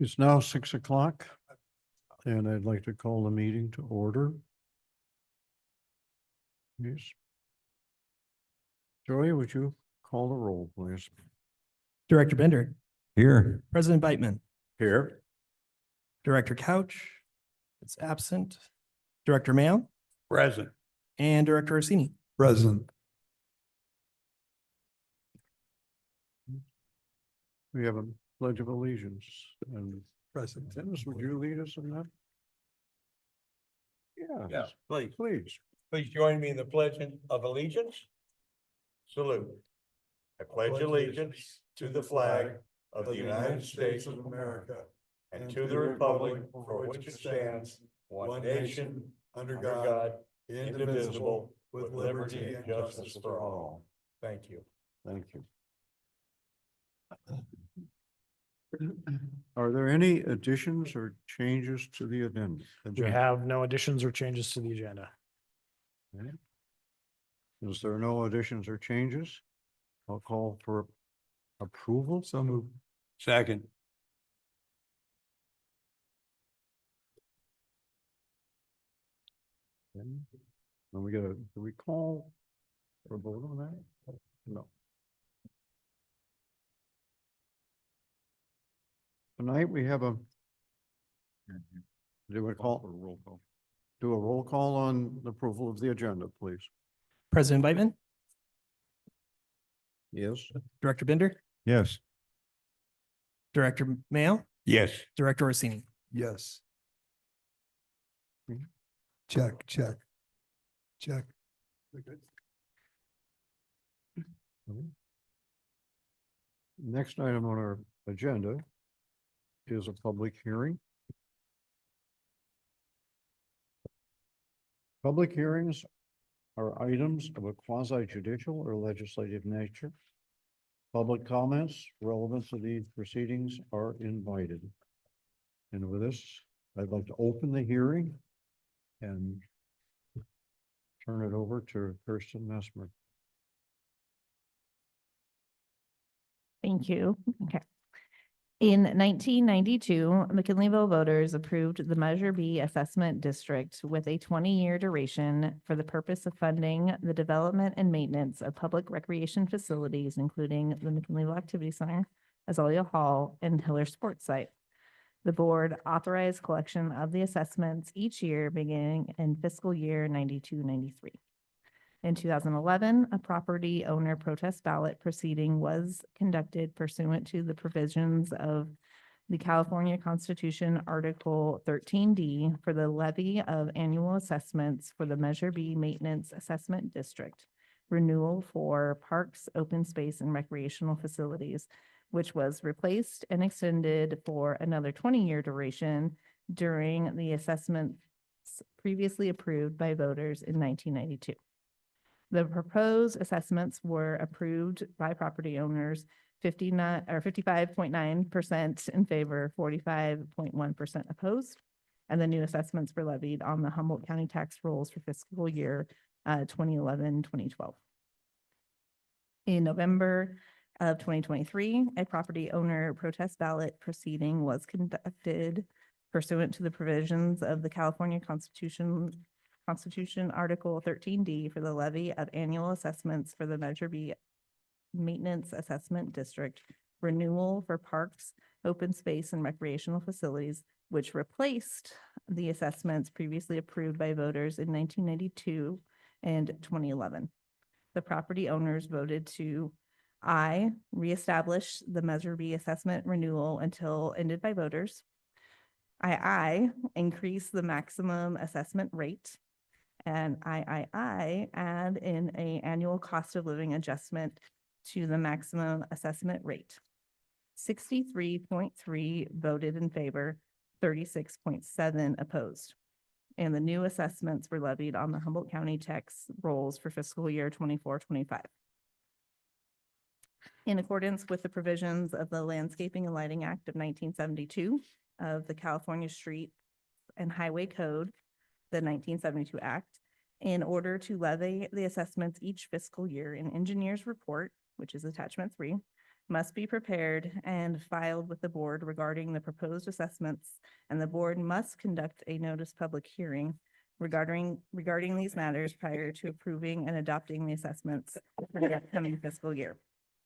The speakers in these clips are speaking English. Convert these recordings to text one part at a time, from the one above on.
It's now 6 o'clock and I'd like to call the meeting to order. Yes. Joey, would you call the roll, please? Director Bender, Here. President Beitman, Here. Director Couch is absent, Director Mayo, Present. and Director Orsini. Present. We have a pledge of allegiance and President Dennis, would you lead us in that? Yeah, please. Please. Please join me in the pledge of allegiance. Salute. I pledge allegiance to the flag of the United States of America and to the republic for which it stands, one nation, under God, indivisible, with liberty and justice for all. Thank you. Thank you. Are there any additions or changes to the agenda? We have no additions or changes to the agenda. Okay. Is there no additions or changes? I'll call for approval. So moved. Second. And we do we call for a vote on that? No. Tonight we have a. Do we call? Roll call. Do a roll call on the approval of the agenda, please. President Beitman, Yes. Director Bender, Yes. Director Mayo, Yes. Director Orsini. Yes. Mhm. Check. Next item on our agenda is a public hearing. Public hearings are items of a quasi judicial or legislative nature. Public comments relevant to these proceedings are invited. And with this, I'd like to open the hearing and turn it over to Kirsten Messmer. Thank you. Okay. In 1992, McKinleyville voters approved the Measure B Assessment District with a 20-year duration for the purpose of funding the development and maintenance of public recreation facilities, including the McKinleyville Activity Center, Azalea Hall, and Hiller Sports Site. The board authorized collection of the assessments each year beginning in fiscal year 92-93. In 2011, a property owner protest ballot proceeding was conducted pursuant to the provisions of the California Constitution, Article 13D, for the levy of annual assessments for the Measure B Maintenance Assessment District, renewal for parks, open space, and recreational facilities, which was replaced and extended for another 20-year duration during the assessments previously approved by voters in 1992. The proposed assessments were approved by property owners 55.9% in favor, 45.1% opposed. And the new assessments were levied on the Humboldt County tax rolls for fiscal year 2011-2012. In November of 2023, a property owner protest ballot proceeding was conducted pursuant to the provisions of the California Constitution, Article 13D, for the levy of annual assessments for the Measure B Maintenance Assessment District, renewal for parks, open space, and recreational facilities, which replaced the assessments previously approved by voters in 1992 and 2011. The property owners voted to I, reestablish the Measure B assessment renewal until ended by voters. I, increase the maximum assessment rate. And I add in an annual cost of living adjustment to the maximum assessment rate. 63.3 voted in favor, 36.7 opposed. And the new assessments were levied on the Humboldt County tax rolls for fiscal year 24-25. In accordance with the provisions of the Landscaping and Lighting Act of 1972 of the California Street and Highway Code, the 1972 Act, in order to levy the assessments each fiscal year, an engineer's report, which is attachment 3, must be prepared and filed with the board regarding the proposed assessments, and the board must conduct a notice public hearing regarding these matters prior to approving and adopting the assessments for the upcoming fiscal year.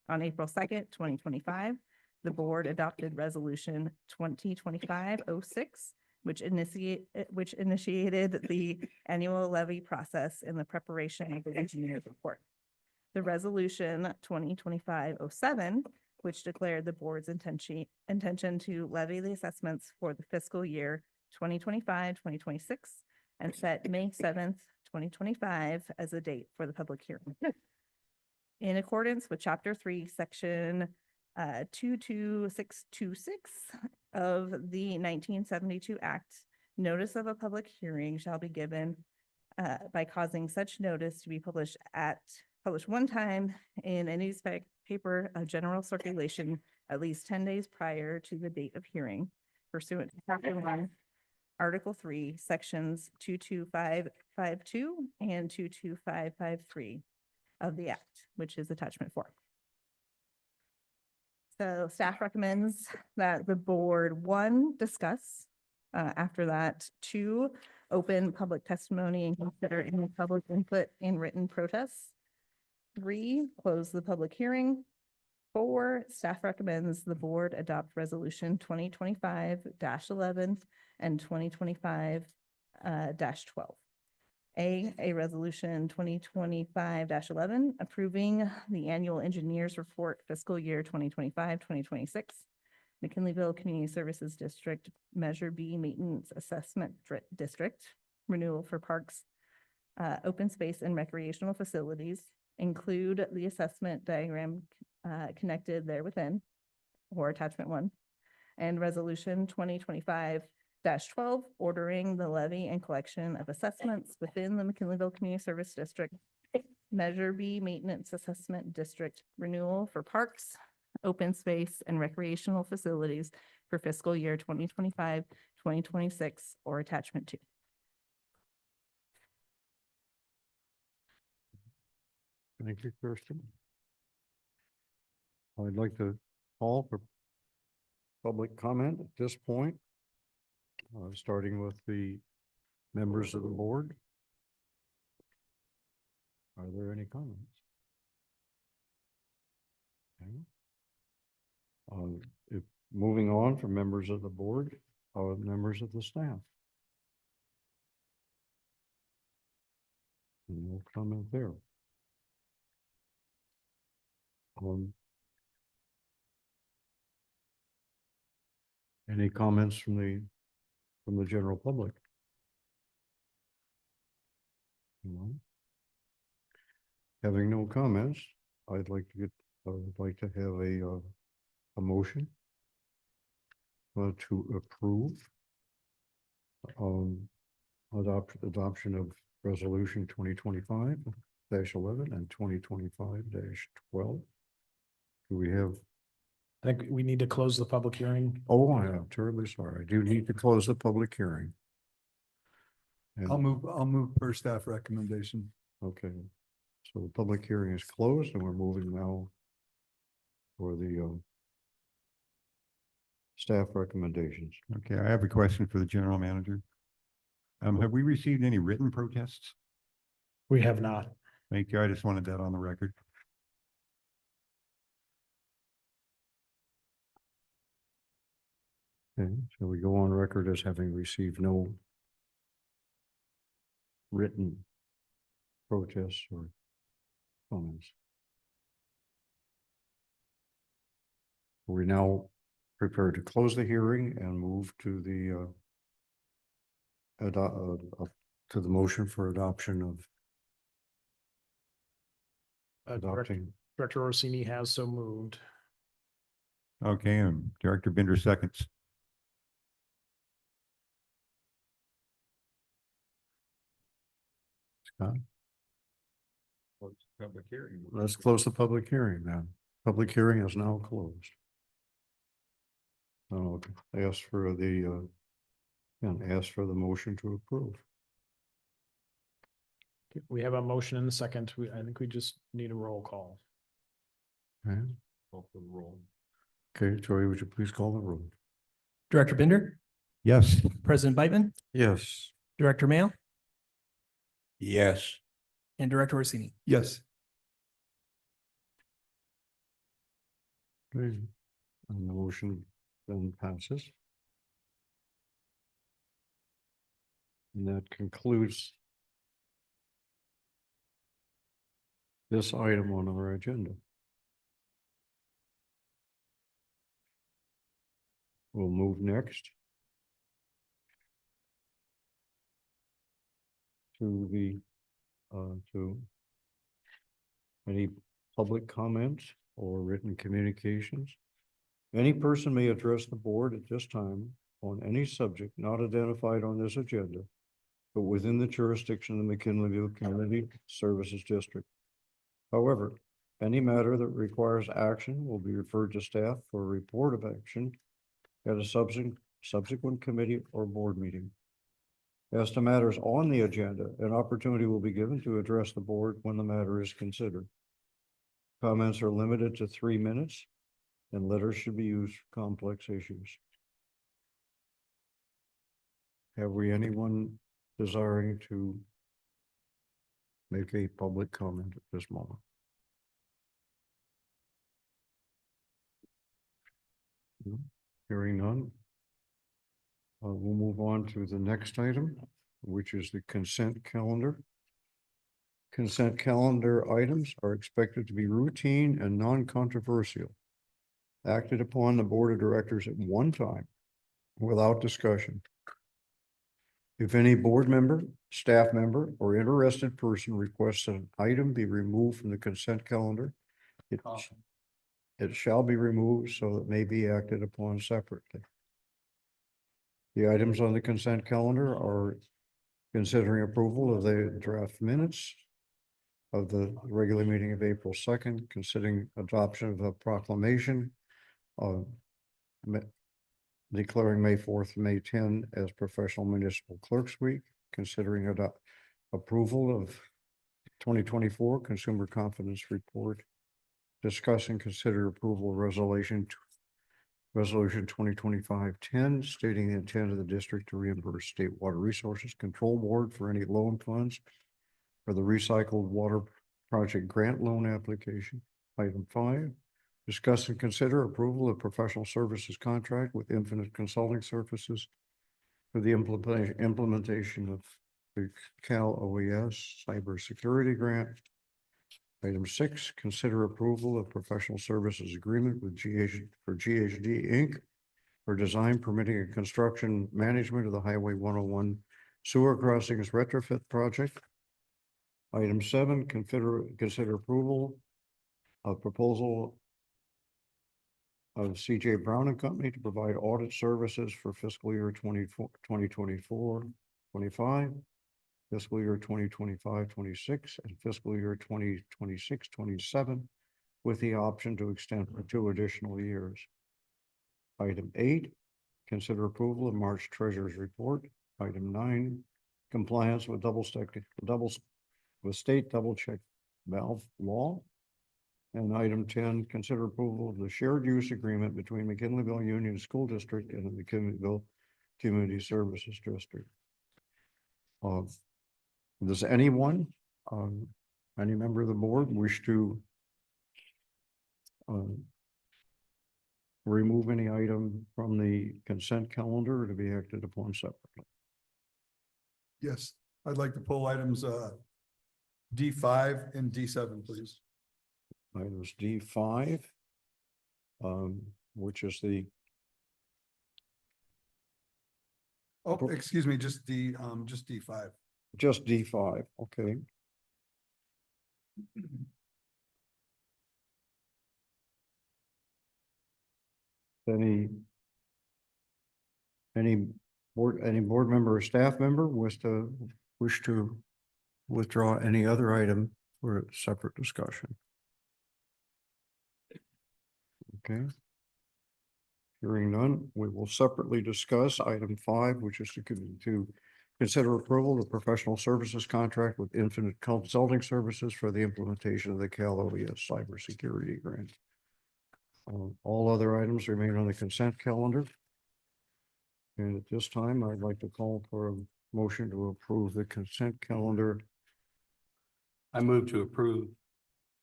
On April 2nd, 2025, the board adopted Resolution 2025-06, which initiated the annual levy process in the preparation of the engineer's report. The Resolution 2025-07, which declared the board's intention to levy the assessments for the fiscal year 2025-2026 and set May 7th, 2025 as a date for the public hearing. In accordance with Chapter 3, Section 22626 of the 1972 Act, notice of a public hearing shall be given by causing such notice to be published one time in a newspaper of general circulation at least 10 days prior to the date of hearing pursuant to Chapter 1, Article 3, Sections 22552 and 22553 of the Act, which is Attachment 4. So staff recommends that the board, 1, discuss, after that, 2, open public testimony and consider any public input in written protests. 3, close the public hearing. 4, staff recommends the board adopt Resolution 2025-11 and 2025-12. A resolution 2025-11 approving the annual engineers report fiscal year 2025-2026. McKinleyville Community Services District Measure B Maintenance Assessment District renewal for parks, open space and recreational facilities, include the assessment diagram connected there within, or Attachment 1, and Resolution 2025-12, ordering the levy and collection of assessments within the McKinleyville Community Service District, Measure B Maintenance Assessment District renewal for parks, open space, and recreational facilities for fiscal year 2025-2026, or Attachment 2. Thank you, Kirsten. I'd like to call for public comment at this point, starting with the members of the board. Are there any comments? Okay. If moving on from members of the board, members of the staff. No comment there. Any comments from the general public? No. Having no comments, I'd like to have a motion to approve adoption of Resolution 2025-11 and 2025-12. Do we have? I think we need to close the public hearing. Oh, I am terribly sorry. I do need to close the public hearing. And- I'll move per staff recommendation. Okay, so the public hearing is closed and we're moving now for the staff recommendations. Okay, I have a question for the general manager. Have we received any written protests? We have not. Thank you. I just wanted that on the record. Okay, so we go on record as having received no written protests or comments. We're now prepared to close the hearing and move to the to the motion for adoption of adopting. Director Orsini has so moved. Okay, and Director Binder seconds. Scott? Public hearing. Let's close the public hearing then. Public hearing is now closed. I'll ask for the motion to approve. We have a motion in a second. I think we just need a roll call. Okay, Call for the roll. Okay, Tori, would you please call the roll? Director Bender, Yes. President Beitman, Yes. Director Mayo, Yes. and Director Orsini. Yes. Okay, and the motion then passes. And that concludes this item on our agenda. We'll move next to to any public comments or written communications. Any person may address the board at this time on any subject not identified on this agenda, but within the jurisdiction of the McKinleyville Community Services District. However, any matter that requires action will be referred to staff for a report of action at a subsequent committee or board meeting. As to matters on the agenda, an opportunity will be given to address the board when the matter is considered. Comments are limited to 3 minutes, and letters should be used for complex issues. Have we anyone desiring to make a public comment at this moment? No? Hearing none. We'll move on to the next item, which is the consent calendar. Consent calendar items are expected to be routine and non-controversial, acted upon the board of directors at one time without discussion. If any board member, staff member, or interested person requests that an item be removed from the consent calendar, it shall be removed so it may be acted upon separately. The items on the consent calendar are considering approval of the draft minutes of the regular meeting of April 2nd, considering adoption of a proclamation of declaring May 4th, May 10 as Professional Municipal Clerks Week, considering approval of 2024 Consumer Confidence Report, discuss and consider approval of resolution 2025-10, stating the intent of the district to reimburse State Water Resources Control Board for any loan funds for the recycled water project grant loan application. Item 5, discuss and consider approval of professional services contract with Infinite Consulting Services for the implementation of the Cal OES cybersecurity grant. Item 6, consider approval of professional services agreement with GHD Inc. for design, permitting, and construction management of the Highway 101 sewer crossings retrofit project. Item 7, consider approval of proposal of CJ Brown and Company to provide audit services for fiscal year 2024-25. Fiscal year 2025-26 and fiscal year 2026-27, with the option to extend for 2 additional years. Item 8, consider approval of March Treasurer's Report. Item 9, compliance with state double check valve law. And item 10, consider approval of the shared use agreement between McKinleyville Union School District and the McKinleyville Community Services District. Does anyone, any member of the board wish to remove any item from the consent calendar to be acted upon separately? Yes, I'd like to pull items D5 and D7, please. Items D5, which is the, Oh, excuse me, just D5. just D5, okay. Any board member or staff member wish to withdraw any other item for a separate discussion? Okay. Hearing none, we will separately discuss item 5, which is to consider approval of professional services contract with Infinite Consulting Services for the implementation of the Cal OES cybersecurity grant. All other items remain on the consent calendar. And at this time, I'd like to call for a motion to approve the consent calendar. I move to approve.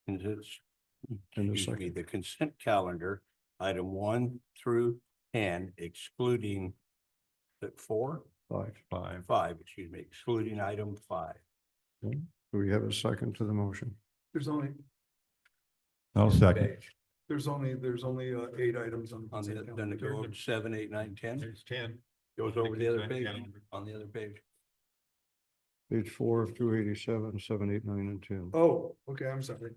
And it's, In a excuse me, second. the consent calendar, item 1 through 10, excluding the 4, 5. 5, excuse me, excluding item 5. Do we have a second to the motion? There's only, I'll second. Page. there's only 8 items on. On the, then it goes 7, 8, 9, 10. There's 10. Goes over the other page, on the other page. Page 4 of 287, 7, 8, 9, and 10. Oh, okay, I'm sorry.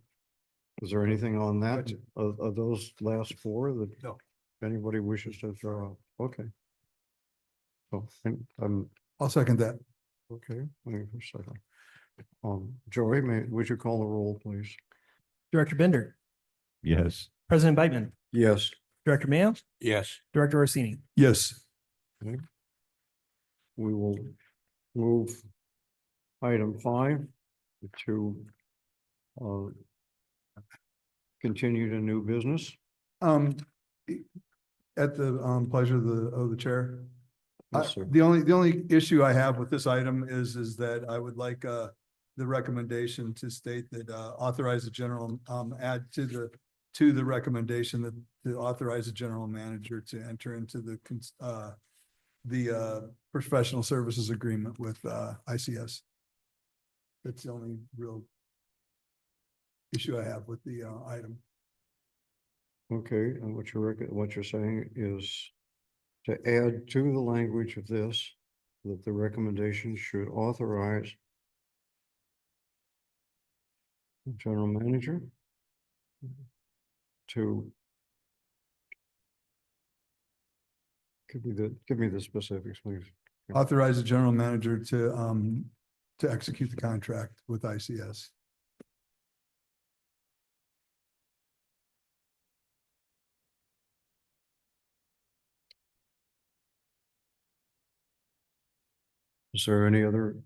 Is there anything on that, Gotcha. of those last 4 that? No. Anybody wishes to throw out? Okay. So, I'll second that. okay, wait for a second. Joey, would you call the roll, please? Director Bender, Yes. President Beitman, Yes. Director Mayo, Yes. Director Orsini. Yes. We will move item 5 to continue to new business. At the pleasure of the chair. Yes, sir. The only issue I have with this item is that I would like the recommendation to state that authorize the general add to the recommendation that to authorize the general manager to enter into the professional services agreement with ICS. That's the only real issue I have with the item. Okay, and what you're saying is to add to the language of this, that the recommendation should authorize the general manager to give me the specifics, please. Authorize the general manager to execute the contract with ICS. Is there any other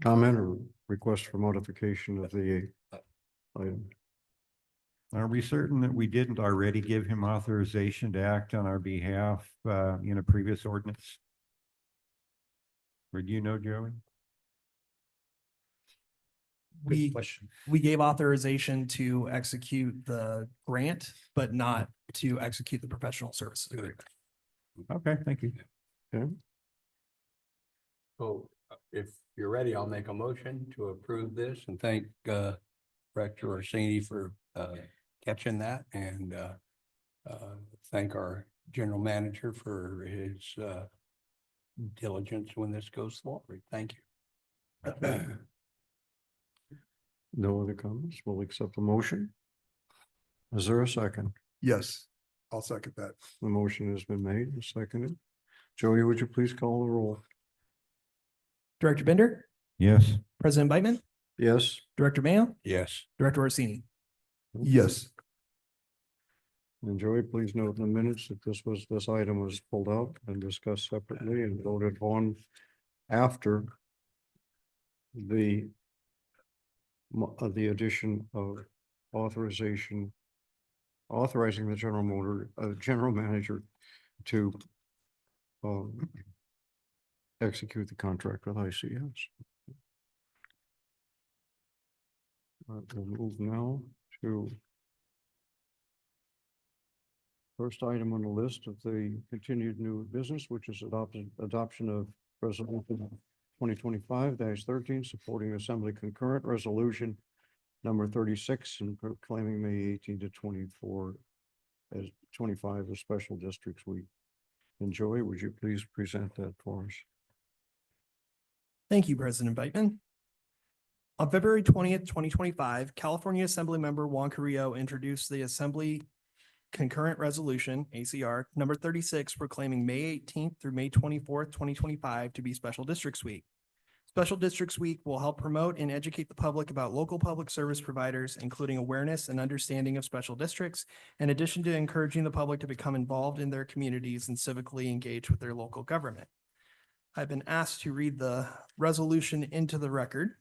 comment or request for modification of the item? Are we certain that we didn't already give him authorization to act on our behalf in a previous ordinance? Or do you know, Joey? We gave authorization to execute the grant, but not to execute the professional services agreement. Okay, thank you. So if you're ready, I'll make a motion to approve this and thank Director Orsini for catching that and thank our general manager for his diligence when this goes forward. Thank you. No other comments? We'll accept the motion. Is there a second? Yes, I'll second that. The motion has been made and seconded. Joey, would you please call the roll? Director Bender, Yes. President Beitman, Yes. Director Mayo, Yes. Director Orsini. Yes. And Joey, please note in the minutes that this item was pulled out and discussed separately and voted on after the addition of authorizing the general manager to execute the contract with ICS. We'll move now to first item on the list of the continued new business, which is adoption of resolution 2025-13, supporting assembly concurrent resolution number 36 and proclaiming May 18 to 24 as 25 as Special Districts Week. And Joey, would you please present that for us? Thank you, President Beitman. On February 20th, 2025, California Assemblymember Juan Carrillo introduced the Assembly Concurrent Resolution, ACR, number 36, proclaiming May 18th through May 24th, 2025 to be Special Districts Week. Special Districts Week will help promote and educate the public about local public service providers, including awareness and understanding of special districts, in addition to encouraging the public to become involved in their communities and civically engage with their local government. I've been asked to read the resolution into the record.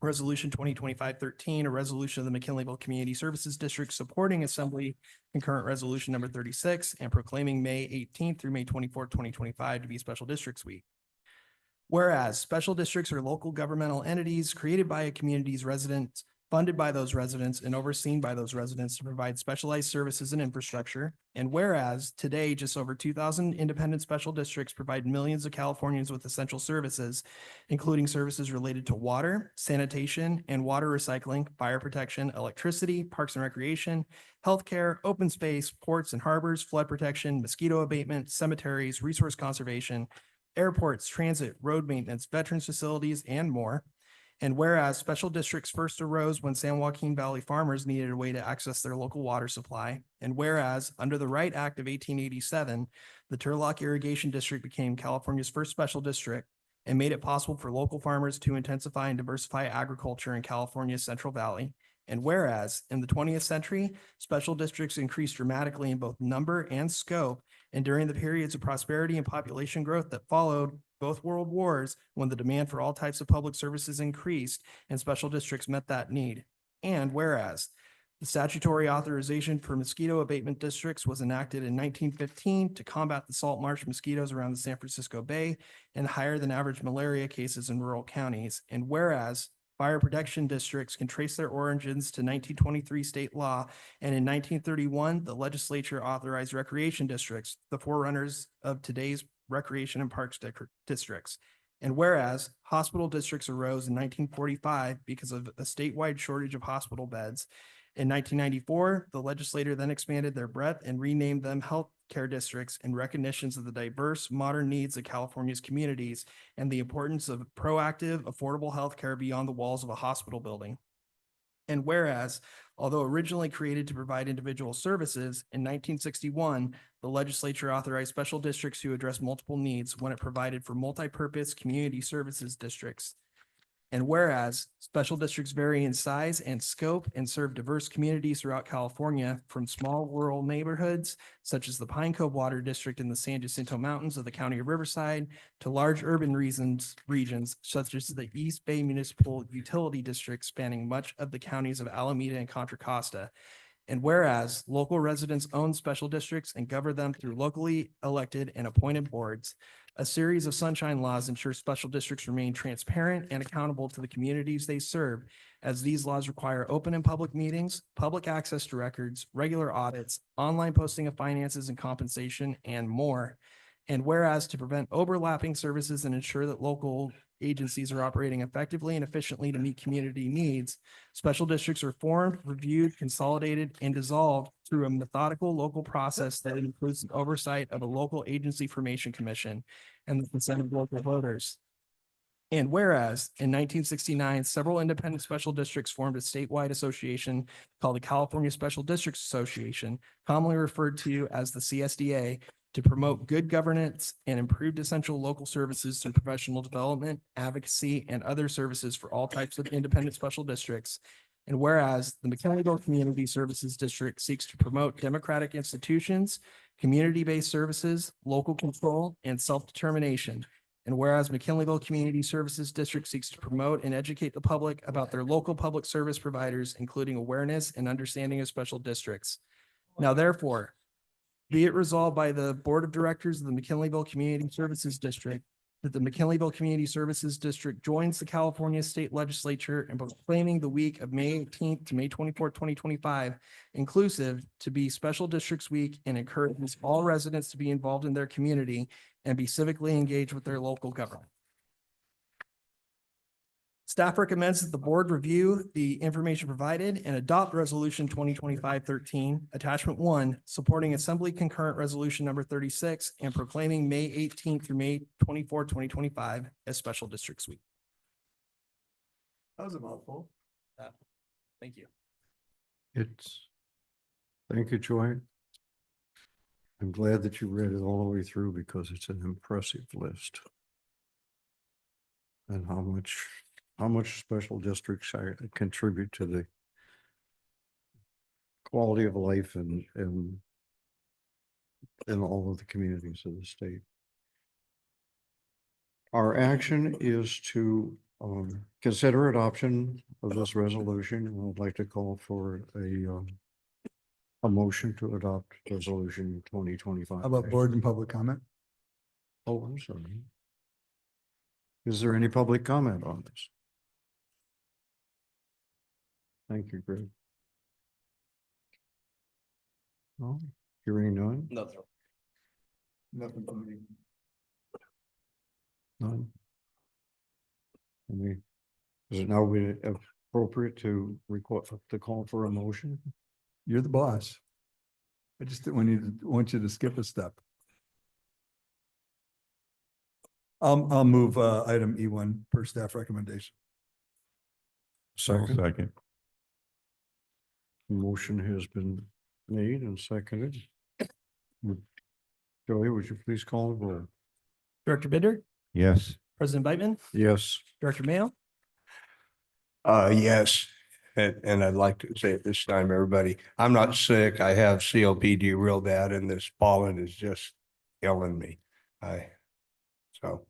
Resolution 2025-13, a resolution of the McKinleyville Community Services District supporting Assembly Concurrent Resolution number 36 and proclaiming May 18th through May 24th, 2025 to be Special Districts Week. Whereas special districts are local governmental entities created by a community's residents, funded by those residents, and overseen by those residents to provide specialized services and infrastructure. And whereas today, just over 2,000 independent special districts provide millions of Californians with essential services, including services related to water, sanitation, and water recycling, fire protection, electricity, parks and recreation, healthcare, open space, ports and harbors, flood protection, mosquito abatement, cemeteries, resource conservation, airports, transit, road maintenance, veterans facilities, and more. And whereas special districts first arose when San Joaquin Valley farmers needed a way to access their local water supply. And whereas under the Wright Act of 1887, the Turlock Irrigation District became California's first special district and made it possible for local farmers to intensify and diversify agriculture in California's Central Valley. And whereas in the 20th century, special districts increased dramatically in both number and scope. And during the periods of prosperity and population growth that followed both world wars, when the demand for all types of public services increased and special districts met that need. And whereas the statutory authorization for mosquito abatement districts was enacted in 1915 to combat the salt marsh mosquitoes around the San Francisco Bay and higher than average malaria cases in rural counties. And whereas fire protection districts can trace their origins to 1923 state law, and in 1931, the legislature authorized recreation districts, the forerunners of today's recreation and parks districts. And whereas hospital districts arose in 1945 because of a statewide shortage of hospital beds. In 1994, the legislature then expanded their breadth and renamed them health care districts in recognitions of the diverse modern needs of California's communities and the importance of proactive, affordable health care beyond the walls of a hospital building. And whereas, although originally created to provide individual services, in 1961, the legislature authorized special districts to address multiple needs when it provided for multi-purpose community services districts. And whereas special districts vary in size and scope and serve diverse communities throughout California, from small rural neighborhoods such as the Pine Cove Water District in the San Jacinto Mountains of the County of Riverside to large urban regions such as the East Bay Municipal Utility District spanning much of the counties of Alameda and Contra Costa. And whereas local residents own special districts and govern them through locally elected and appointed boards, a series of sunshine laws ensure special districts remain transparent and accountable to the communities they serve, as these laws require open and public meetings, public access to records, regular audits, online posting of finances and compensation, and more. And whereas to prevent overlapping services and ensure that local agencies are operating effectively and efficiently to meet community needs, special districts are formed, reviewed, consolidated, and dissolved through a methodical local process that includes an oversight of a local agency formation commission and the consent of local voters. And whereas in 1969, several independent special districts formed a statewide association called the California Special Districts Association, commonly referred to as the CSDA, to promote good governance and improved essential local services through professional development, advocacy, and other services for all types of independent special districts. And whereas the McKinleyville Community Services District seeks to promote democratic institutions, community-based services, local control, and self-determination. And whereas McKinleyville Community Services District seeks to promote and educate the public about their local public service providers, including awareness and understanding of special districts. Now therefore, be it resolved by the Board of Directors of the McKinleyville Community Services District that the McKinleyville Community Services District joins the California State Legislature in proclaiming the week of May 18th to May 24th, 2025, inclusive to be Special Districts Week, and encourages all residents to be involved in their community and be civically engaged with their local government. Staff recommends that the board review the information provided and adopt Resolution 2025-13, Attachment 1, supporting Assembly Concurrent Resolution number 36 and proclaiming May 18th through May 24th, 2025 as Special Districts Week. That was a mouthful. Thank you. Thank you, Joy. I'm glad that you read it all the way through because it's an impressive list. And how much special districts contribute to the quality of life in all of the communities of the state. Our action is to consider adoption of this resolution. And I'd like to call for a motion to adopt resolution 2025. How about board and public comment? Oh, I'm sorry. Is there any public comment on this? Thank you, Greg. No, hearing none, Nothing. Nothing from me. none. I mean, is it now be appropriate to call for a motion? You're the boss. I just didn't want you to skip a step. I'll move item E1 per staff recommendation. Second, Second. motion has been made and seconded. Joey, would you please call the roll? Director Bitter, Yes. President Beitman, Yes. Director Mayo, Yes, and I'd like to say at this time, everybody, I'm not sick. I have COPD real bad and this pollen is just killing me. So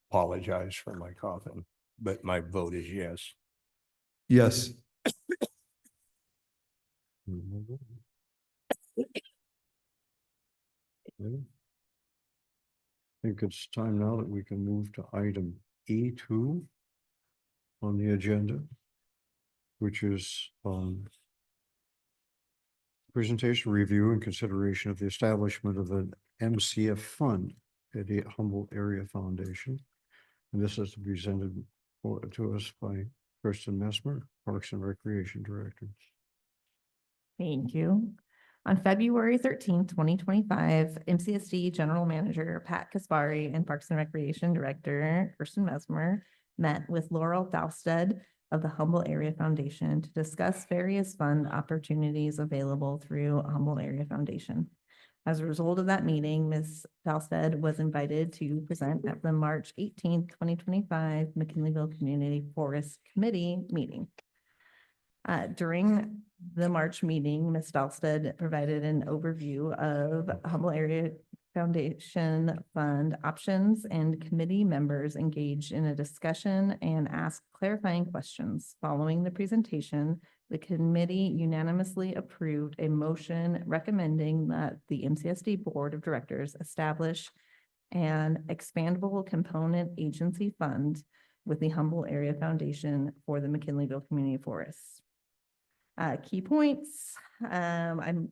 apologize for my coughing, but my vote is yes. Yes. I think it's time now that we can move to item E2 on the agenda, which is presentation, review, and consideration of the establishment of an MCF fund at the Humboldt Area Foundation. And this is presented to us by Kristen Messmer, Parks and Recreation Director. Thank you. On February 13th, 2025, MCSD General Manager Pat Kaspari and Parks and Recreation Director Kirsten Mesmer met with Laurel Falstad of the Humboldt Area Foundation to discuss various fund opportunities available through Humboldt Area Foundation. As a result of that meeting, Ms. Falstad was invited to present at the March 18th, 2025 McKinleyville Community Forest Committee meeting. During the March meeting, Ms. Falstad provided an overview of Humboldt Area Foundation Fund options, and committee members engaged in a discussion and asked clarifying questions. Following the presentation, the committee unanimously approved a motion recommending that the MCSD Board of Directors establish an expandable component agency fund with the Humboldt Area Foundation for the McKinleyville Community Forests. Key points. I'm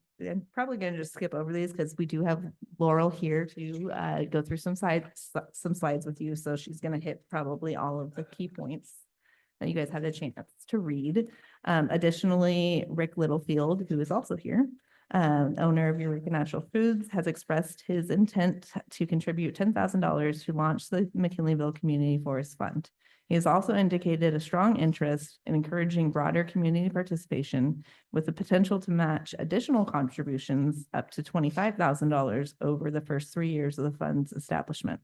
probably going to just skip over these because we do have Laurel here to go through some slides with you. So she's going to hit probably all of the key points that you guys had a chance to read. Additionally, Rick Littlefield, who is also here, owner of Eureka Natural Foods, has expressed his intent to contribute $10,000 to launch the McKinleyville Community Forest Fund. He has also indicated a strong interest in encouraging broader community participation with the potential to match additional contributions up to $25,000 over the first 3 years of the fund's establishment.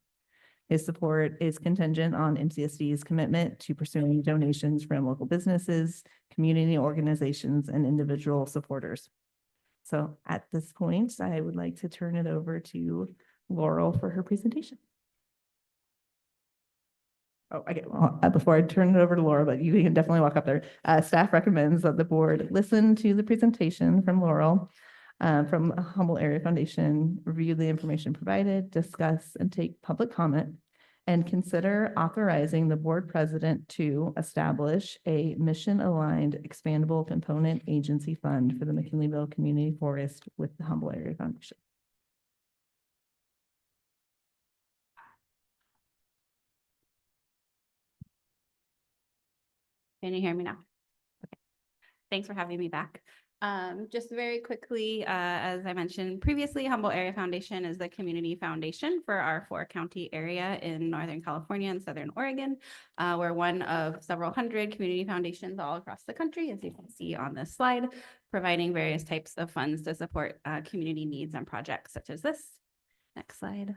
His support is contingent on MCSD's commitment to pursuing donations from local businesses, community organizations, and individual supporters. So at this point, I would like to turn it over to Laurel for her presentation. Oh, okay. Well, before I turn it over to Laura, but you can definitely walk up there. Staff recommends that the board listen to the presentation from Laurel from Humboldt Area Foundation, review the information provided, discuss and take public comment, and consider authorizing the board president to establish a mission-aligned expandable component agency fund for the McKinleyville Community Forest with the Humboldt Area Foundation. Can you hear me now? Okay. Thanks for having me back. Just very quickly, as I mentioned previously, Humboldt Area Foundation is the community foundation for our 4-county area in Northern California and Southern Oregon. We're one of several hundred community foundations all across the country, as you can see on this slide, providing various types of funds to support community needs and projects such as this. Next slide.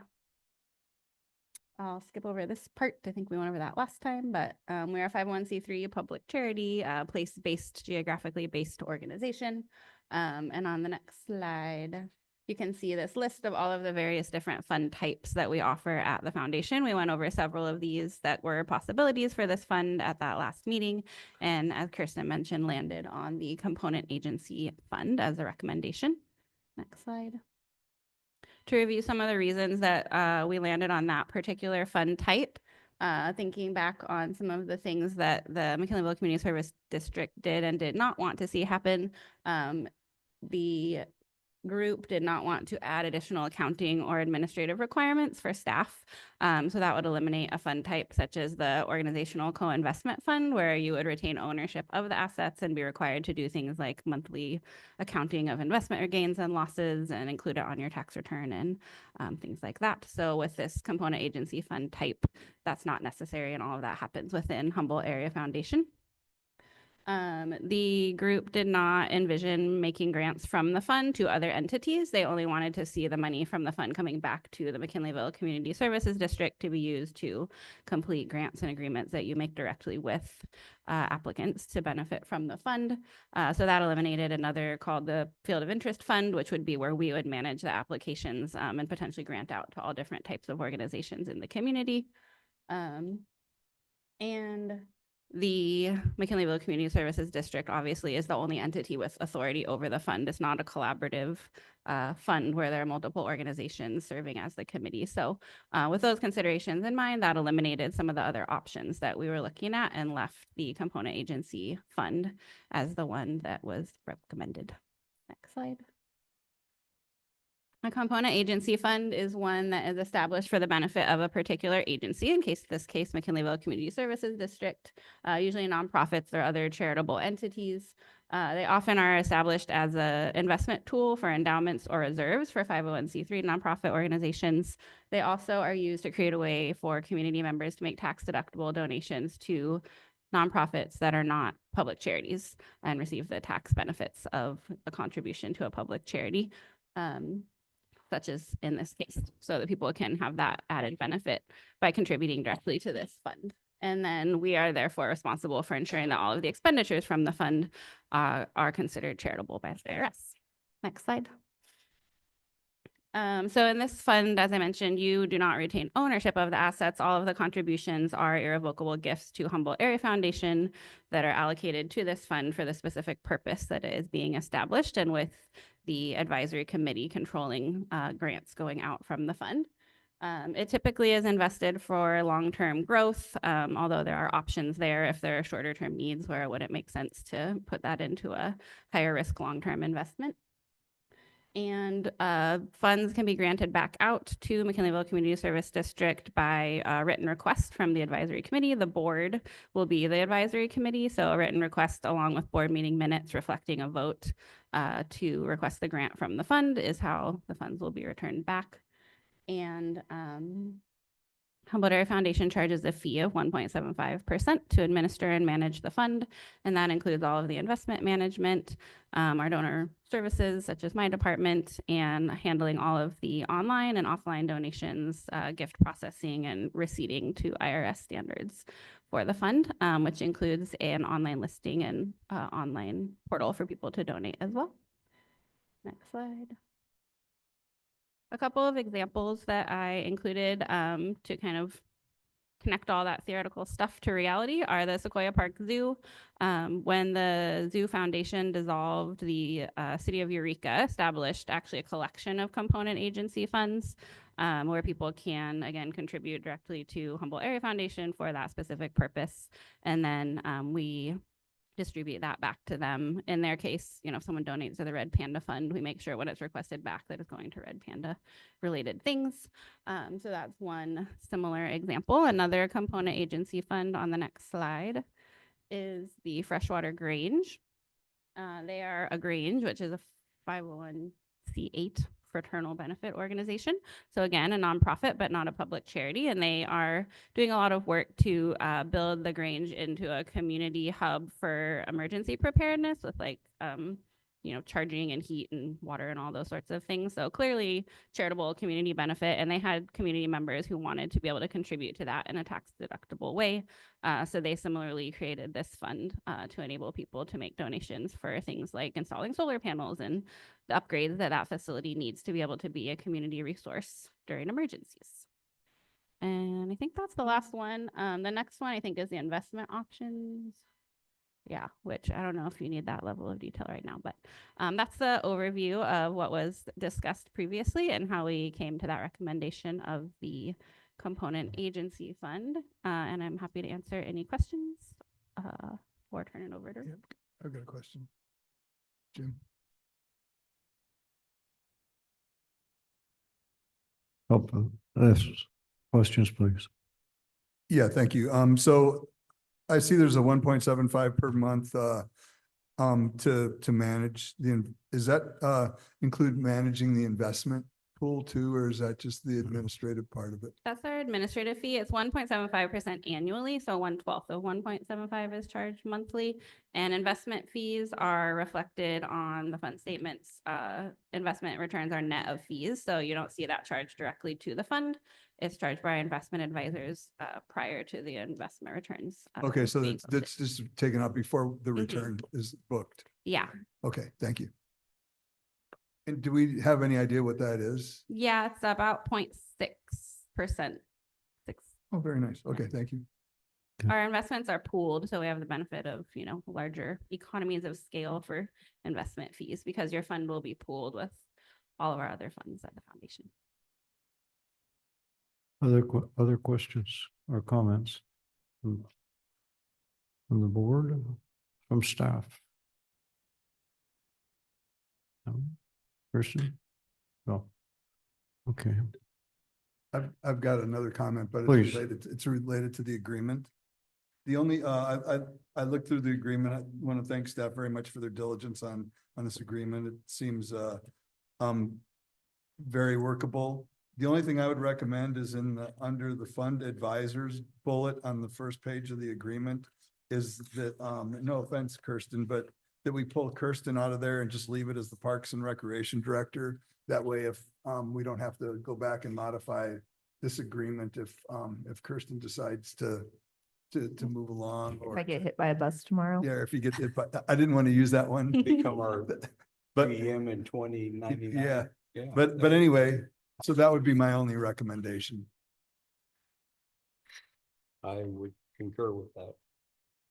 I'll skip over this part. I think we went over that last time, but we're a 501c3 public charity, place-based, geographically based organization. And on the next slide, you can see this list of all of the various different fund types that we offer at the foundation. We went over several of these that were possibilities for this fund at that last meeting. And as Kirsten mentioned, landed on the component agency fund as a recommendation. Next slide. To review some of the reasons that we landed on that particular fund type, thinking back on some of the things that the McKinleyville Community Service District did and did not want to see happen. The group did not want to add additional accounting or administrative requirements for staff. So that would eliminate a fund type such as the organizational co-investment fund, where you would retain ownership of the assets and be required to do things like monthly accounting of investment or gains and losses and include it on your tax return and things like that. So with this component agency fund type, that's not necessary, and all of that happens within Humboldt Area Foundation. The group did not envision making grants from the fund to other entities. They only wanted to see the money from the fund coming back to the McKinleyville Community Services District to be used to complete grants and agreements that you make directly with applicants to benefit from the fund. So that eliminated another called the Field of Interest Fund, which would be where we would manage the applications and potentially grant out to all different types of organizations in the community. And the McKinleyville Community Services District obviously is the only entity with authority over the fund. It's not a collaborative fund where there are multiple organizations serving as the committee. So with those considerations in mind, that eliminated some of the other options that we were looking at and left the component agency fund as the one that was recommended. Next slide. A component agency fund is one that is established for the benefit of a particular agency. In this case, McKinleyville Community Services District, usually nonprofits or other charitable entities. They often are established as an investment tool for endowments or reserves for 501c3 nonprofit organizations. They also are used to create a way for community members to make tax-deductible donations to nonprofits that are not public charities and receive the tax benefits of a contribution to a public charity. Such as in this case, so that people can have that added benefit by contributing directly to this fund. And then we are therefore responsible for ensuring that all of the expenditures from the fund are considered charitable by the IRS. Next slide. So in this fund, as I mentioned, you do not retain ownership of the assets. All of the contributions are irrevocable gifts to Humboldt Area Foundation that are allocated to this fund for the specific purpose that it is being established, and with the advisory committee controlling grants going out from the fund. It typically is invested for long-term growth, although there are options there if there are shorter-term needs where it wouldn't make sense to put that into a higher risk long-term investment. And funds can be granted back out to McKinleyville Community Service District by written request from the advisory committee. The board will be the advisory committee, so a written request along with board meeting minutes reflecting a vote to request the grant from the fund is how the funds will be returned back. And Humboldt Area Foundation charges a fee of 1.75% to administer and manage the fund, and that includes all of the investment management, our donor services such as my department, and handling all of the online and offline donations, gift processing, and receipting to IRS standards for the fund, which includes an online listing and online portal for people to donate as well. Next slide. A couple of examples that I included to kind of connect all that theoretical stuff to reality are the Sequoia Park Zoo. When the Zoo Foundation dissolved, the City of Eureka established actually a collection of component agency funds where people can, again, contribute directly to Humboldt Area Foundation for that specific purpose. And then we distribute that back to them. In their case, if someone donates to the Red Panda Fund, we make sure when it's requested back that it's going to Red Panda related things. So that's one similar example. Another component agency fund on the next slide is the Freshwater Grange. They are a Grange, which is a 501c8 fraternal benefit organization. So again, a nonprofit, but not a public charity. And they are doing a lot of work to build the Grange into a community hub for emergency preparedness with charging and heat and water and all those sorts of things. So clearly charitable community benefit, and they had community members who wanted to be able to contribute to that in a tax deductible way. So they similarly created this fund to enable people to make donations for things like installing solar panels and the upgrades that that facility needs to be able to be a community resource during emergencies. And I think that's the last one. The next one I think is the investment options. Yeah, which I don't know if you need that level of detail right now, but that's the overview of what was discussed previously and how we came to that recommendation of the component agency fund. And I'm happy to answer any questions or turn it over to. Yep. I've got a question. Jim? Questions, please. Yeah, thank you. So I see there's a 1.75 per month, to manage is that, include managing the investment pool too, or is that just the administrative part of it? That's our administrative fee. It's 1.75% annually, so 1/12 of 1.75 is charged monthly. And investment fees are reflected on the fund statements. Investment returns are net of fees, so you don't see that charged directly to the fund. It's charged by investment advisors prior to the investment returns. Okay, so being that's posted. just taken out before the Mhm. return is booked. Yeah, Okay, thank you. And do we have any idea what that is? yeah, it's about 0.6%. Oh, very nice. Okay, thank you. Our investments are pooled, so we have the benefit of, larger economies of scale for investment fees because your fund will be pooled with all of our other funds at the foundation. Other questions or comments? From the board, from staff? No? Person? No. Okay, I've got another comment, but Please. it's related to the agreement. The only, I looked through the agreement. I want to thank staff very much for their diligence on this agreement. It seems, very workable. The only thing I would recommend is under the fund advisors bullet on the first page of the agreement is that, no offense, Kirsten, but that we pull Kirsten out of there and just leave it as the Parks and Recreation Director. That way, if, we don't have to go back and modify this agreement if Kirsten decides to move along If or. I get hit by a bus tomorrow. Yeah, if you get hit, but I didn't want to use that one. Become our But PM in 2099. yeah, Yeah. but anyway, so that would be my only recommendation. I would concur with that.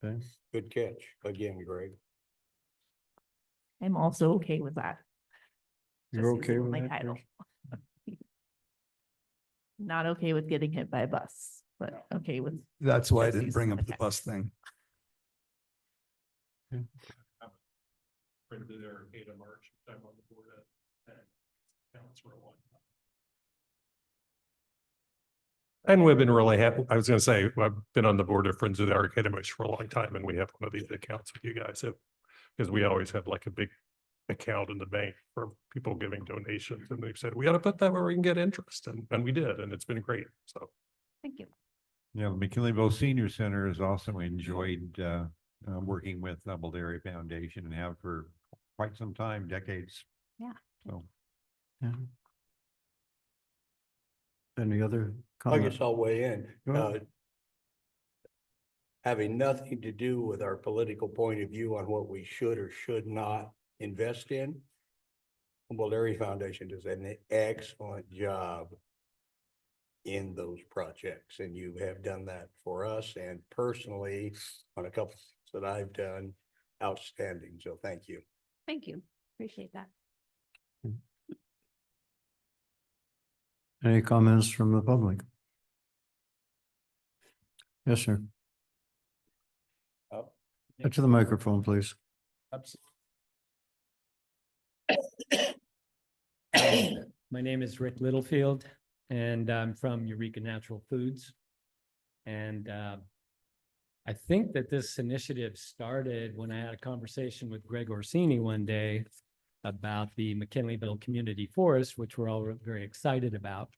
okay. Good catch again, Greg. I'm also okay with that. You're Just okay using with my that? title. Chris? Not okay with getting hit by a bus, but okay with. That's why I Just didn't use bring some up the of bus thing. Printed their data March, I'm on the board at balance for a while. And we've been really happy. I was gonna say, I've been on the board of Friends of the Arcademus for a long time, and we have one of these accounts with you guys. Because we always have like a big account in the bank for people giving donations, and they've said, we ought to put that where we can get interest, and we did, and it's been great, so. Thank you. Yeah, the McKinleyville Senior Center has also enjoyed working with Humboldt Area Foundation and have for quite some time, decades. Yeah. So. Yeah. Any other I comments? guess I'll weigh in. Go ahead. Having nothing to do with our political point of view on what we should or should not invest in. Humboldt Area Foundation does an excellent job in those projects, and you have done that for us and personally on a couple that I've done, outstanding. So thank you. Thank you. Appreciate that. Any comments from the public? Yes, sir. Up to the microphone, please. My name is Rick Littlefield, and I'm from Eureka Natural Foods. And I think that this initiative started when I had a conversation with Greg Orsini one day about the McKinleyville Community Forest, which we're all very excited about.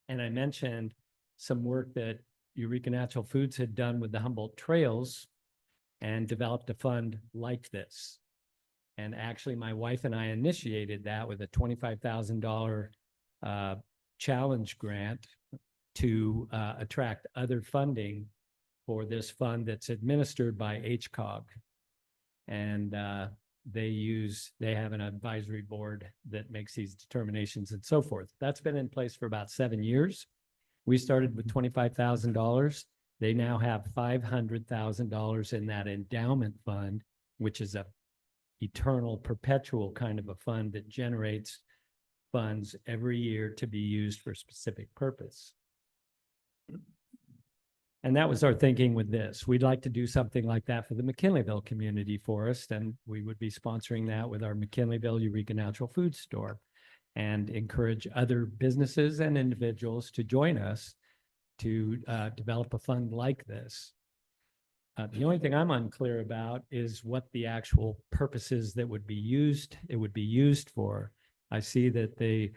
And I mentioned some work that Eureka Natural Foods had done with the Humboldt Trails and developed a fund like this. And actually, my wife and I initiated that with a $25,000 challenge grant to attract other funding for this fund that's administered by HCOG. And they have an advisory board that makes these determinations and so forth. That's been in place for about 7 years. We started with $25,000. They now have $500,000 in that endowment fund, which is a eternal, perpetual kind of a fund that generates funds every year to be used for a specific purpose. And that was our thinking with this. We'd like to do something like that for the McKinleyville Community Forest, and we would be sponsoring that with our McKinleyville Eureka Natural Food Store and encourage other businesses and individuals to join us to develop a fund like this. The only thing I'm unclear about is what the actual purposes that would be used for. I see that the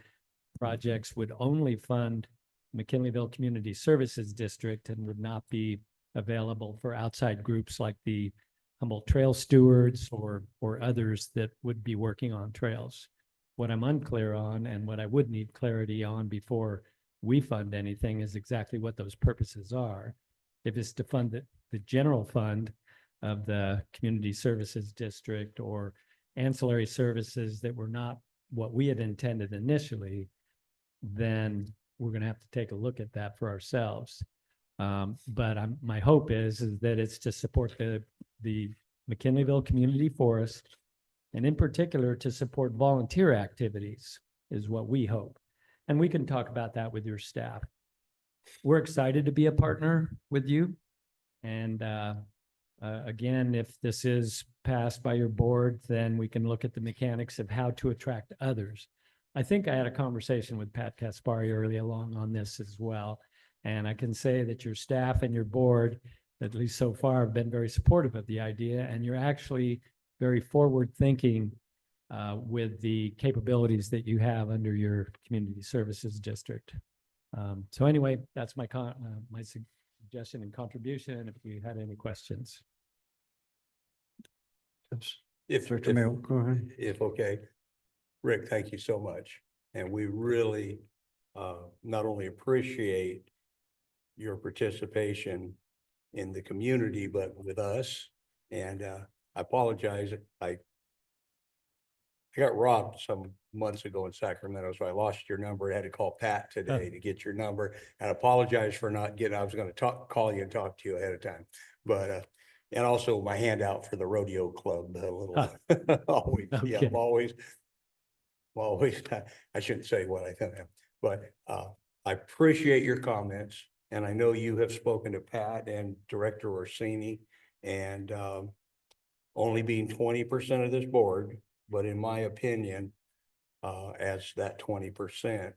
projects would only fund McKinleyville Community Services District and would not be available for outside groups like the Humboldt Trail Stewards or others that would be working on trails. What I'm unclear on and what I would need clarity on before we fund anything is exactly what those purposes are. If it's to fund the general fund of the Community Services District or ancillary services that were not what we had intended initially, then we're going to have to take a look at that for ourselves. But my hope is that it's to support the McKinleyville Community Forest, and in particular to support volunteer activities is what we hope. And we can talk about that with your staff. We're excited to be a partner with you. And again, if this is passed by your board, then we can look at the mechanics of how to attract others. I think I had a conversation with Pat Kaspari early along on this as well. And I can say that your staff and your board, at least so far, have been very supportive of the idea. And you're actually very forward thinking with the capabilities that you have under your community services district. So anyway, that's my suggestion and contribution. If you had any questions. If, Director Mayo, go ahead. if okay. Rick, thank you so much. And we really not only appreciate your participation in the community, but with us. And I apologize. I got robbed some months ago in Sacramento, so I lost your number. I had to call Pat today to get your number. And apologize for not getting, I was going to call you and talk to you ahead of time. But and also my handout for the rodeo club, a little always, yeah, Okay. always, I shouldn't say what I think, but I appreciate your comments. And I know you have spoken to Pat and Director Orsini, and only being 20% of this board, but in my opinion, as that 20%,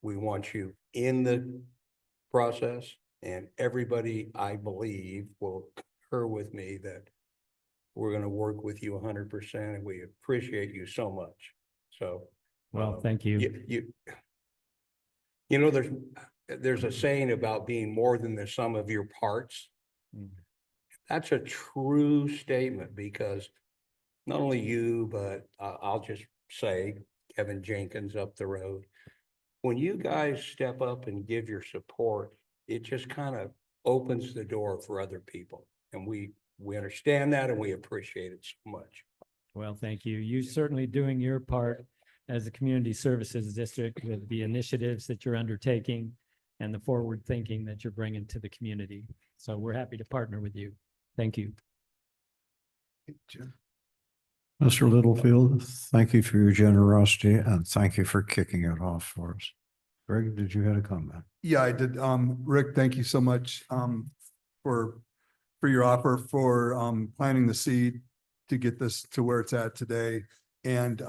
we want you in the process, and everybody, I believe, will concur with me that we're going to work with you 100%, and we appreciate you so much. So, Well, thank you. You know, there's a saying about being more than the sum of your parts. Mm. That's a true statement, because not only you, but I'll just say Kevin Jenkins up the road, when you guys step up and give your support, it just kind of opens the door for other people. And we understand that, and we appreciate it so much. Well, thank you. You certainly doing your part as a community services district with the initiatives that you're undertaking and the forward thinking that you're bringing to the community. So we're happy to partner with you. Thank you. Mr. Littlefield, thank you for your generosity and thank you for kicking it off for us. Greg, did you have a comment? Yeah, I did. Rick, thank you so much for your offer, for planting the seed to get this to where it's at today. And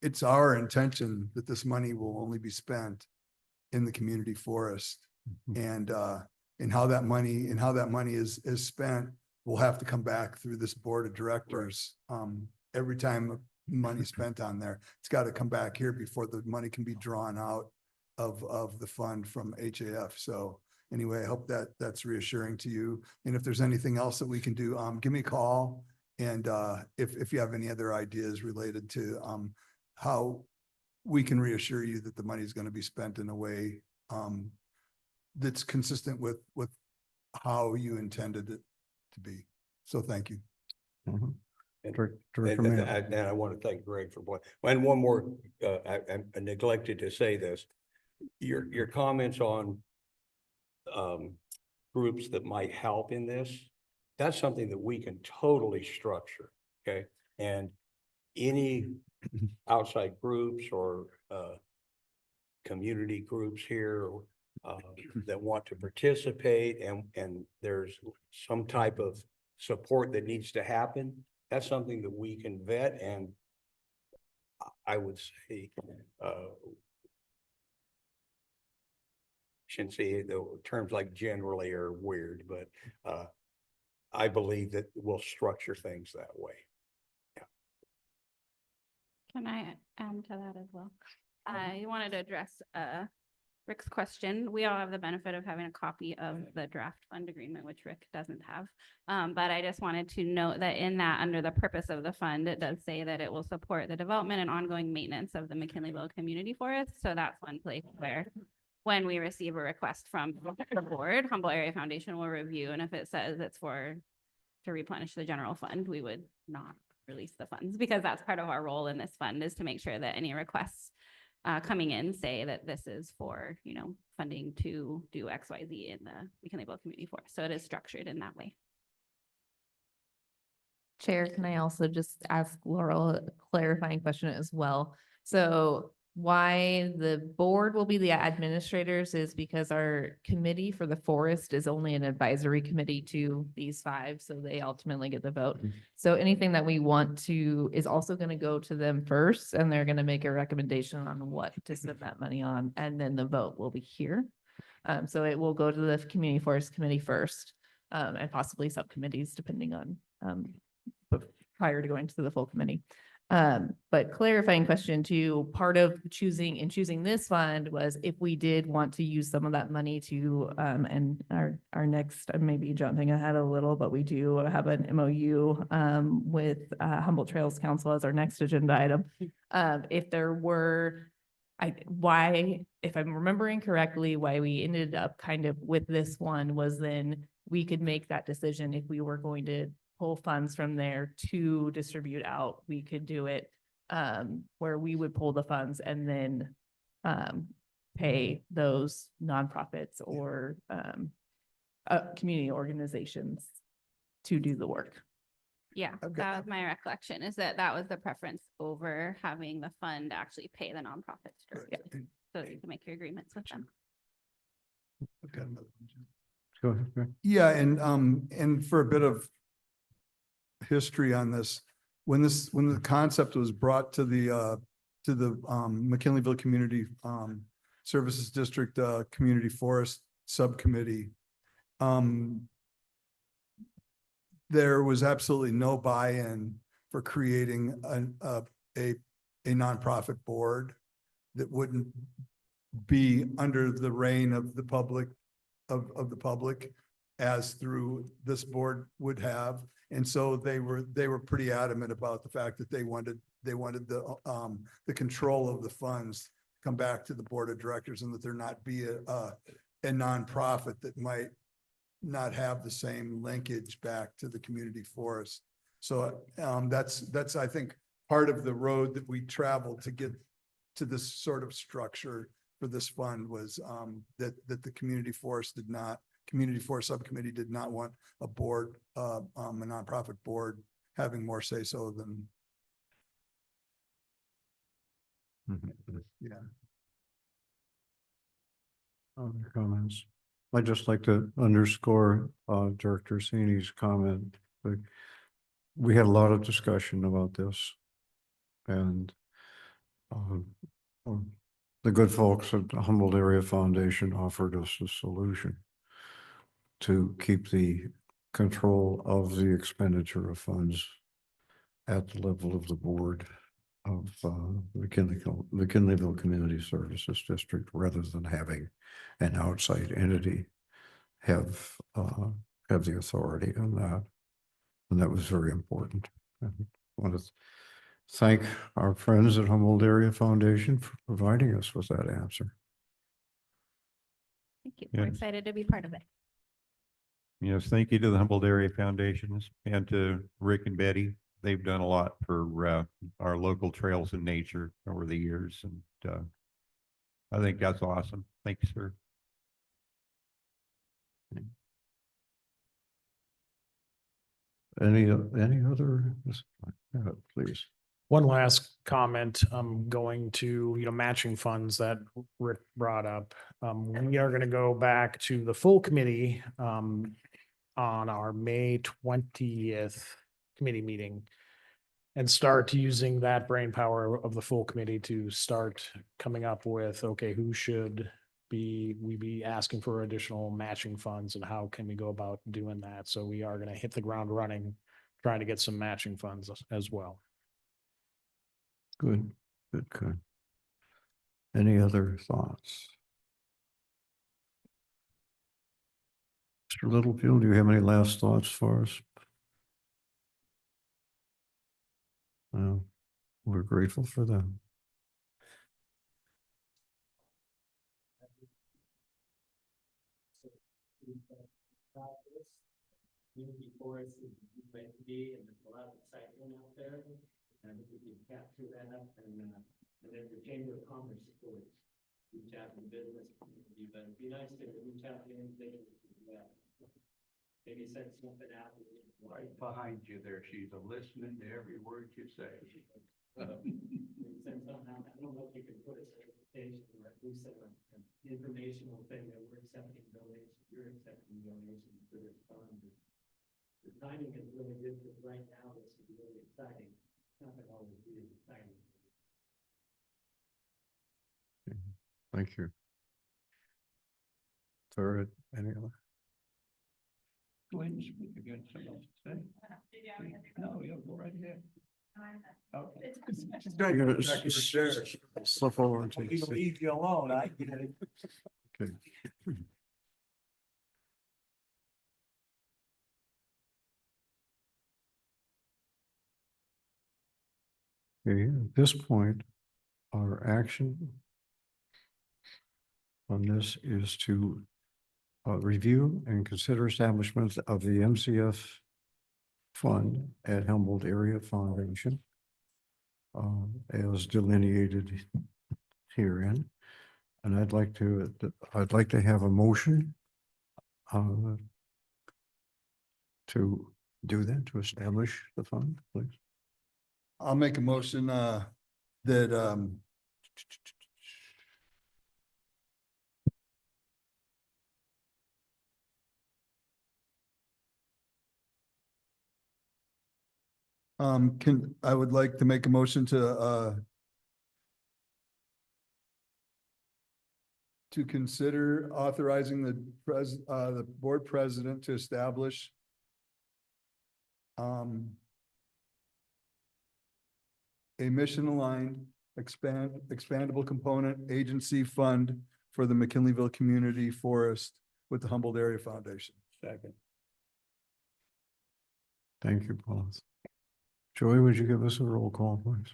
it's our intention that this money will only be spent in the community forest. And how that money is spent will have to come back through this board of directors. Every time money spent on there, it's got to come back here before the money can be drawn out of the fund from HAF. So anyway, I hope that that's reassuring to you. And if there's anything else that we can do, give me a call And if you have any other ideas related to how we can reassure you that the money is going to be spent in a way that's consistent with how you intended it to be. So thank you. Mhm. And- Director Mayor. And I want to thank Greg for and one more, I neglected to say this. Your comments on groups that might help in this, that's something that we can totally structure, okay? And any outside groups or community groups here that want to participate and there's some type of support that needs to happen, that's something that we can vet. And I would say, shouldn't say the terms like generally are weird, but I believe that we'll structure things that way. Can I add to that as well? I wanted to address Rick's question. We all have the benefit of having a copy of the draft fund agreement, which Rick doesn't have. But I just wanted to note that in that, under the purpose of the fund, it does say that it will support the development and ongoing maintenance of the McKinleyville Community Forest. So that's one place where when we receive a request from the board, Humboldt Area Foundation will review. And if it says it's to replenish the general fund, we would not release the funds, because that's part of our role in this fund, is to make sure that any requests coming in say that this is for, funding to do XYZ in the McKinleyville Community Forest. So it is structured in that way. Chair, can I also just ask Laurel a clarifying question as well? So why the board will be the administrators is because our committee for the forest is only an advisory committee to these five, so they ultimately get the vote. So anything that we want to is also going to go to them first, and they're going to make a recommendation on what to spend that money on, and then the vote will be here. So it will go to the Community Forest Committee first, and possibly subcommittees depending on prior to going to the full committee. But clarifying question too, part of choosing this fund was if we did want to use some of that money to, and our next, I may be jumping ahead a little, but we do have an MOU with Humboldt Trails Council as our next agenda item. If there were, if I'm remembering correctly, why we ended up kind of with this one was then we could make that decision if we were going to pull funds from there to distribute out. We could do it where we would pull the funds and then pay those nonprofits or community organizations to do the work. Yeah, Okay. that was my recollection, is that was the preference over having the fund actually pay the nonprofits directly, so that you can make your agreements with them. Okay. Go ahead, Greg. Yeah, and for a bit of history on this, when the concept was brought to the McKinleyville Community Services District Community Forest Subcommittee, there was absolutely no buy-in for creating a nonprofit board that wouldn't be under the reign of the public, of the public, as through this board would have. And so they were pretty adamant about the fact that they wanted the control of the funds come back to the board of directors, and that there not be a nonprofit that might not have the same linkage back to the community forest. So that's I think part of the road that we traveled to get to this sort of structure for this fund was that the community forest subcommittee did not want a board, a nonprofit board having more say so than, yeah. Other comments? I'd just like to underscore Director Sini's comment. Like, we had a lot of discussion about this. And the good folks at the Humboldt Area Foundation offered us a solution to keep the control of the expenditure of funds at the level of the board of McKinleyville Community Services District, rather than having an outside entity have the authority on that. And that was very important. I want to thank our friends at Humboldt Area Foundation for providing us with that answer. Thank you. We're Yes. excited to be part of it. Yes, thank you to the Humboldt Area Foundations and to Rick and Betty. They've done a lot for our local trails and nature over the years, and I think that's awesome. Thank you, sir. Any other, please? One last comment, going to, matching funds that Rick brought up. We are gonna go back to the full committee, on our May 20th committee meeting and start using that brain power of the full committee to start coming up with, okay, who should we be asking for additional matching funds and how can we go about doing that? So we are gonna hit the ground running, trying to get some matching funds as well. Good. Any other thoughts? Mr. Littlefield, do you have any last thoughts for us? We're grateful for them. Community forest is meant to be, and there's a lot of excitement out there. And I think we can capture that up, and then the Chamber of Commerce, of course, reach out to the business community, but it'd be nice to reach out to individuals as well. Maybe send something out. Right behind you there. She's listening to every word you say. Send something out. I don't know if you can put a certification or at least an informational thing that we're accepting donations, you're accepting donations for this fund. The timing is really good because right now this is really exciting. It's not gonna always be as exciting. Thank you. Third, any other? Go ahead and speak again. Something else to say? No, yeah, go right ahead. Okay. Slip over and take a seat. Leave you alone, I get it. Okay. Okay, at this point, our action on this is to review and consider establishment of the MCF fund at Humboldt Area Foundation as delineated herein. And I'd like to have a motion to do that, to establish the fund, please. I'll make a motion that I would like to make a motion to consider authorizing the board president to establish a mission-aligned expandable component agency fund for the McKinleyville Community Forest with the Humboldt Area Foundation. Second. Thank you, Paul. Joey, would you give us a roll call, please?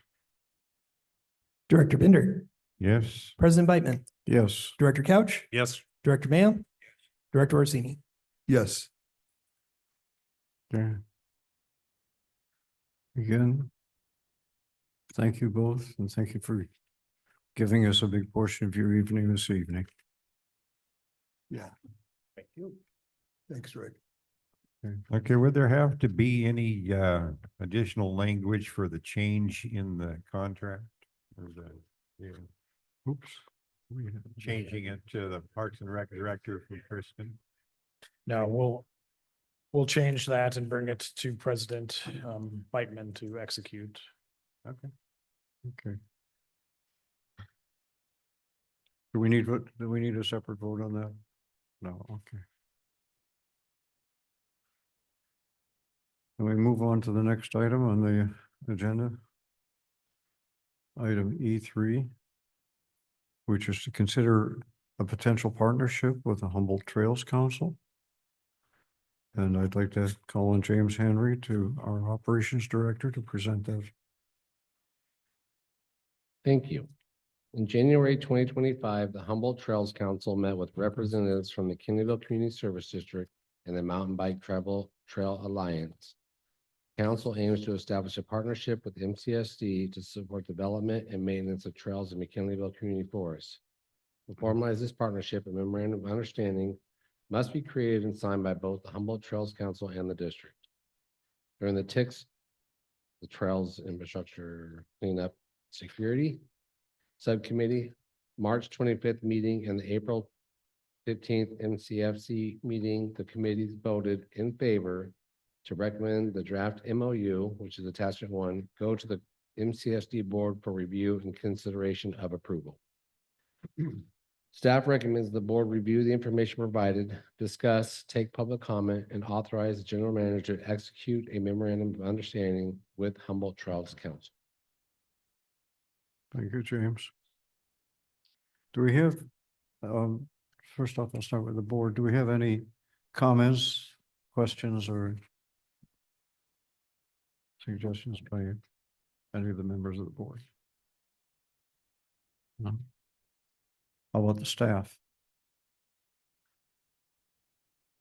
Director Bender, Yes. President Beitman, Yes. Director Couch, Yes. Director Mayo, Director Orsini. Yes. Okay. Again, thank you both, and thank you for giving us a big portion of your evening this evening. Yeah. Thank you. Thanks, Rick. Okay, would there have to be any additional language for the change in the contract? Or Oops. changing it to the Parks and Rec Director from Kristen? No, we'll change that and bring it to President Beitman to execute. Okay. Do we need a separate vote on that? No, okay. Can we move on to the next item on the agenda? Item E3, which is to consider a potential partnership with the Humboldt Trails Council. And I'd like to call on James Henry to our Operations Director to present that. Thank you. In January 2025, the Humboldt Trails Council met with representatives from the Kennedyville Community Service District and the Mountain Bike Travel Trail Alliance. Council aims to establish a partnership with MCSD to support development and maintenance of trails in McKinleyville Community Forest. To formalize this partnership, a memorandum of understanding must be created and signed by both the Humboldt Trails Council and the district. During the TICS, the Trails Infrastructure Cleanup Security Subcommittee, March 25th meeting and the April 15th MCFC meeting, the committees voted in favor to recommend the draft MOU, which is attachment 1, go to the MCSD board for review and consideration of approval. Staff recommends the board review the information provided, discuss, take public comment, and authorize the general manager to execute a memorandum of understanding with Humboldt Trails Council. Thank you, James. Do we have, first off, I'll start with the board. Do we have any comments, questions, or suggestions by any of the members of the board? No? How about the staff?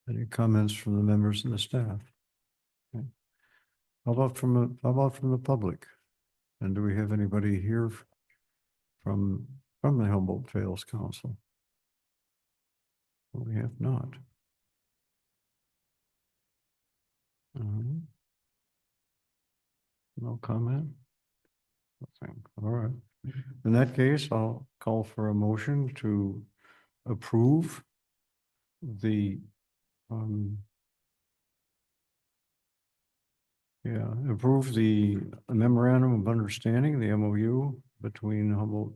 Any comments from the members and the staff? Okay. How about from the public? And do we have anybody here from the Humboldt Trails Council? We have not. No comment? Nothing. All right. In that case, I'll call for a motion to approve the approve the memorandum of understanding, the MOU between Humboldt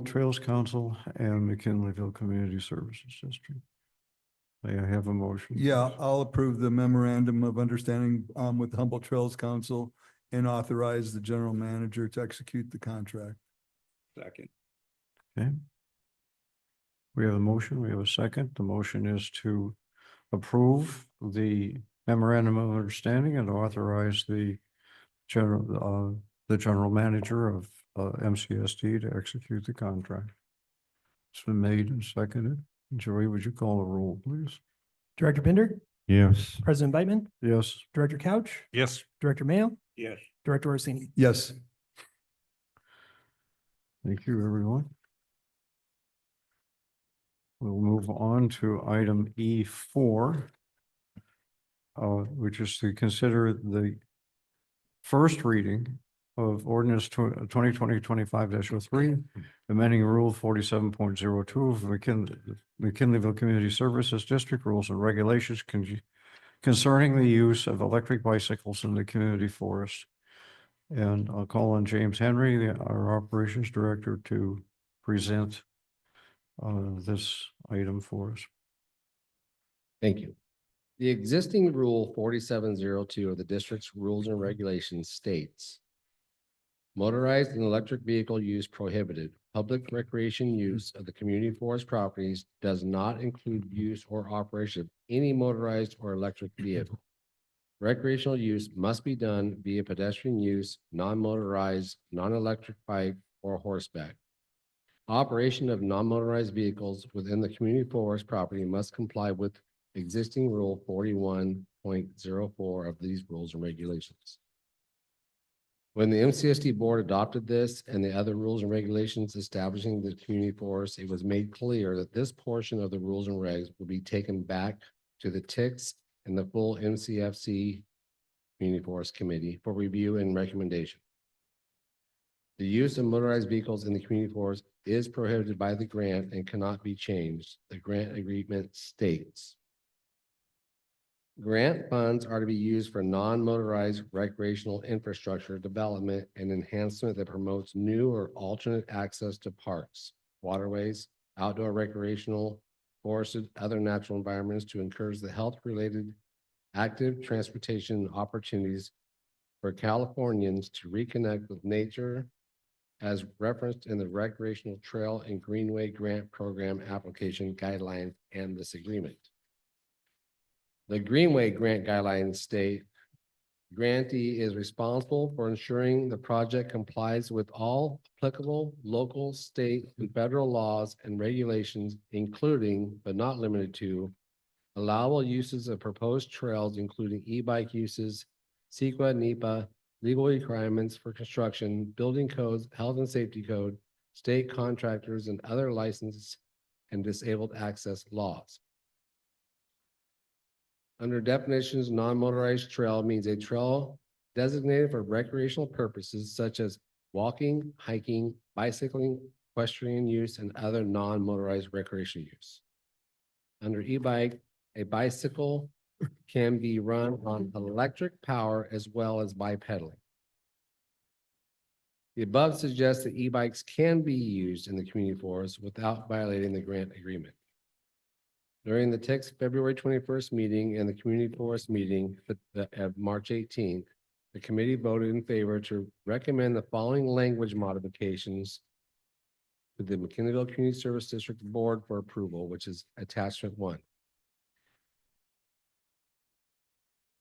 Trails Council and McKinleyville Community Services District. May I have a motion? Yeah, please? I'll approve the memorandum of understanding with the Humboldt Trails Council and authorize the general manager to execute the contract. Second. Okay. We have a motion, we have a second. The motion is to approve the memorandum of understanding and authorize the general manager of MCSD to execute the contract. It's been made and seconded. Joey, would you call the roll, please? Director Bender, Yes. President Beitman, Yes. Director Couch, Yes. Director Mayo, Yes. Director Orsini. Yes. Thank you, everyone. We'll move on to item E4, which is to consider the first reading of ordinance 2020-25-03, amending rule 47.02 of McKinleyville Community Services District rules and regulations concerning the use of electric bicycles in the community forest. And I'll call on James Henry, our operations director, to present this item for us. Thank you. The existing rule 4702 of the district's rules and regulations states motorized and electric vehicle use prohibited. Public recreation use of the community forest properties does not include use or operation of any motorized or electric vehicle. Recreational use must be done via pedestrian use, non-motorized, non-electric bike, or horseback. Operation of non-motorized vehicles within the community forest property must comply with existing rule 41.04 of these rules and regulations. When the MCSD board adopted this and the other rules and regulations establishing the community forest, it was made clear that this portion of the rules and regs will be taken back to the TICS and the full MCFC Community Forest Committee for review and recommendation. The use of motorized vehicles in the community forest is prohibited by the grant and cannot be changed. The grant agreement states grant funds are to be used for non-motorized recreational infrastructure development and enhancement that promotes new or alternate access to parks, waterways, outdoor recreational, forested, other natural environments to encourage the health-related active transportation opportunities for Californians to reconnect with nature as referenced in the Recreational Trail and Greenway Grant Program application guidelines and this agreement. The Greenway Grant Guidelines state grantee is responsible for ensuring the project complies with all applicable local, state, and federal laws and regulations, including but not limited to allowable uses of proposed trails, including e-bike uses, CEQA, NEPA, legal requirements for construction, building codes, health and safety code, state contractors, and other licenses and disabled access laws. Under definitions, non-motorized trail means a trail designated for recreational purposes such as walking, hiking, bicycling, equestrian use, and other non-motorized recreational use. Under e-bike, a bicycle can be run on electric power as well as by pedaling. The above suggests that e-bikes can be used in the community forest without violating the grant agreement. During the TIC's February 21st meeting and the community forest meeting of March 18th, the committee voted in favor to recommend the following language modifications to the McKinneyville Community Service District Board for approval, which is attachment 1.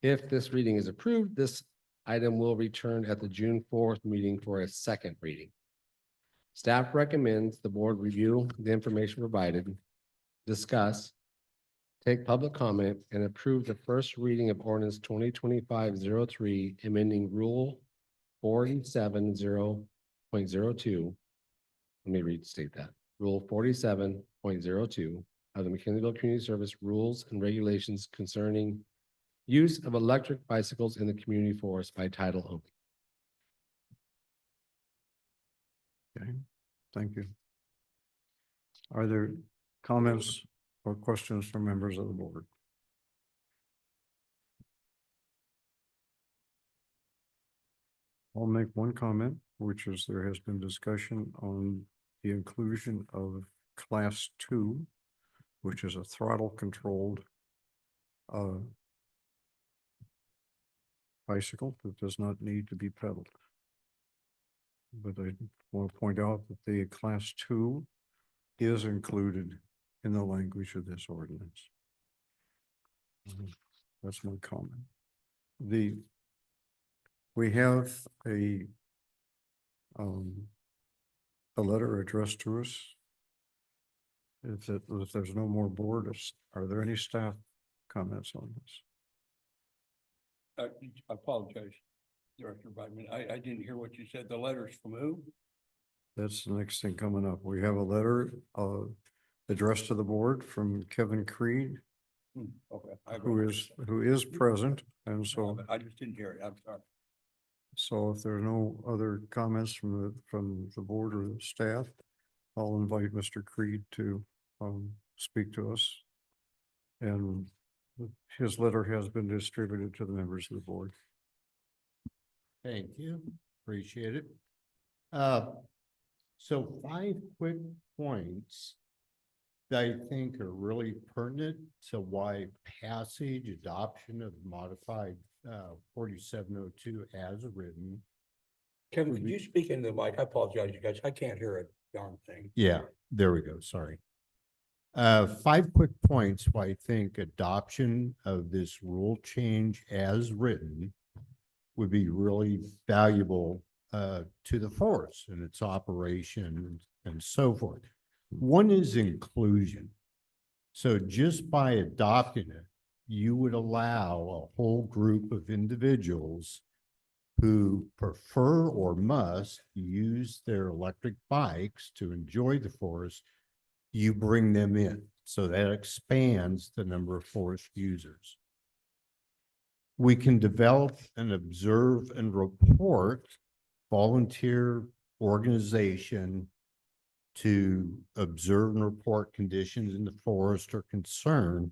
If this reading is approved, this item will return at the June 4th meeting for a second reading. Staff recommends the board review the information provided, discuss, take public comment, and approve the first reading of ordinance 2025-03, amending Rule 47.0.02. Let me restate that. Rule 47.02 of the McKinneyville Community Service Rules and Regulations concerning use of electric bicycles in the community forest by title only. Okay, thank you. Are there comments or questions from members of the board? I'll make one comment, which is there has been discussion on the inclusion of Class 2, which is a throttle controlled bicycle that does not need to be pedaled. But I want to point out that the Class 2 is included in the language of this ordinance. That's my comment. We have a letter addressed to us. If there's no more board, are there any staff comments on this? I apologize, Director Bidman. I didn't hear what you said. The letters from who? That's the next thing coming up. We have a letter addressed to the board from Kevin Creed, Okay. who is present, and so I just didn't hear it. I'm sorry. so if there are no other comments from the board or the staff, I'll invite Mr. Creed to speak to us. And his letter has been distributed to the members of the board. Thank you. Appreciate it. So 5 quick points that I think are really pertinent to why passage, adoption of modified 4702 as written. Kevin, could you speak into the mic? I apologize, you guys. I can't hear a darn thing. Yeah, there we go. Sorry. 5 quick points why I think adoption of this rule change as written would be really valuable to the force and its operation and so forth. One is inclusion. So just by adopting it, you would allow a whole group of individuals who prefer or must use their electric bikes to enjoy the forest. You bring them in. So that expands the number of forest users. We can develop and observe and report volunteer organization to observe and report conditions in the forest or concern.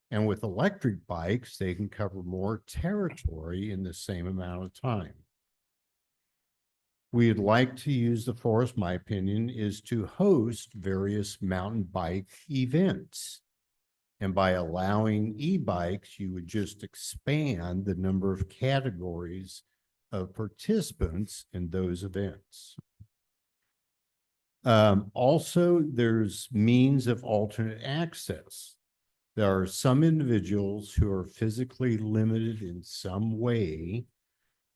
And with electric bikes, they can cover more territory in the same amount of time. We'd like to use the forest, my opinion, is to host various mountain bike events. And by allowing e-bikes, you would just expand the number of categories of participants in those events. Also, there's means of alternate access. There are some individuals who are physically limited in some way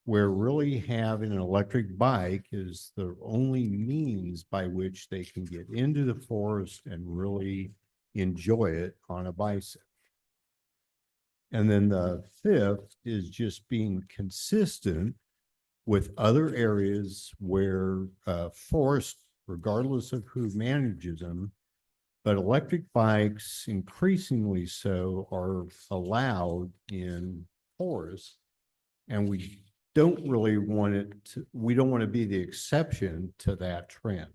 where really having an electric bike is the only means by which they can get into the forest and really enjoy it on a bicycle. And then the fifth is just being consistent with other areas where forests, regardless of who manages them, but electric bikes increasingly so are allowed in forests. And we don't really want it to, we don't want to be the exception to that trend.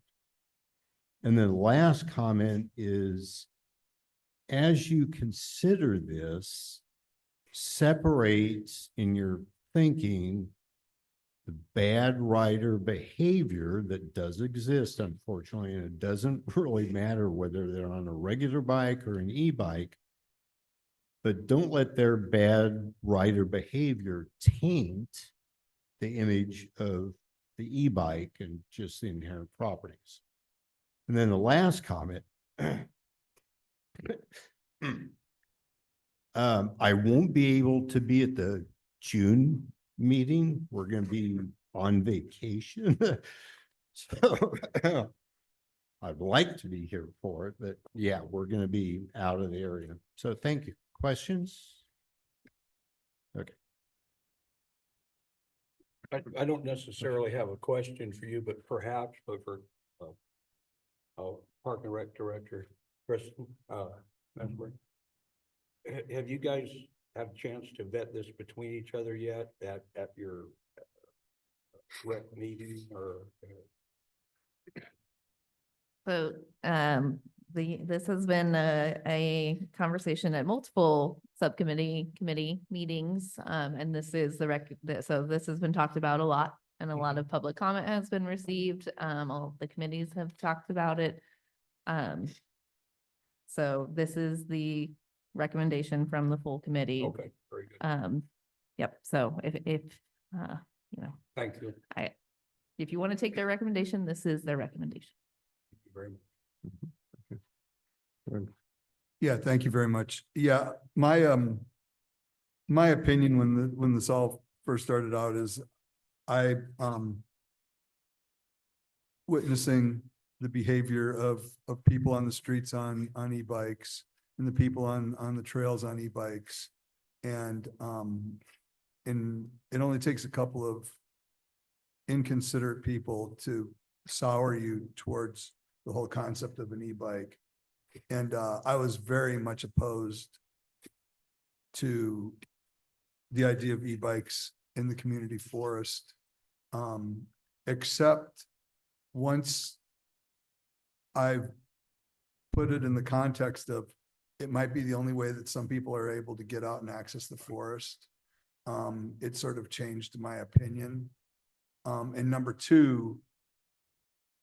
And then the last comment is, as you consider this, separate in your thinking the bad rider behavior that does exist, unfortunately, and it doesn't really matter whether they're on a regular bike or an e-bike, but don't let their bad rider behavior taint the image of the e-bike and just the inherent properties. And then the last comment, I won't be able to be at the June meeting. We're going to be on vacation. So I'd like to be here for it, but yeah, we're going to be out of the area. So thank you. Questions? Okay. I don't necessarily have a question for you, but perhaps for Park and Rec Director Kristen Mesmer. Have you guys had a chance to vet this between each other yet at your rec meeting or? So, this has been a conversation at multiple committee meetings. And this is so this has been talked about a lot and a lot of public comment has been received. All the committees have talked about it. So this is the recommendation from the full committee. Okay, very good. Yep. So if you know, Thank you. if you want to take their recommendation, this is their recommendation. Thank you very much. Yeah, thank you very much. Yeah, my opinion when this all first started out is I witnessing the behavior of people on the streets on e-bikes and the people on the trails on e-bikes. And it only takes a couple of inconsiderate people to sour you towards the whole concept of an e-bike. And I was very much opposed to the idea of e-bikes in the community forest, except once I've put it in the context of it might be the only way that some people are able to get out and access the forest. It sort of changed my opinion. And number two,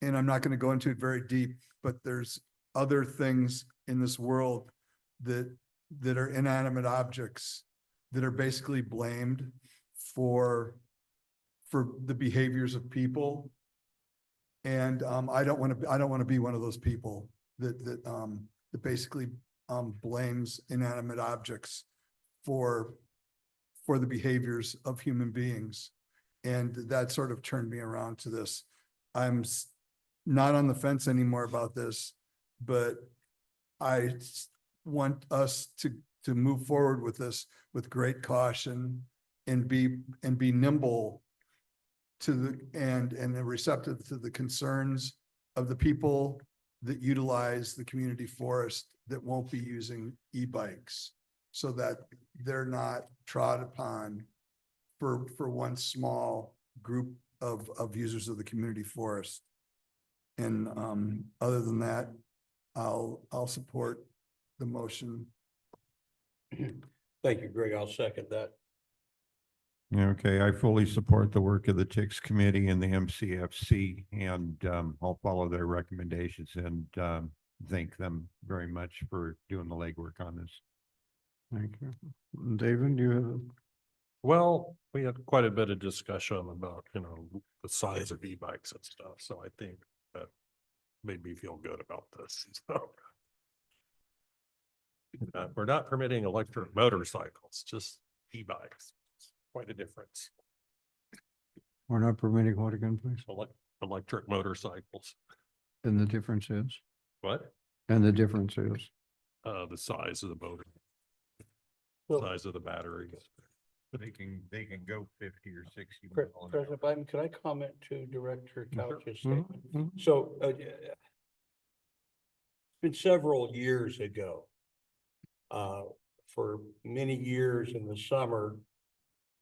and I'm not going to go into it very deep, but there's other things in this world that are inanimate objects that are basically blamed for the behaviors of people. And I don't want to be one of those people that basically blames inanimate objects for the behaviors of human beings. And that sort of turned me around to this. I'm not on the fence anymore about this, but I want us to move forward with this with great caution and be nimble to and receptive to the concerns of the people that utilize the community forest that won't be using e-bikes, so that they're not trod upon for one small group of users of the community forest. And other than that, I'll support the motion. Thank you, Greg. I'll second that. Okay, I fully support the work of the TICS committee and the MCFC, and I'll follow their recommendations and thank them very much for doing the legwork on this. Thank you. David, do you have? Well, we had quite a bit of discussion about, the size of e-bikes and stuff. So I think that made me feel good about this. So. We're not permitting electric motorcycles, just e-bikes. Quite a difference. We're not permitting what again, please? Electric motorcycles. And the difference is? What? And the difference is? The size of the motor. Size of the battery. They can go 50 or 60. President Biden, could I comment to Director Couch's Mhm, statement? mhm. So, been several years ago. For many years in the summer,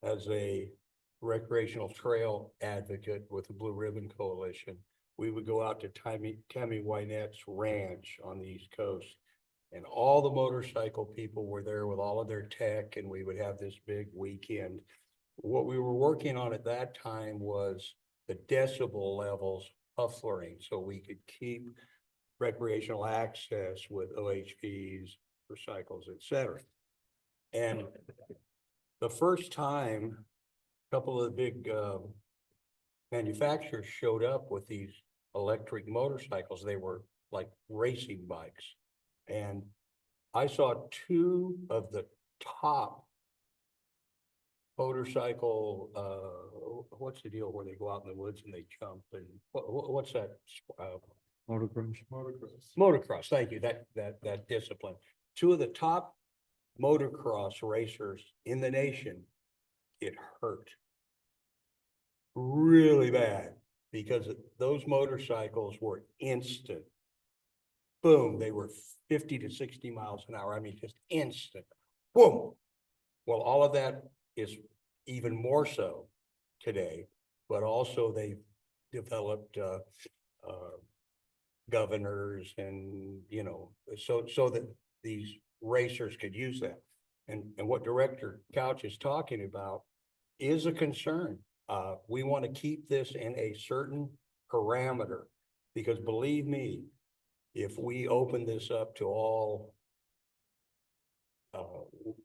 as a recreational trail advocate with the Blue Ribbon Coalition, we would go out to Tammy Wynette's ranch on the East Coast. And all the motorcycle people were there with all of their tech, and we would have this big weekend. What we were working on at that time was the decibel levels muffling, so we could keep recreational access with OHVs, motorcycles, et cetera. And the first time, a couple of the big manufacturers showed up with these electric motorcycles. They were like racing bikes. And I saw two of the top motorcycle, what's the deal where they go out in the woods and they jump and what's that? Motocross. Motocross, thank you, that discipline. Two of the top motocross racers in the nation get hurt really bad because those motorcycles were instant. Boom, they were 50 to 60 miles an hour. I mean, just instant. Boom. Well, all of that is even more so today, but also they developed governors and, so that these racers could use that. And what Director Couch is talking about is a concern. We want to keep this in a certain parameter because believe me, if we open this up to all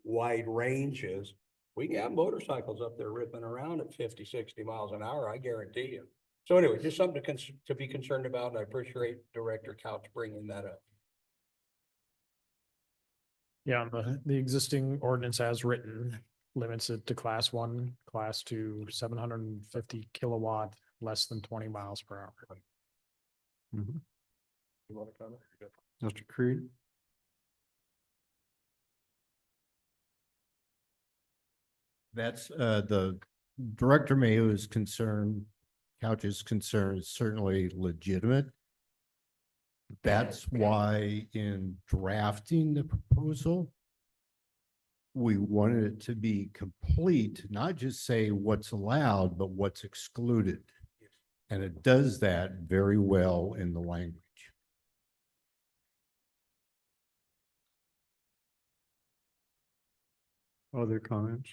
wide ranges, we can have motorcycles up there ripping around at 50, 60 miles an hour, I guarantee you. So anyway, just something to be concerned about, and I appreciate Director Couch bringing that up. Yeah, the existing ordinance as written limits it to class 1, class 2, 750 kilowatt, less than 20 miles per hour. Mhm. You want to comment? Mr. Creed? That's the Director Mayo's concern, Couch's concern is certainly legitimate. That's why in drafting the proposal, we wanted it to be complete, not just say what's allowed, but what's excluded. And it does that very well in the language. Other comments?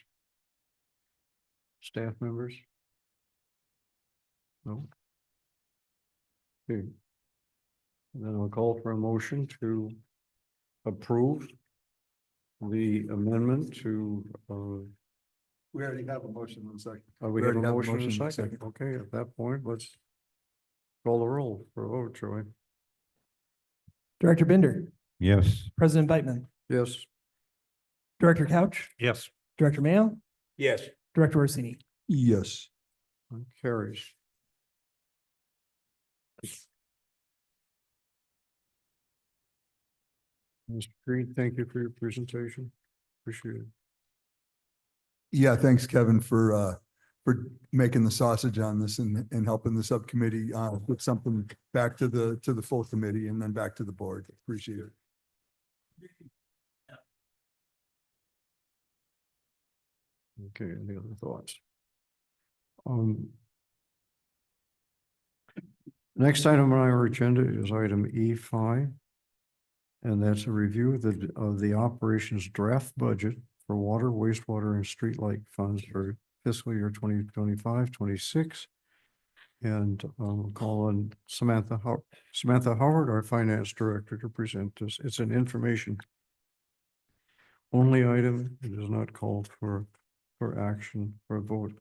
Staff members? No? Okay. And then I'll call for a motion to approve the amendment to, We already have a motion in a second. we have a already have a motion in a motion in a second. second. Okay, at that point, let's call the roll for a vote, Troy. Director Bender, Yes. President Beitman, Yes. Director Couch, Yes. Director Mayo, Yes. Director Orsini. Yes. Carries. Mr. Creed, thank you for your presentation. Appreciate it. Yeah, thanks, Kevin, for making the sausage on this and helping the subcommittee put something back to the full committee and then back to the board. Appreciate it. Okay, any other thoughts? Next item on our agenda is item E5. And that's a review of the operations draft budget for water, wastewater, and streetlight funds for fiscal year 2025-26. And we'll call on Samantha Howard, our finance director, to present this. It's an information only item. It is not called for action or vote.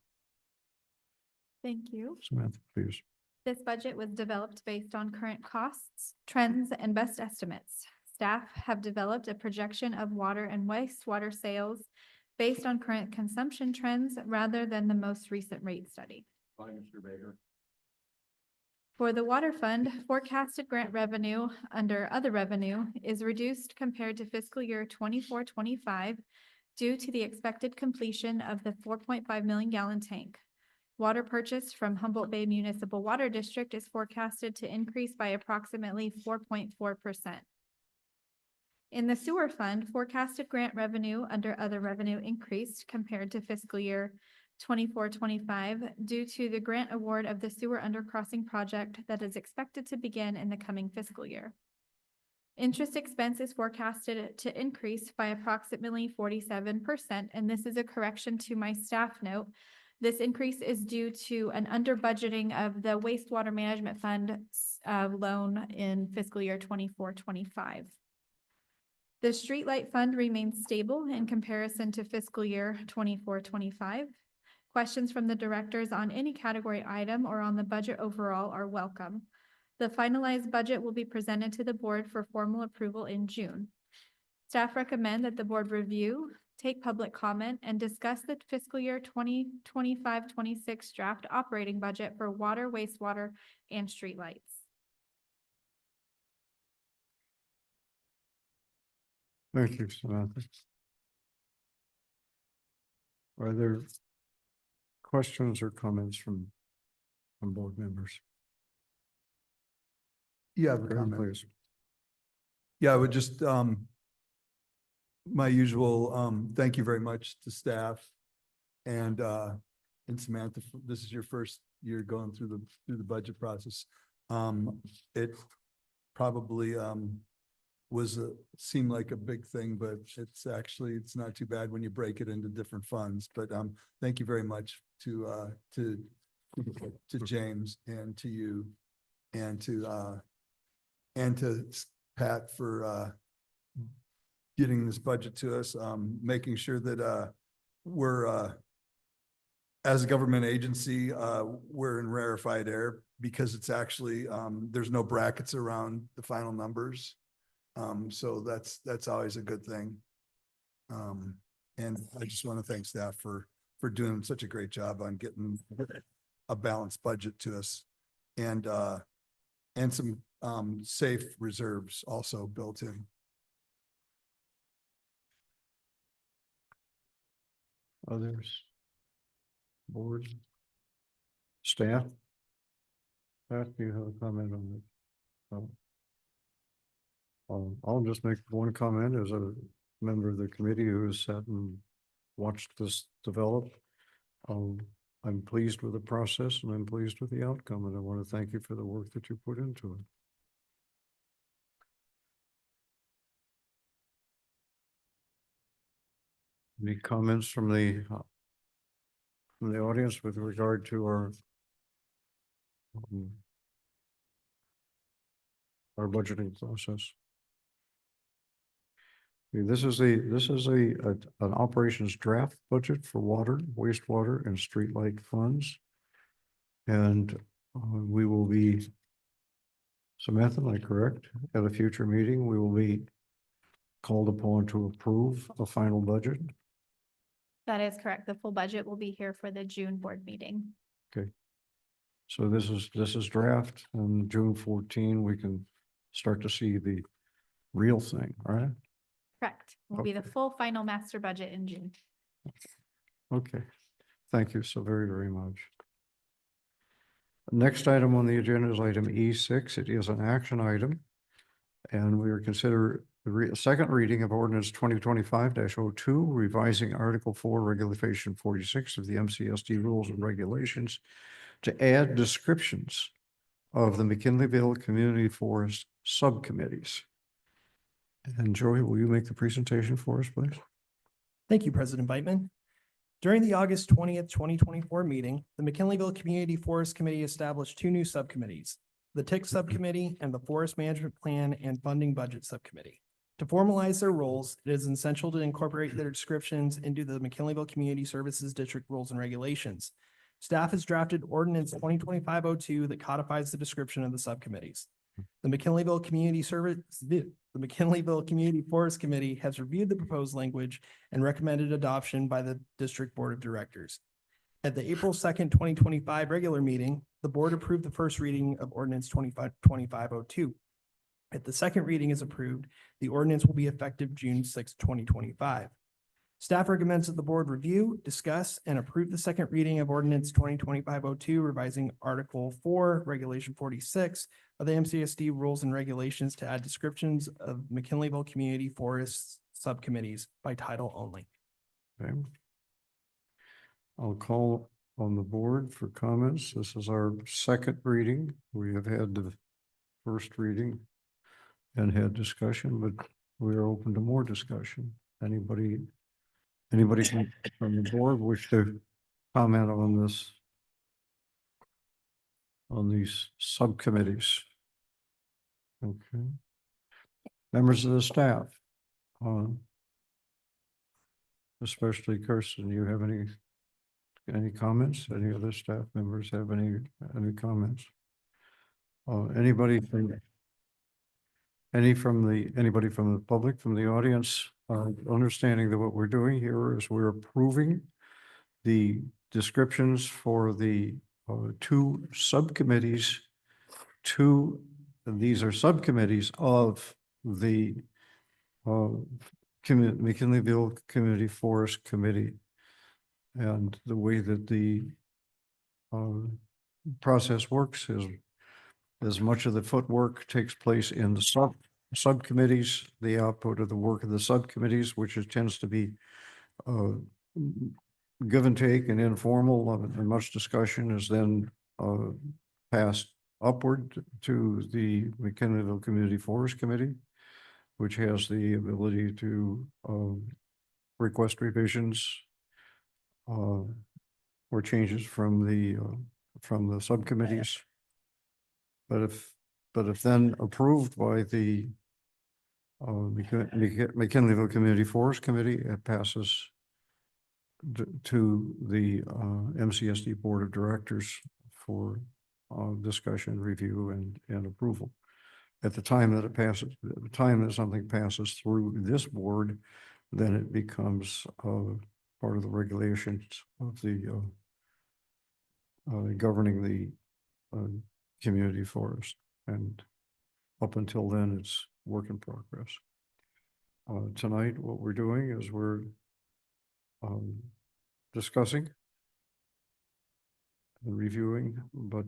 Thank you. Samantha, please. This budget was developed based on current costs, trends, and best estimates. Staff have developed a projection of water and wastewater sales based on current consumption trends rather than the most recent rate study. Bye, Mr. Baker. For the water fund, forecasted grant revenue under other revenue is reduced compared to fiscal year 24-25 due to the expected completion of the 4.5 million gallon tank. Water purchase from Humboldt Bay Municipal Water District is forecasted to increase by approximately 4.4%. In the sewer fund, forecasted grant revenue under other revenue increased compared to fiscal year 24-25 due to the grant award of the sewer undercrossing project that is expected to begin in the coming fiscal year. Interest expense is forecasted to increase by approximately 47%, and this is a correction to my staff note. This increase is due to an under budgeting of the wastewater management fund loan in fiscal year 24-25. The streetlight fund remains stable in comparison to fiscal year 24-25. Questions from the directors on any category item or on the budget overall are welcome. The finalized budget will be presented to the board for formal approval in June. Staff recommend that the board review, take public comment, and discuss the fiscal year 2025-26 draft operating budget for water, wastewater, and streetlights. Thank you, Samantha. Are there questions or comments from board members? Yeah, I have a Aaron, comment. please. Yeah, I would just, my usual, thank you very much to staff. And Samantha, this is your first year going through the budget process. It probably, seemed like a big thing, but it's not too bad when you break it into different funds. But, thank you very much to James and to you and to Pat for, getting this budget to us, making sure that, we're, as a government agency, we're in rarefied air because it's actually, there's no brackets around the final numbers. So that's always a good thing. And I just want to thank staff for doing such a great job on getting a balanced budget to us and some, safe reserves also built in. Others? Board? Staff? Pat, do you have a comment on it? I'll just make one comment as a member of the committee who has sat and watched this develop. I'm pleased with the process and I'm pleased with the outcome, and I want to thank you for the work that you put into it. Any comments from the audience with regard to our budgeting process? This is an operations draft budget for water, wastewater, and streetlight funds. And we will be, Samantha, am I correct? At a future meeting, we will be called upon to approve a final budget. That is correct. The full budget will be here for the June board meeting. Okay. So this is draft, and June 14, we can start to see the real thing, right? Correct. Will be the Okay. full final master budget in June. Okay, thank you so very, very much. Next item on the agenda is item E6. It is an action item. And we are consider the second reading of ordinance 2025-02, revising Article 4, Regulation 46 of the MCSD Rules and Regulations to add descriptions of the McKinleyville Community Forest subcommittees. And Joey, will you make the presentation for us, please? Thank you, President Beitman. During the August 20th, 2024 meeting, the McKinleyville Community Forest Committee established two new subcommittees, the TIC Subcommittee and the Forest Management Plan and Funding Budget Subcommittee. To formalize their roles, it is essential to incorporate their descriptions into the McKinleyville Community Services District Rules and Regulations. Staff has drafted ordinance 2025-02 that codifies the description of the subcommittees. The McKinleyville the McKinleyville Community Forest Committee has reviewed the proposed language and recommended adoption by the District Board of Directors. At the April 2nd, 2025 regular meeting, the board approved the first reading of ordinance 25-02. If the second reading is approved, the ordinance will be effective June 6, 2025. Staff recommends that the board review, discuss, and approve the second reading of ordinance 2025-02, revising Article 4, Regulation 46 of the MCSD Rules and Regulations to add descriptions of McKinleyville Community Forests subcommittees by title only. Okay. I'll call on the board for comments. This is our second reading. We have had the first reading and had discussion, but we are open to more discussion. Anybody from the board wish to comment on this? On these subcommittees? Okay. Members of the staff, especially Kirsten, you have any comments? Any other staff members have any comments? Anybody from the public, from the audience, understanding that what we're doing here is we're approving the descriptions for the two subcommittees. These are subcommittees of the McKinleyville Community Forest Committee. And the way that the process works is, as much of the footwork takes place in the subcommittees, the output of the work of the subcommittees, which tends to be give and take and informal, and much discussion, is then passed upward to the McKinleyville Community Forest Committee, which has the ability to request revisions or changes from the subcommittees. But if then approved by the McKinleyville Community Forest Committee, it passes to the MCSD Board of Directors for discussion, review, and approval. At the time that it passes, at the time that something passes through this board, then it becomes part of the regulations of the governing the community forest. And up until then, it's work in progress. Tonight, what we're doing is we're discussing and reviewing, but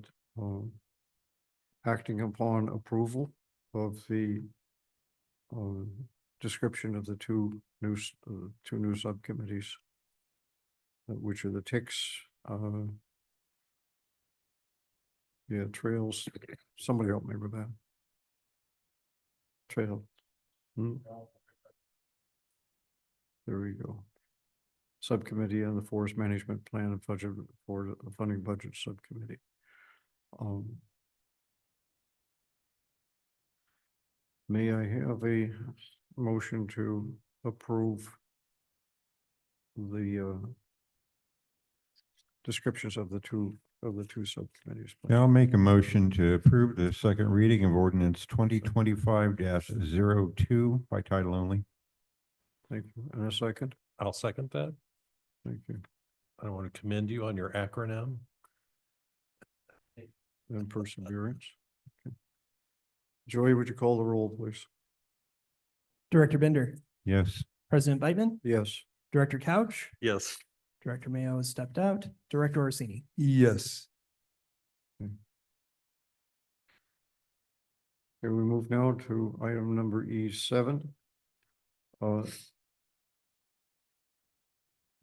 acting upon approval of the description of the two new subcommittees, which are the ticks, trails. Somebody help me with that. Trail. There we go. Subcommittee on the Forest Management Plan and Budget for the Funding Budget Subcommittee. May I have a motion to approve the descriptions of the two subcommittees? Yeah, I'll make a motion to approve the second reading of ordinance 2025-02 by title only. Thank you. And a second? I'll second that. Thank you. I want to commend you on your acronym. And perseverance. Okay. Joey, would you call the roll, please? Director Bender, Yes. President Beitman, Yes. Director Couch, Yes. Director Mayo has stepped out, Director Orsini. Yes. Okay, we move now to item number E7.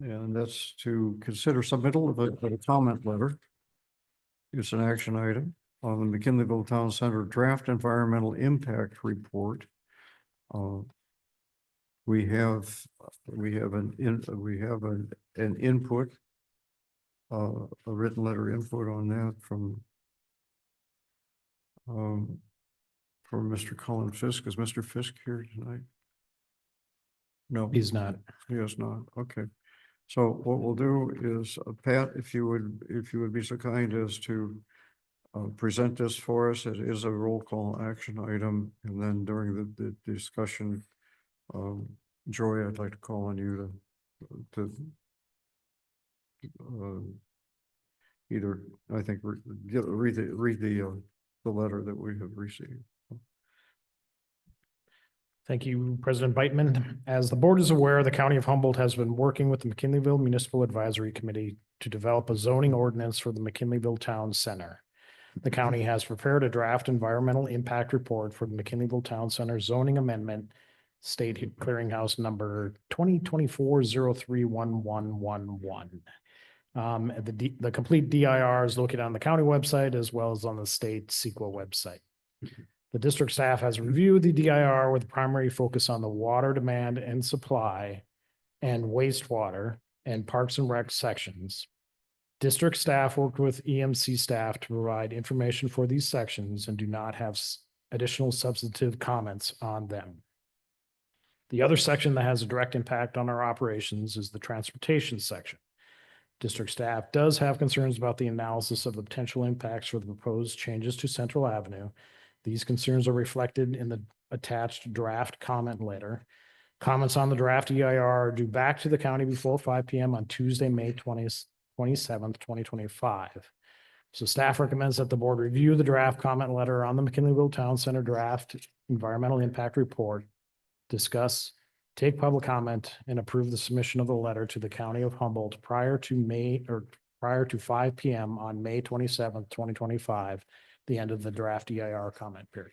And that's to consider submittal of a comment letter. It's an action item on the McKinleyville Town Center Draft Environmental Impact Report. We have an input, a written letter input on that from Mr. Colin Fisk. Is Mr. Fisk here tonight? No, He's not. he is not. Okay. So what we'll do is, Pat, if you would be so kind as to present this for us, it is a roll call action item, and then during the discussion, Joy, I'd like to call on you to either, I think, read the letter that we have received. Thank you, President Beitman. As the board is aware, the County of Humboldt has been working with the McKinleyville Municipal Advisory Committee to develop a zoning ordinance for the McKinleyville Town Center. The county has prepared a draft environmental impact report for the McKinleyville Town Center zoning amendment, State Clearinghouse number 2024-031111. The complete DIR is located on the county website as well as on the state CEQA website. The district staff has reviewed the DIR with primary focus on the water demand and supply and wastewater and Parks and Rec sections. District staff worked with EMC staff to provide information for these sections and do not have additional substantive comments on them. The other section that has a direct impact on our operations is the transportation section. District staff does have concerns about the analysis of the potential impacts for the proposed changes to Central Avenue. These concerns are reflected in the attached draft comment letter. Comments on the draft EIR are due back to the county before 5 p.m. on Tuesday, May 27th, 2025. So staff recommends that the board review the draft comment letter on the McKinleyville Town Center draft environmental impact report, discuss, take public comment, and approve the submission of the letter to the County of Humboldt prior to 5 p.m. on May 27th, 2025, the end of the draft EIR comment period.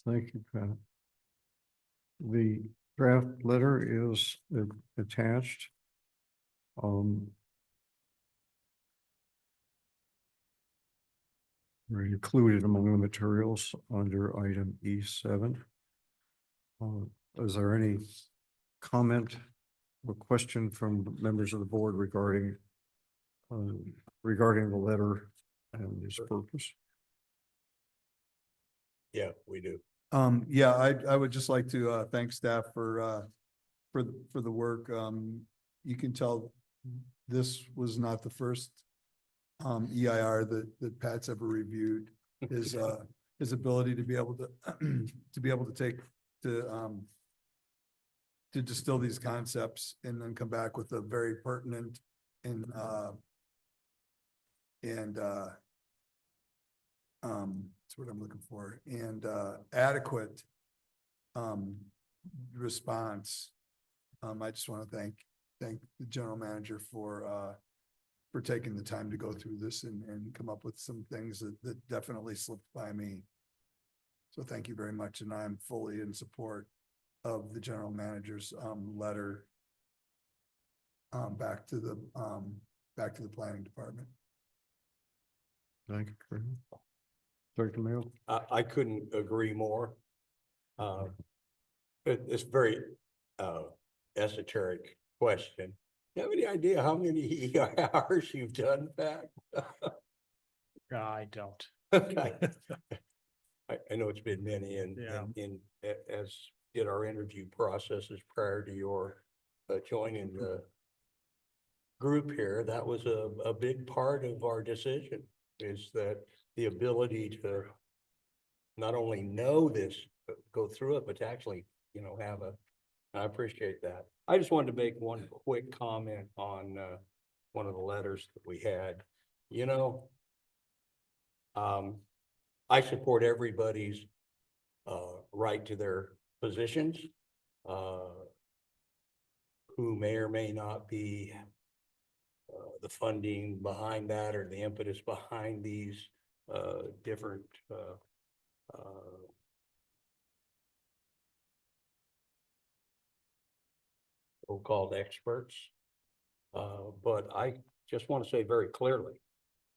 Thank you, Pat. The draft letter is attached. We're included among the materials under item E7. Is there any comment or question from members of the board regarding the letter and its purpose? Yeah, we do. Yeah, I would just like to thank staff for the work. You can tell this was not the first EIR that Pat's ever reviewed. His ability to be able to distill these concepts and then come back with a very pertinent and that's what I'm looking for, and adequate response. I just want to thank the general manager for taking the time to go through this and come up with some things that definitely slipped by me. So thank you very much, and I'm fully in support of the general manager's letter back to the planning department. Thank you, Craig. Dr. Mayo? I couldn't agree more. It's very esoteric question. You have any idea how many EIRs you've done, Pat? I don't. Okay. I know it's been many, and as in our interview processes prior to your joining the group here, that was a big part of our decision, is that the ability to not only know this, but go through it, but to actually, I appreciate that. I just wanted to make one quick comment on one of the letters that we had. I support everybody's right to their positions, who may or may not be the funding behind that or the impetus behind these different so-called experts. But I just want to say very clearly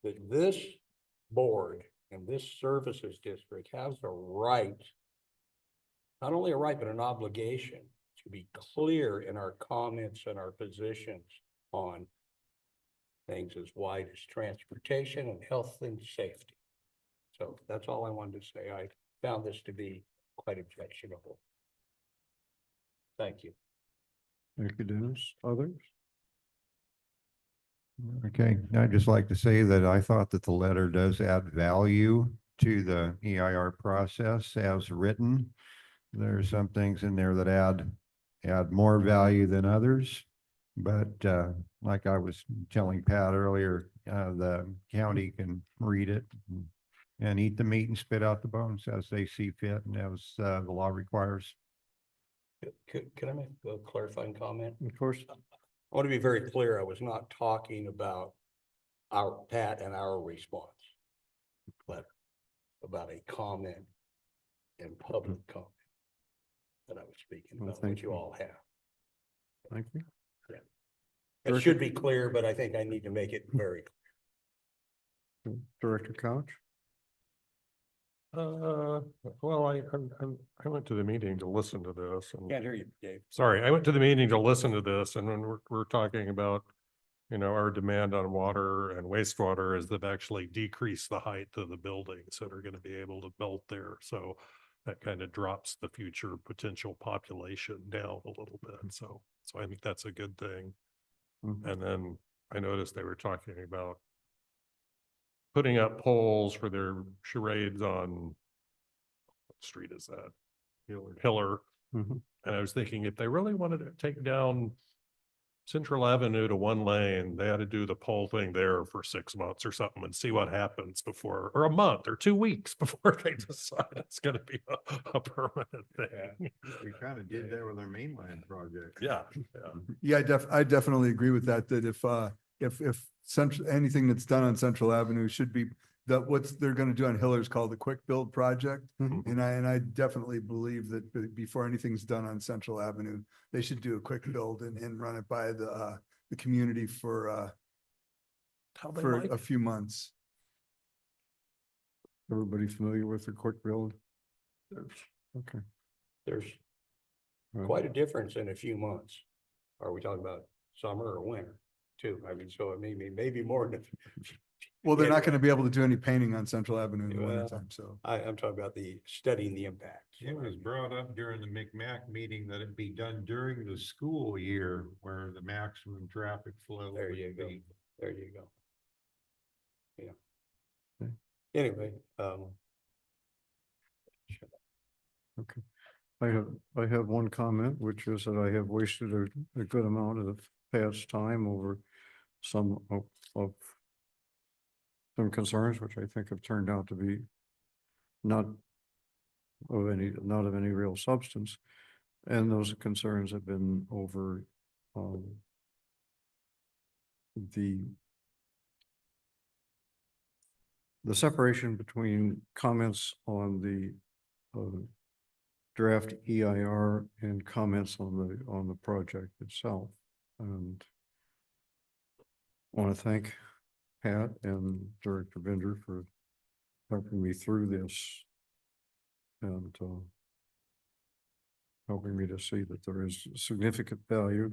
that this board and this services district has a right, not only a right, but an obligation to be clear in our comments and our positions on things as wide as transportation and health and safety. So that's all I wanted to say. I found this to be quite objectionable. Thank you. Thank you, Dennis. Others? Okay, I'd just like to say that I thought that the letter does add value to the EIR process as written. There are some things in there that add more value than others. But like I was telling Pat earlier, the county can read it and eat the meat and spit out the bones as they see fit and as the law requires. Can I make a clarifying comment? Of course. I want to be very clear. I was not talking about our Pat and our response. But about a comment in public comment that I was speaking Well, about, thank what you you. all have. Thank you. It should be clear, but I think I need to make it very clear. Director Couch? Well, I went to the meeting to listen to this and. Can't hear you, Dave. Sorry, I went to the meeting to listen to this and when we're talking about, you know, our demand on water and wastewater is that actually decrease the height of the buildings that are going to be able to build there. So that kind of drops the future potential population down a little bit. So I think that's a good thing. Mhm. And then I noticed they were talking about putting up poles for their charades on, what street is that? Hiller. Mhm. And I was thinking if they really wanted to take down Central Avenue to one lane, they had to do the pole thing there for 6 months or something and see what happens before, or a month or 2 weeks before they decide it's gonna be a permanent thing. We kind of did that with our mainland project. Yeah. Yeah, I definitely agree with that, that if central, anything that's done on Central Avenue should be, that what they're gonna do on Hiller is called the Quick Build Project. Mhm. And I definitely believe that before anything's done on Central Avenue, they should do a quick build and run it by the community for How they for like a it. few months. Everybody familiar with the quick build? Okay. There's Right. quite a difference in a few months. Are we talking about summer or winter too? I mean, so it maybe more than. Well, they're Yeah. not gonna be able to do any painting on Central Avenue in the Well, wintertime, so. I'm talking about studying the impact. It was brought up during the McMack meeting that it be done during the school year where the maximum traffic flow There would you go. be. There you go. Yeah. Okay. Anyway, Okay. I have one comment, which is that I have wasted a good amount of past time over some of some concerns, which I think have turned out to be not of any real substance. And those concerns have been over the separation between comments on the draft EIR and comments on the project itself. And I want to thank Pat and Director Bender for helping me through this and helping me to see that there is significant value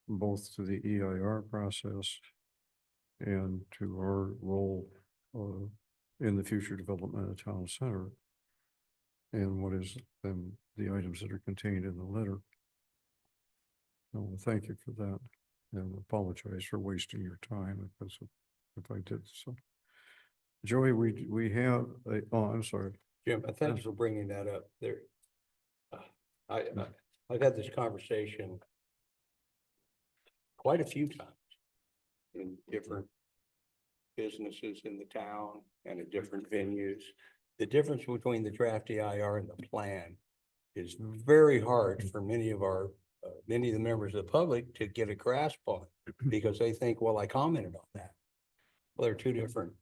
both to the EIR process and to our role in the future development of town center and what is then the items that are contained in the letter. I want to thank you for that and apologize for wasting your time if I did so. Joey, we have I'm sorry. Jim, thanks for bringing that up there. I've had this conversation quite a few times in different businesses in the town and at different venues. The difference between the draft EIR and the plan is very hard for many of the members of the public to get a grasp on because they think, well, I commented on that. Well, they're two different,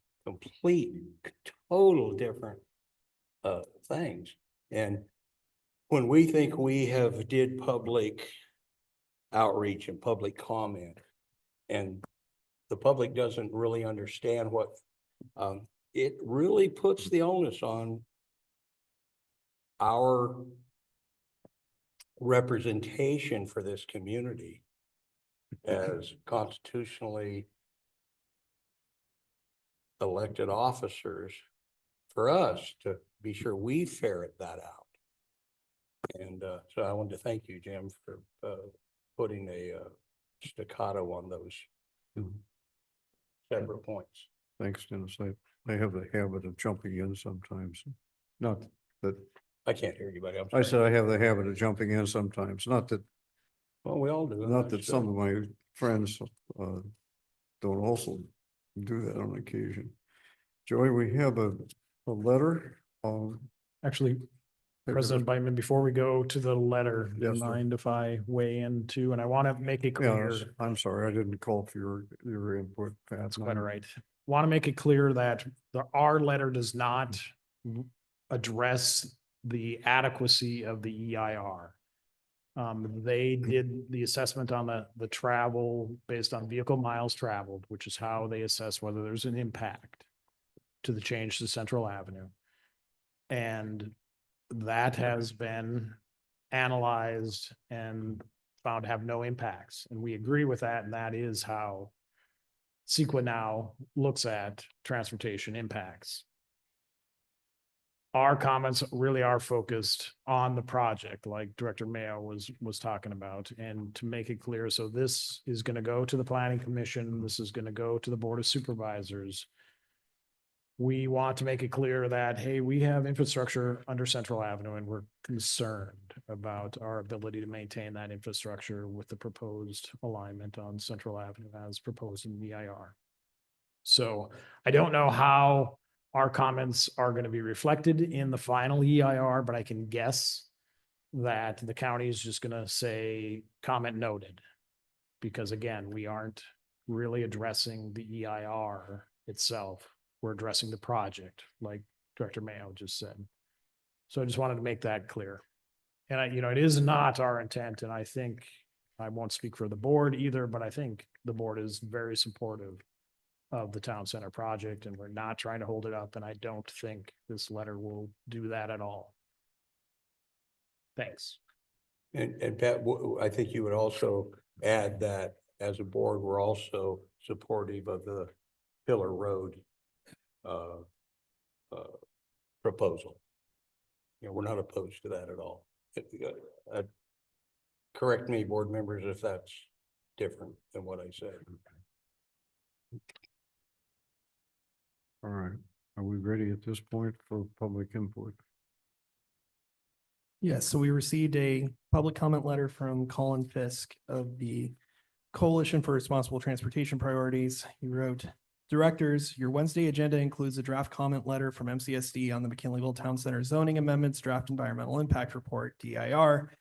total different things. And when we think we have did public outreach and public comment and the public doesn't really understand what it really puts the onus on our representation for this community as constitutionally elected officers for us to be sure we ferret that out. And so I wanted to thank you, Jim, for putting a staccato on those two separate points. Thanks, Dennis. I have the habit of jumping in sometimes. Not that, I can't hear you, buddy. I'm I sorry. said I have the habit of jumping in sometimes, not that, Well, we all do. not that some of my friends don't also do that on occasion. Joey, we have a letter. Actually, President Biteman, before we go to the letter, do you Yes, sir. mind if I weigh in too? And I want to make it Yeah, clear. I'm sorry, I didn't call for your input, Pat. That's quite all right. Want to make it clear that our letter does not address the adequacy of the EIR. They did the assessment on the travel based on vehicle miles traveled, which is how they assess whether there's an impact to the change to Central Avenue. And that has been analyzed and found to have no impacts. And we agree with that. And that is how CEQA now looks at transportation impacts. Our comments really are focused on the project, like Director Mayo was talking about, and to make it clear. So this is going to go to the Planning Commission. This is going to go to the Board of Supervisors. We want to make it clear that, hey, we have infrastructure under Central Avenue and we're concerned about our ability to maintain that infrastructure with the proposed alignment on Central Avenue as proposed in the EIR. So I don't know how our comments are going to be reflected in the final EIR, but I can guess that the county is just going to say comment noted. Because again, we aren't really addressing the EIR itself. We're addressing the project, like Director Mayo just said. So I just wanted to make that clear. And it is not our intent, and I think, I won't speak for the board either, but I think the board is very supportive of the town center project, and we're not trying to hold it up, and I don't think this letter will do that at all. Thanks. And Pat, I think you would also add that as a board, we're also supportive of the Pillar Road proposal. We're not opposed to that at all. Correct me, board members, if that's different than what I said. All right, are we ready at this point for public input? Yes, so we received a public comment letter from Colin Fisk of the Coalition for Responsible Transportation Priorities. He wrote, Directors, your Wednesday agenda includes a draft comment letter from MCSD on the McKinleyville Town Center zoning amendments draft environmental impact report, DIR.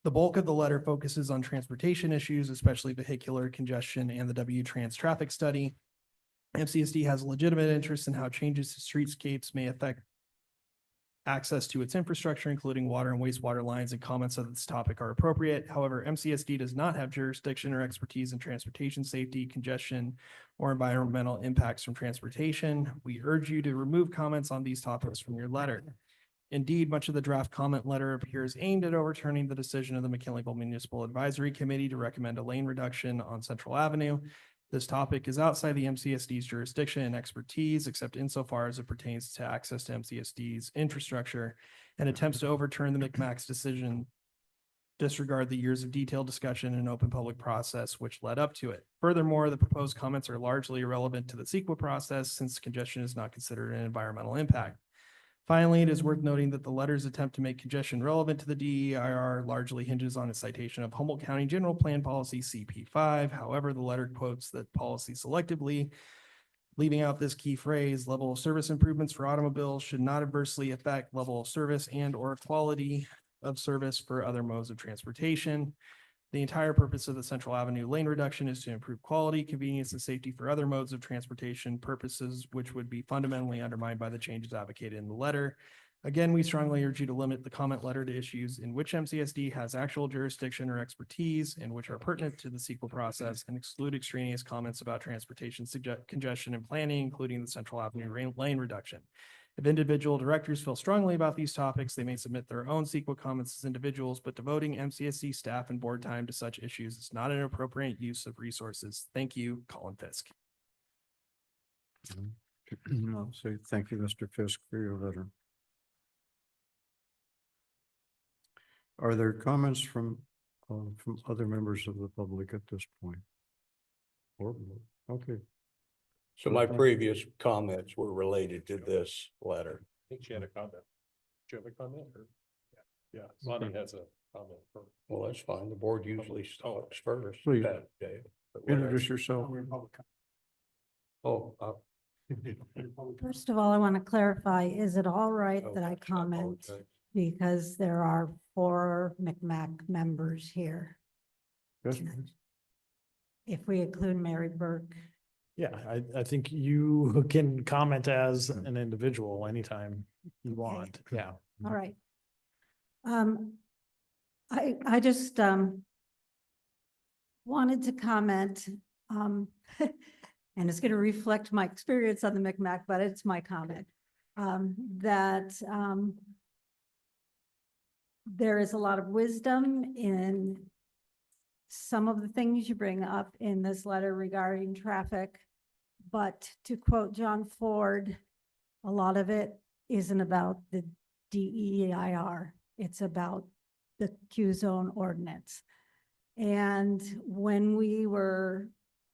The bulk of the letter focuses on transportation issues, especially vehicular congestion and the W-Trans traffic study. MCSD has a legitimate interest in how changes to streetscapes may affect access to its infrastructure, including water and wastewater lines, and comments on this topic are appropriate. However, MCSD does not have jurisdiction or expertise in transportation safety, congestion, or environmental impacts from transportation. We urge you to remove comments on these topics from your letter. Indeed, much of the draft comment letter appears aimed at overturning the decision of the McKinleyville Municipal Advisory Committee to recommend a lane reduction on Central Avenue. This topic is outside the MCSD's jurisdiction and expertise, except insofar as it pertains to access to MCSD's infrastructure, and attempts to overturn the McMax decision disregard the years of detailed discussion and open public process which led up to it. Furthermore, the proposed comments are largely irrelevant to the CEQA process since congestion is not considered an environmental impact. Finally, it is worth noting that the letter's attempt to make congestion relevant to the DEIR largely hinges on a citation of Humboldt County General Plan Policy CP5. However, the letter quotes that policy selectively, leaving out this key phrase, level of service improvements for automobiles should not adversely affect level of service and or quality of service for other modes of transportation. The entire purpose of the Central Avenue lane reduction is to improve quality, convenience, and safety for other modes of transportation purposes, which would be fundamentally undermined by the changes advocated in the letter. Again, we strongly urge you to limit the comment letter to issues in which MCSD has actual jurisdiction or expertise and which are pertinent to the CEQA process, and exclude extraneous comments about transportation congestion and planning, including the Central Avenue lane reduction. If individual directors feel strongly about these topics, they may submit their own CEQA comments as individuals, but devoting MCSD staff and board time to such issues is not an appropriate use of resources. Thank you, Colin Fisk. I'll say thank you, Mr. Fisk, for your letter. Are there comments from other members of the public at this point? Okay, So my previous comments were related to this letter. I think she had a comment. Do you have a comment or? Yeah, Lonnie has a comment. Well, that's fine. The board usually talks first. Please. Dave, but whatever. introduce yourself. Oh, First of all, I want to clarify, is it all right Oh, that I I comment? apologize. Because there are 4 McMac members here. Yes, If we include Mary Burke, Yeah, I think you can comment as an individual anytime you want. Yeah. all right. I just, wanted to comment, and it's going to reflect my experience on the McMac, but it's my comment, that, there is a lot of wisdom in some of the things you bring up in this letter regarding traffic. But to quote John Ford, a lot of it isn't about the DEIR. It's about the Q zone ordinance. And when we were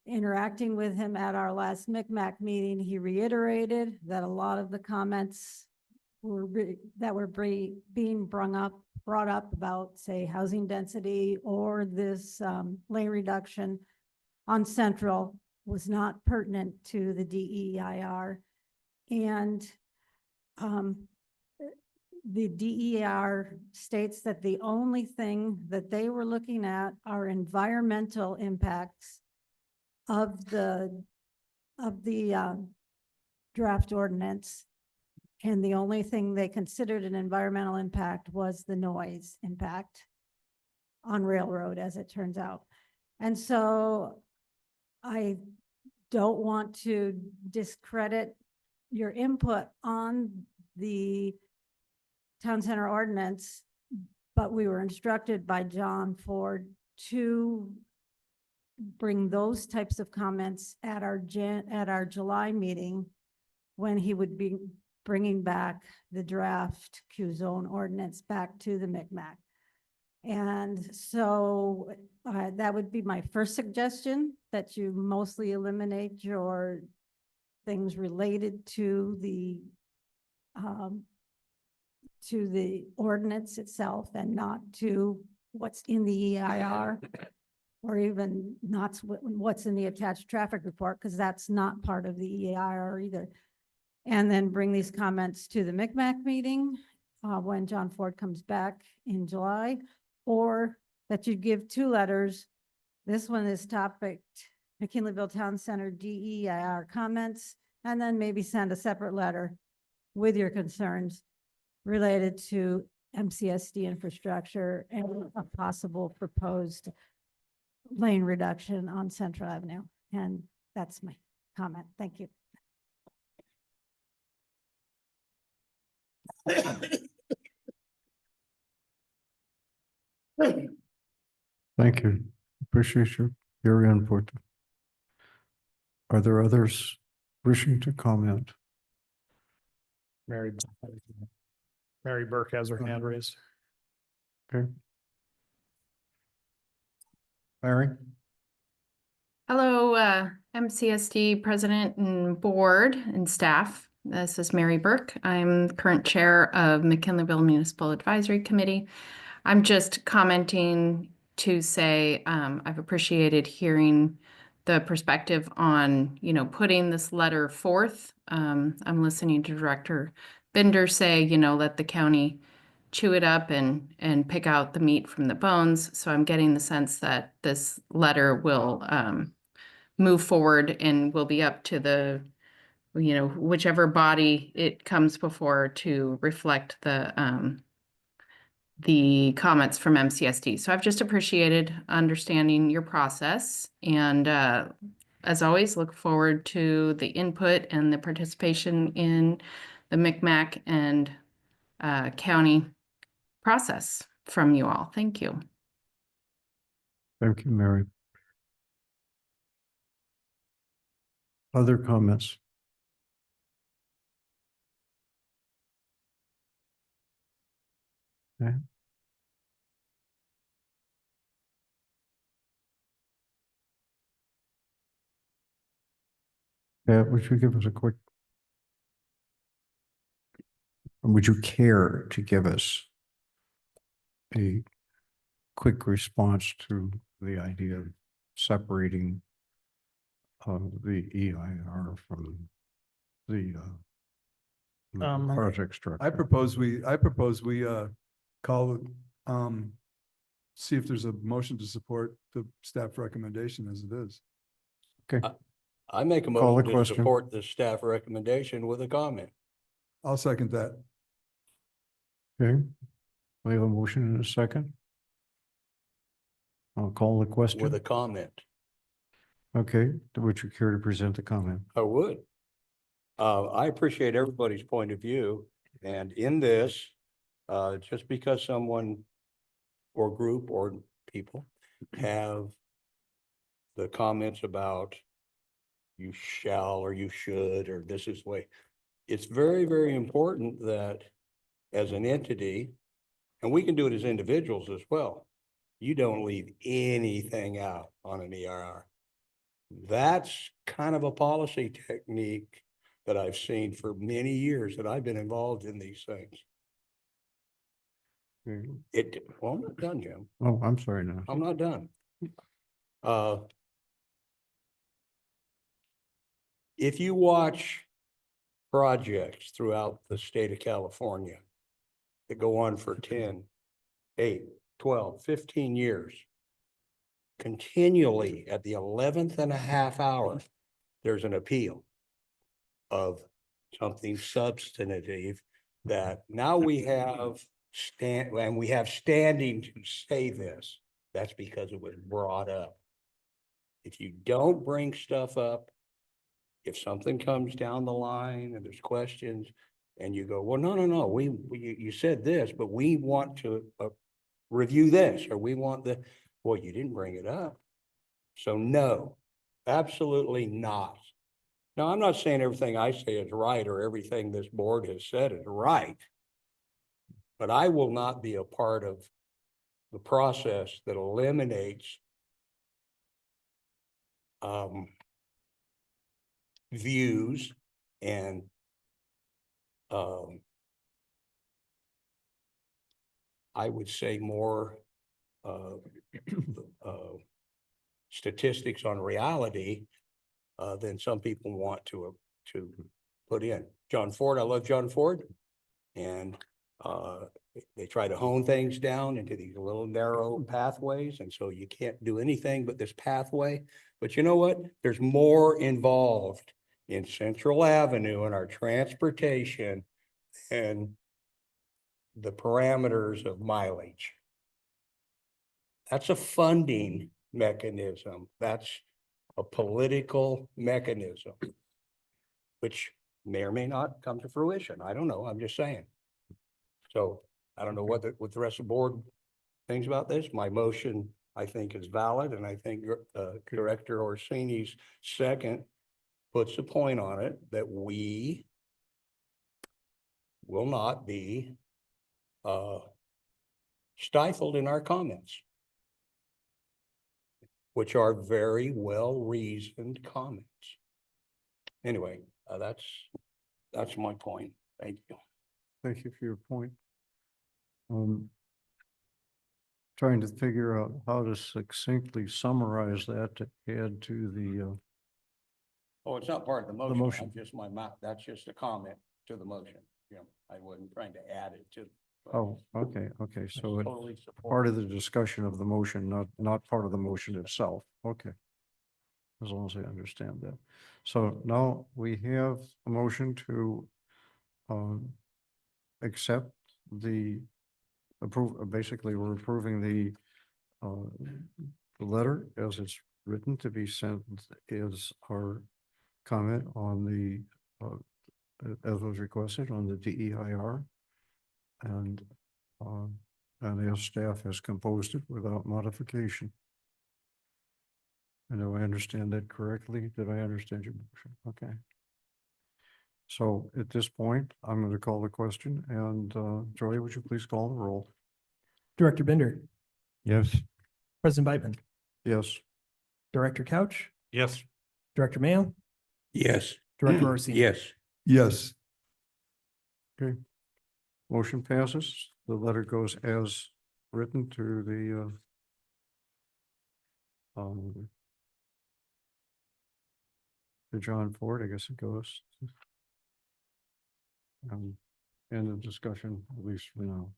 interacting with him at our last MCMAC meeting, he reiterated that a lot of the comments that were being brought up about, say, housing density or this lane reduction on Central was not pertinent to the DEIR. And the DEIR states that the only thing that they were looking at are environmental impacts of the draft ordinance. And the only thing they considered an environmental impact was the noise impact on railroad, as it turns out. And so I don't want to discredit your input on the town center ordinance, but we were instructed by John Ford to bring those types of comments at our July meeting, when he would be bringing back the draft Q zone ordinance back to the MCMAC. And so that would be my first suggestion, that you mostly eliminate your things related to the ordinance itself and not to what's in the EIR, or even not what's in the attached traffic report, because that's not part of the EIR either. And then bring these comments to the MCMAC meeting when John Ford comes back in July, or that you give 2 letters. This one is topic McKinleyville Town Center DEIR comments, and then maybe send a separate letter with your concerns related to MCSD infrastructure and a possible proposed lane reduction on Central Avenue. And that's my comment. Thank you. thank you. Appreciate your input. Are there others wishing to comment? Mary Burke has her hand raised. Okay. Larry? Hello, MCSD President and Board and staff. This is Mary Burke. I'm current chair of McKinleyville Municipal Advisory Committee. I'm just commenting to say I've appreciated hearing the perspective on, putting this letter forth. I'm listening to Director Bender say, let the county chew it up and pick out the meat from the bones. So I'm getting the sense that this letter will move forward and will be up to the, whichever body it comes before to reflect the comments from MCSD. So I've just appreciated understanding your process, and as always, look forward to the input and the participation in the MCMAC and county process from you all. Thank you. Thank you, Mary. Other comments? Okay. Pat, would you give us a quick? Would you care to give us a quick response to the idea of separating the EIR from the project structure? I propose we call, see if there's a motion to support the staff recommendation as it is. Okay, I make a Call the motion to question. support the staff recommendation with a comment. I'll second that. okay. We have a motion and a second. I'll call the question. With a comment. Okay, would you care to present the comment? I would. I appreciate everybody's point of view, and in this, just because someone or group or people have the comments about you shall or you should, or this is the way, it's very, very important that as an entity, and we can do it as individuals as well, you don't leave anything out on an EIR. That's kind of a policy technique that I've seen for many years that I've been involved in these things. Well, I'm not done, Jim. Oh, I'm sorry now. I'm not done. If you watch projects throughout the state of California that go on for 10, 8, 12, 15 years, continually at the 11th and a half hour, there's an appeal of something substantive that now we have standing to say this. That's because it was brought up. If you don't bring stuff up, if something comes down the line and there's questions and you go, well, no, you said this, but we want to review this, or we want well, you didn't bring it up. So no, absolutely not. Now, I'm not saying everything I say is right or everything this board has said is right, but I will not be a part of the process that eliminates views and I would say more statistics on reality than some people want to put in. John Ford, I love John Ford, and they try to hone things down into these little narrow pathways, and so you can't do anything but this pathway. But you know what? There's more involved in Central Avenue and our transportation and the parameters of mileage. That's a funding mechanism. That's a political mechanism, which may or may not come to fruition. I don't know. I'm just saying. So I don't know what the rest of the board thinks about this. My motion, I think, is valid, and I think Director Orsini's second puts a point on it that we will not be stifled in our comments, which are very well-reasoned comments. Anyway, that's my point. Thank you. Thank you for your point. Trying to figure out how to succinctly summarize that to add to the, Oh, it's not part of the motion. motion. I'm just that's just a comment to the motion. Yeah, I wasn't trying to add it to. oh, okay, so it Totally support. part of the discussion of the motion, not part of the motion itself. Okay. As long as I understand that. So now we have a motion to accept basically we're approving the letter as it's written to be sent as our comment on the as was requested on the DEIR. And as staff has composed it without modification. And do I understand that correctly? Did I understand your motion? Okay. So at this point, I'm going to call the question, and Joy, would you please call the roll? Director Bender, Yes. President Beitman, Yes. Director Couch, Yes. Director Mayo, Yes. Director Orsini. Yes. Yes. Okay. Motion passes. The letter goes as written to the to John Ford, I guess it goes. End of discussion, at least for now.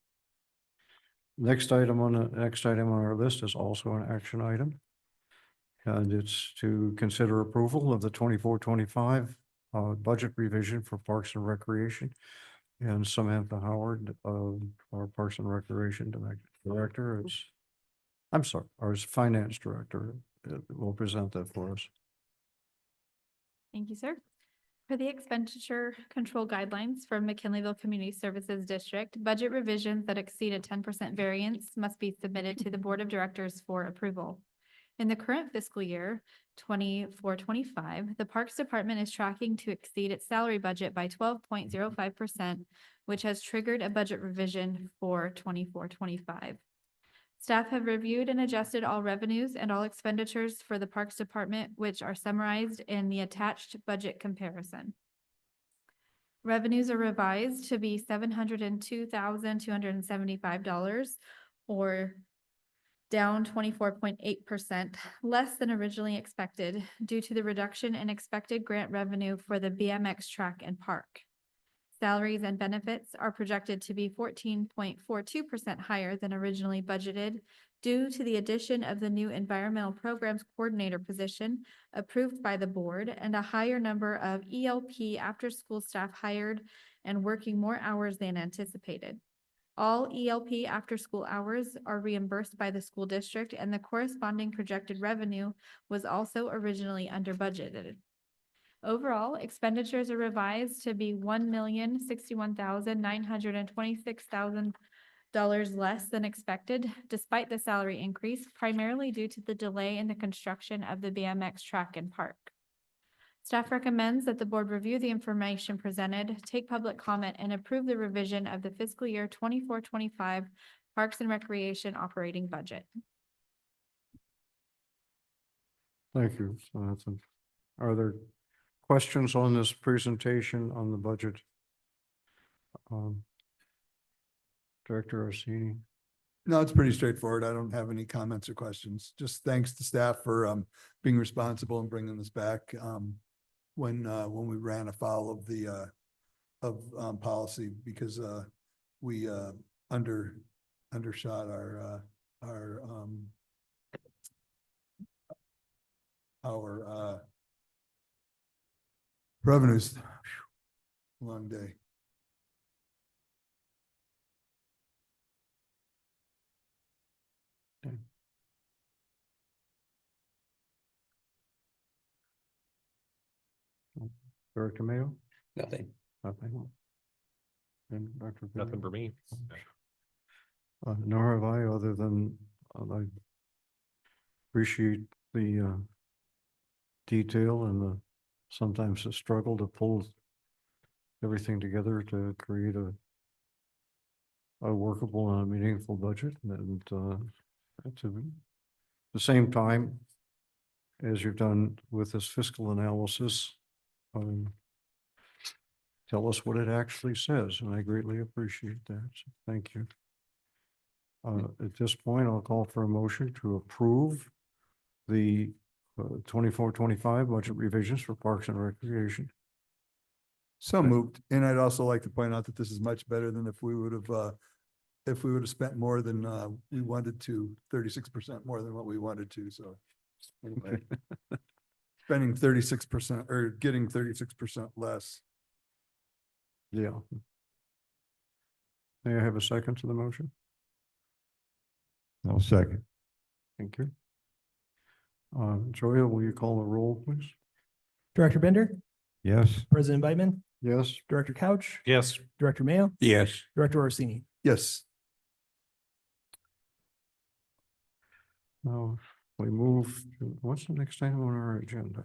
Next item on our list is also an action item. And it's to consider approval of the 24-25 budget revision for Parks and Recreation. And Samantha Howard, our Parks and Recreation Director is, I'm sorry, our Finance Director will present that for us. Thank you, sir. For the expenditure control guidelines for McKinleyville Community Services District, budget revisions that exceed a 10% variance must be submitted to the Board of Directors for approval. In the current fiscal year, 24-25, the Parks Department is tracking to exceed its salary budget by 12.05%, which has triggered a budget revision for 24-25. Staff have reviewed and adjusted all revenues and all expenditures for the Parks Department, which are summarized in the attached budget comparison. Revenues are revised to be $702,275, or down 24.8%, less than originally expected due to the reduction in expected grant revenue for the BMX track and park. Salaries and benefits are projected to be 14.42% higher than originally budgeted due to the addition of the new Environmental Programs Coordinator position approved by the board and a higher number of ELP after-school staff hired and working more hours than anticipated. All ELP after-school hours are reimbursed by the school district, and the corresponding projected revenue was also originally under budgeted. Overall, expenditures are revised to be $1,061,926,000 less than expected, despite the salary increase, primarily due to the delay in the construction of the BMX track and park. Staff recommends that the board review the information presented, take public comment, and approve the revision of the fiscal year 24-25 Parks and Recreation operating budget. Thank you, Samantha. Are there questions on this presentation on the budget? Director Orsini? No, it's pretty straightforward. I don't have any comments or questions. Just thanks to staff for being responsible and bringing this back when we ran afoul of the policy, because we undershot our revenues. Long day. Director Mayo? Nothing. Nothing. And Dr. Nothing for me. Nor have I, other than I appreciate the detail and sometimes the struggle to pull everything together to create a workable and a meaningful budget. And at the same time, as you've done with this fiscal analysis, tell us what it actually says, and I greatly appreciate that. So thank you. At this point, I'll call for a motion to approve the 24-25 budget revisions for Parks and Recreation. So moved. And I'd also like to point out that this is much better than if we would have spent more than we wanted to, 36% more than what we wanted to. So anyway, spending 36% or getting 36% less. Yeah. May I have a second to the motion? I'll second. Thank you. Joya, will you call the roll, please? Director Bender, Yes. President Biteman, Yes. Director Couch, Yes. Director Mayo, Yes. Director Orsini. Yes. Now, we move to, what's the next item on our agenda?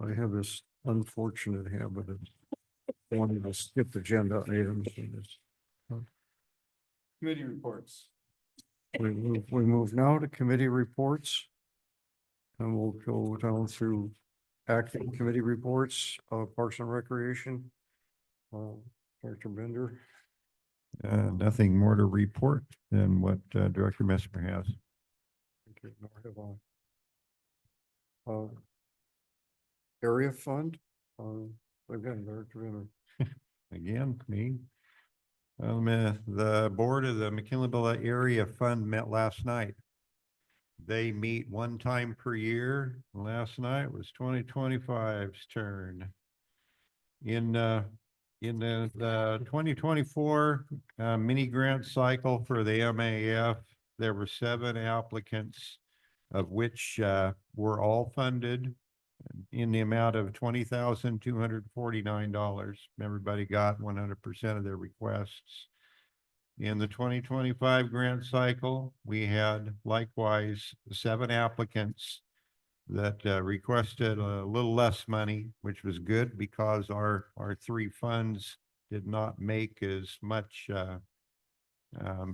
I have this unfortunate habit of wanting to skip agenda items. Committee reports. We move now to committee reports. And we'll go down through active committee reports, Parks and Recreation. Director Bender. Nothing more to report than what Director Messemer has. Okay, nor have I. Area Fund, again, Director Bender. Again, me. The board of the McKinleyville Area Fund met last night. They meet one time per year. Last night was 2025's turn. In the 2024 mini grant cycle for the MAF, there were 7 applicants, of which were all funded in the amount of $20,249. Everybody got 100% of their requests. In the 2025 grant cycle, we had likewise 7 applicants that requested a little less money, which was good because our 3 funds did not make as much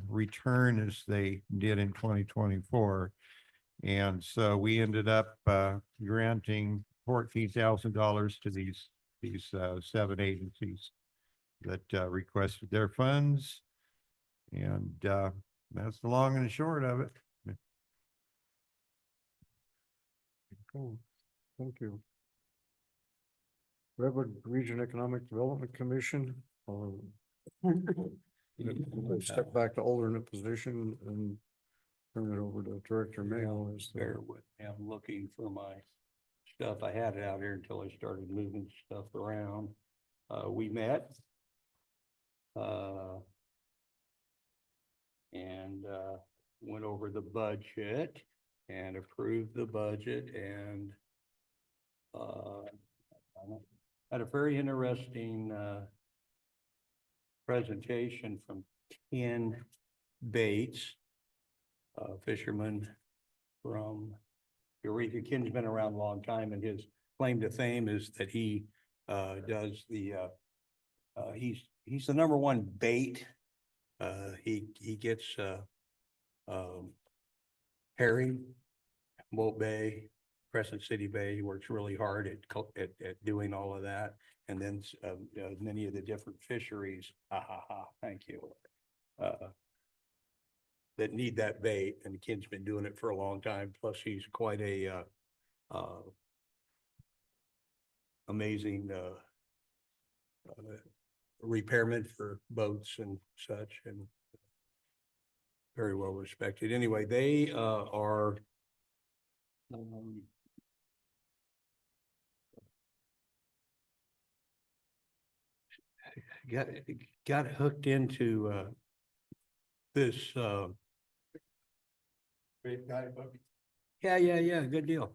return as they did in 2024. And so we ended up granting $14,000 to these 7 agencies that requested their funds. And that's the long and the short of it. Cool. Thank you. Redwood Region Economic Development Commission. Step back to alternate position and turn it over to Director Mayo. Bear with me, I'm looking for my stuff. I had it out here until I started moving stuff around. We met. And went over the budget and approved the budget and had a very interesting presentation from Ken Bates, fisherman from Eureka. Ken's been around a long time, and his claim to fame is that he does the he's the #1 bait. He gets herring, Humboldt Bay, Crescent City Bay. He works really hard at doing all of that. And then many of the different fisheries, thank you, that need that bait. And the kid's been doing it for a long time. Plus he's quite a amazing repairman for boats and such, and very well respected. Anyway, they are got hooked into this yeah, good deal.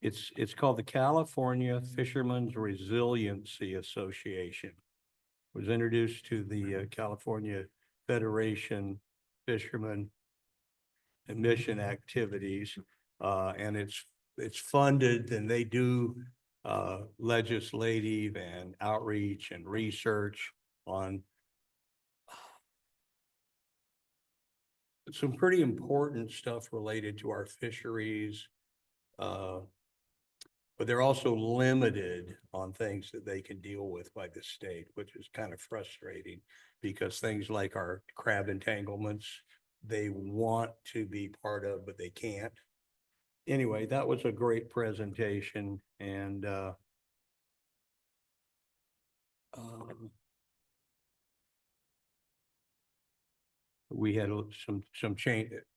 It's called the California Fishermen's Resiliency Association. It was introduced to the California Federation Fishermen and Mission Activities, and it's funded, and they do legislative and outreach and research on some pretty important stuff related to our fisheries. But they're also limited on things that they can deal with by the state, which is kind of frustrating, because things like our crab entanglements, they want to be part of, but they can't. Anyway, that was a great presentation, and we had some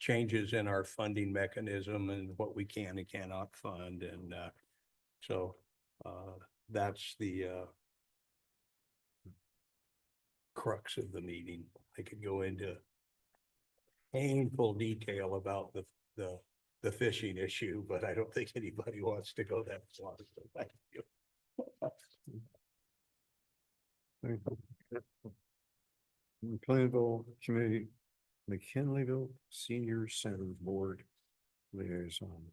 changes in our funding mechanism and what we can and cannot fund, and so that's the crux of the meeting. I could go into painful detail about the fishing issue, but I don't think anybody wants to go that far. So thank you. McKinleyville Senior Center Board Liaison.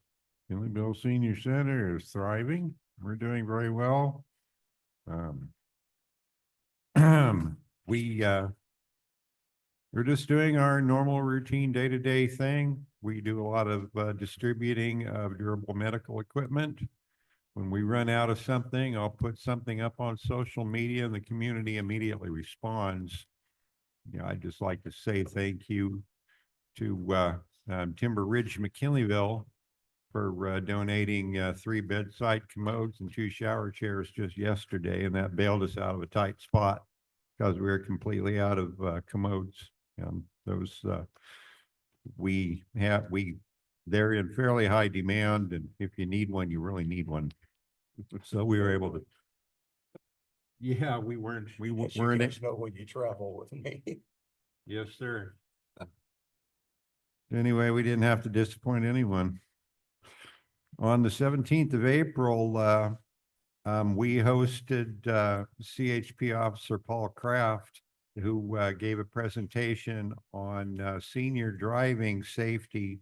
McKinleyville Senior Center is thriving. We're doing very well. We're just doing our normal routine day-to-day thing. We do a lot of distributing of durable medical equipment. when we run out of something, I'll put something up on social media and the community immediately responds. You know, I'd just like to say thank you to Timber Ridge McKinleyville for donating 3 bedside commodes and 2 shower chairs just yesterday, and that bailed us out of a tight spot because we were completely out of commodes. Those they're in fairly high demand, and if you need one, you really need one. So we were able to. Yeah, we weren't Yes, you weren't. guys know when you travel with me. Yes, sir. Anyway, we didn't have to disappoint anyone. On the 17th of April, we hosted CHP Officer Paul Kraft, who gave a presentation on senior driving safety.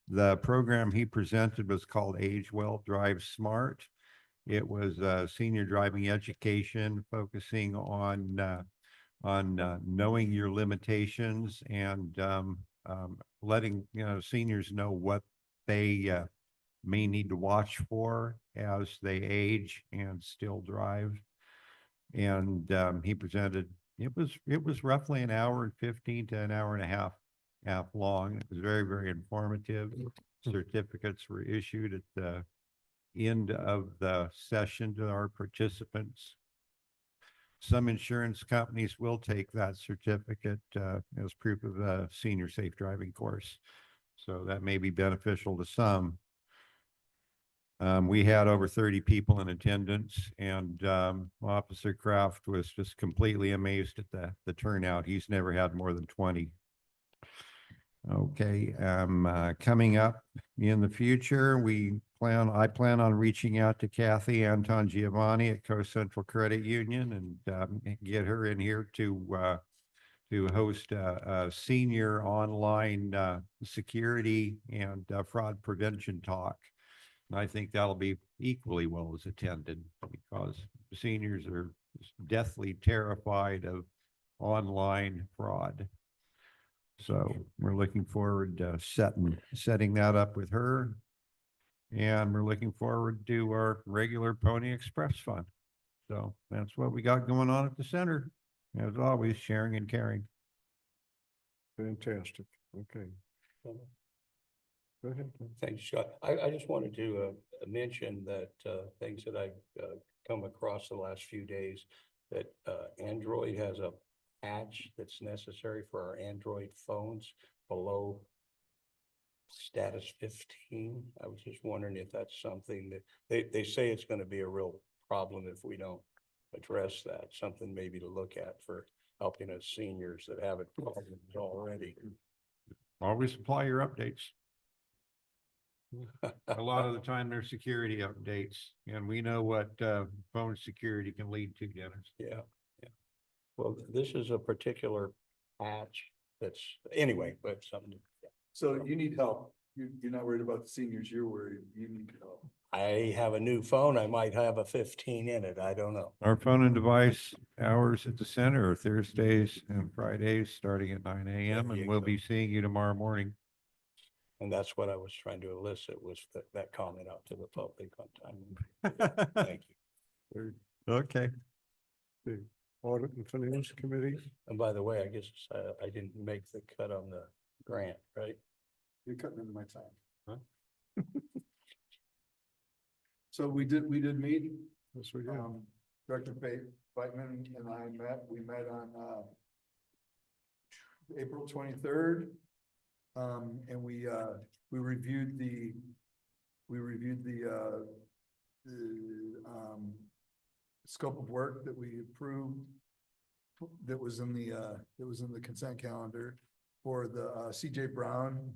The program he presented was called Age Well, Drive Smart. It was senior driving education, focusing on knowing your limitations and letting seniors know what they may need to watch for as they age and still drive. And he presented. It was roughly an hour and 15 to an hour and a half long. It was very, very informative. Certificates were issued at the end of the session to our participants. Some insurance companies will take that certificate as proof of a senior safe driving course. So that may be beneficial to some. We had over 30 people in attendance, and Officer Kraft was just completely amazed at the turnout. He's never had more than 20. Okay, coming up in the future, I plan on reaching out to Kathy Anton Giovanni at Coast Central Credit Union and get her in here to host a senior online security and fraud prevention talk. And I think that'll be equally well as attended because seniors are deathly terrified of online fraud. So we're looking forward to setting that up with her. And we're looking forward to our regular Pony Express fund. So that's what we got going on at the center. As always, sharing and caring. Fantastic. Okay. Go ahead. Thanks, Scott. I just wanted to mention that things that I've come across the last few days, that Android has a patch that's necessary for our Android phones below status 15. I was just wondering if that's something that they say it's going to be a real problem if we don't address that, something maybe to look at for helping us seniors that have it problems already. Always supply your updates. A lot of the time they're security updates, and we know what phone security can lead to, Dennis. Yeah. Well, this is a particular patch that's, anyway, but something. So you need help. You're not worried about the seniors. You're worried. You need help. I have a new phone. I might have a 15 in it. I don't know. Our phone and device hours at the center are Thursdays and Fridays, starting at 9 a.m. and we'll be seeing you tomorrow morning. And that's what I was trying to elicit, was that comment out to the public on time. Thank you. Okay. The Audit and Finance Committee. And by the way, I guess I didn't make the cut on the grant, right? You're cutting into my time. Huh? So we did meet. Yes, we did. Director Bateman and I we met on April 23rd. And we reviewed the scope of work that we approved that was in the consent calendar for the CJ Brown,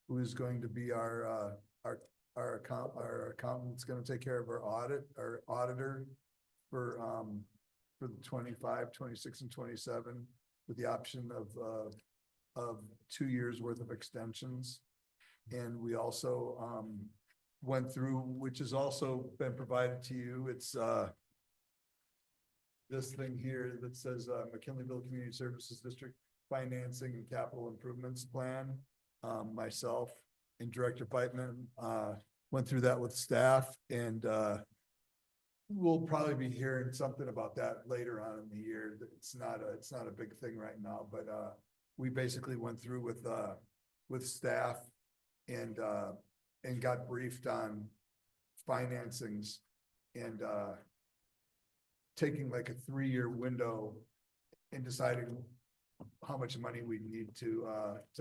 who is going to be our accountant that's going to take care of our auditor for the 25, 26, and 27, with the option of 2 years worth of extensions. And we also went through, which has also been provided to you. It's this thing here that says McKinleyville Community Services District Financing and Capital Improvements Plan. Myself and Director Beitman went through that with staff, and we'll probably be hearing something about that later on in the year. It's not a big thing right now, but, we basically went through with staff and got briefed on financings and, taking like a 3-year window and deciding how much money we need to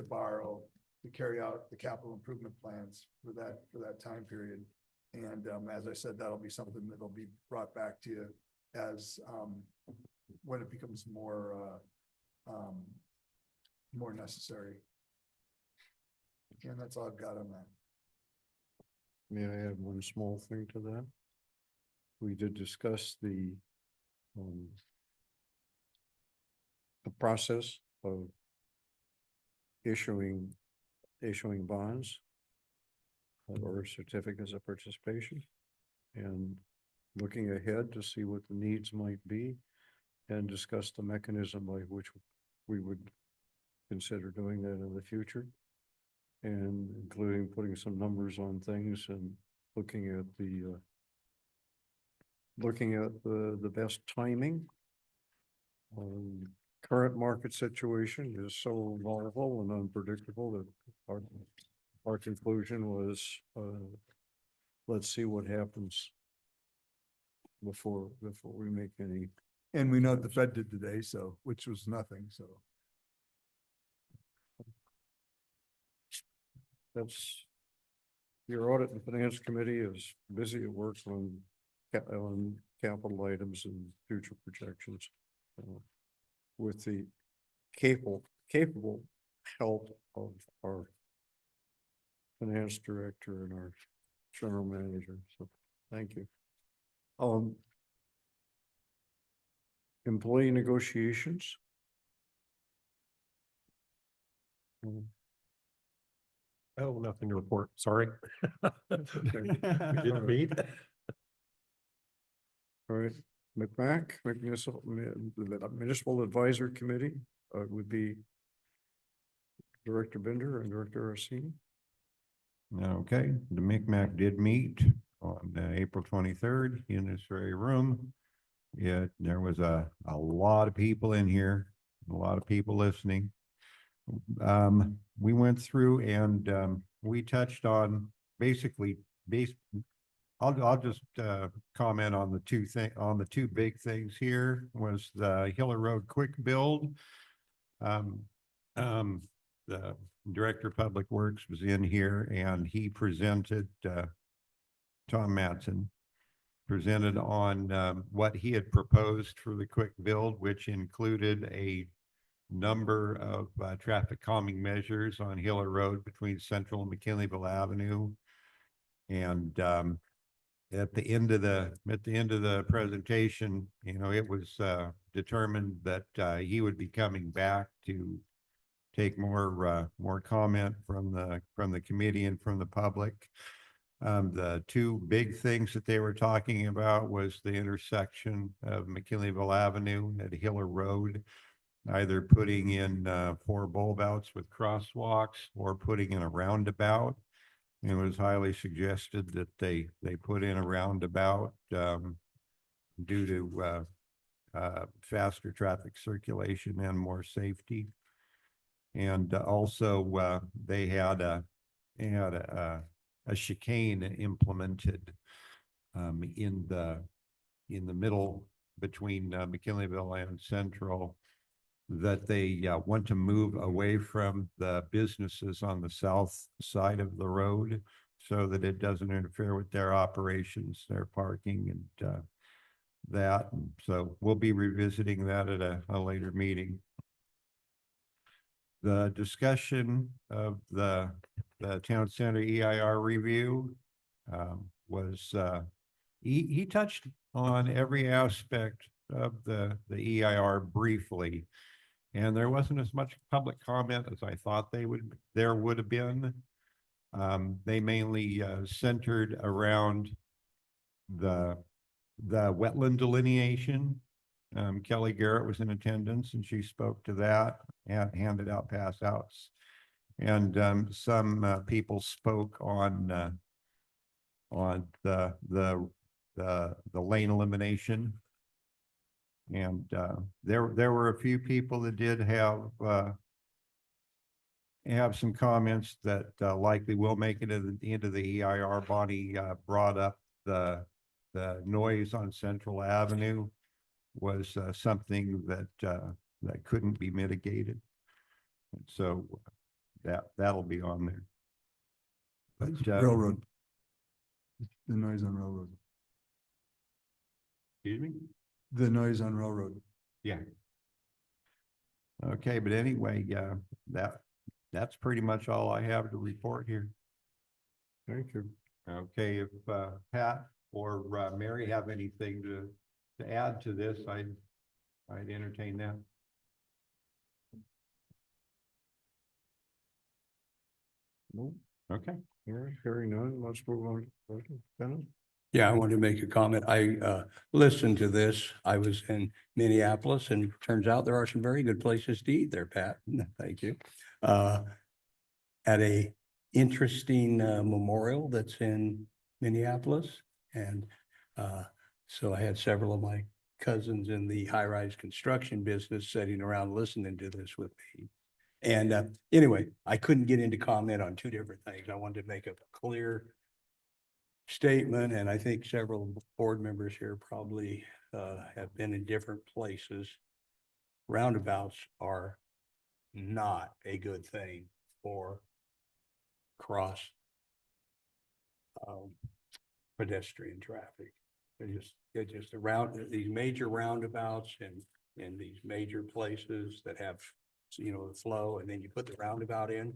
borrow to carry out the capital improvement plans for that time period. And, as I said, that'll be something that'll be brought back to you as, when it becomes more necessary. And that's all I've got on that. May I add one small thing to that? We did discuss the process of issuing bonds or certificates of participation, and looking ahead to see what the needs might be, and discuss the mechanism by which we would consider doing that in the future, and including putting some numbers on things and looking at the best timing. Current market situation is so volatile and unpredictable that our conclusion was, let's see what happens before we make any. And we know what the Fed did today, so, which was nothing, so. That's, your audit and finance committee is busy at work on capital items and future projections. With the capable help of our finance director and our general manager. So thank you. Employee negotiations. Oh, nothing to report. Sorry. Okay. We didn't meet. All right, Municipal Advisory Committee would be Director Bender and Director Orsini. Okay, the MCMAC did meet on April 23rd in this very room. There was a lot of people in here, a lot of people listening. We went through and we touched on I'll just comment on the two big things here was the Hiller Road quick build. The Director of Public Works was in here and he presented, Tom Matson presented on what he had proposed for the quick build, which included a number of traffic calming measures on Hiller Road between Central and McKinleyville Avenue. And at the end of the presentation, it was determined that he would be coming back to take more comment from the committee and from the public. The two big things that they were talking about was the intersection of McKinleyville Avenue at Hiller Road, either putting in 4 bulb outs with crosswalks or putting in a roundabout. It was highly suggested that they put in a roundabout due to faster traffic circulation and more safety. And also they had a chicane implemented in the middle between McKinleyville and Central, that they want to move away from the businesses on the south side of the road so that it doesn't interfere with their operations, their parking and that. And so we'll be revisiting that at a later meeting. The discussion of the town center EIR review was, he touched on every aspect of the EIR briefly. And there wasn't as much public comment as I thought there would have been. They mainly centered around the wetland delineation. Kelly Garrett was in attendance and she spoke to that and handed out pass outs. And some people spoke on the the lane elimination. And there were a few people that did have some comments that likely will make it at the end of the EIR. Bonnie brought up the noise on Central Avenue was something that couldn't be mitigated. And so that'll be on there. But Railroad. The noise on railroad. excuse me? The noise on railroad. Yeah. Okay, but anyway, that's pretty much all I have to report here. Thank you. Okay, if Pat or Mary have anything to add to this, I'd entertain that. No, Okay. all right, hearing none, let's move on. Dennis? Yeah, I wanted to make a comment. I listened to this. I was in Minneapolis and turns out there are some very good places to eat there, Pat. Thank you. At a interesting memorial that's in Minneapolis. And so I had several of my cousins in the high-rise construction business sitting around listening to this with me. And anyway, I couldn't get into comment on two different things. I wanted to make a clear statement, and I think several board members here probably have been in different places. Roundabouts are not a good thing for cross pedestrian traffic. They're just around these major roundabouts and these major places that have, you know, the flow, and then you put the roundabout in.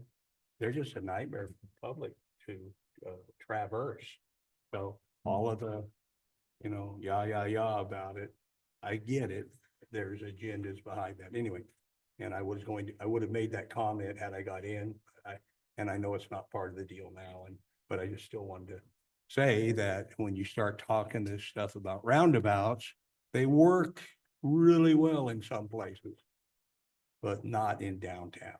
They're just a nightmare for the public to traverse. So all of the, you know, yah about it, I get it. There's agendas behind that anyway. And I would have made that comment had I got in, and I know it's not part of the deal now, but I just still wanted to say that when you start talking this stuff about roundabouts, they work really well in some places, but not in downtown.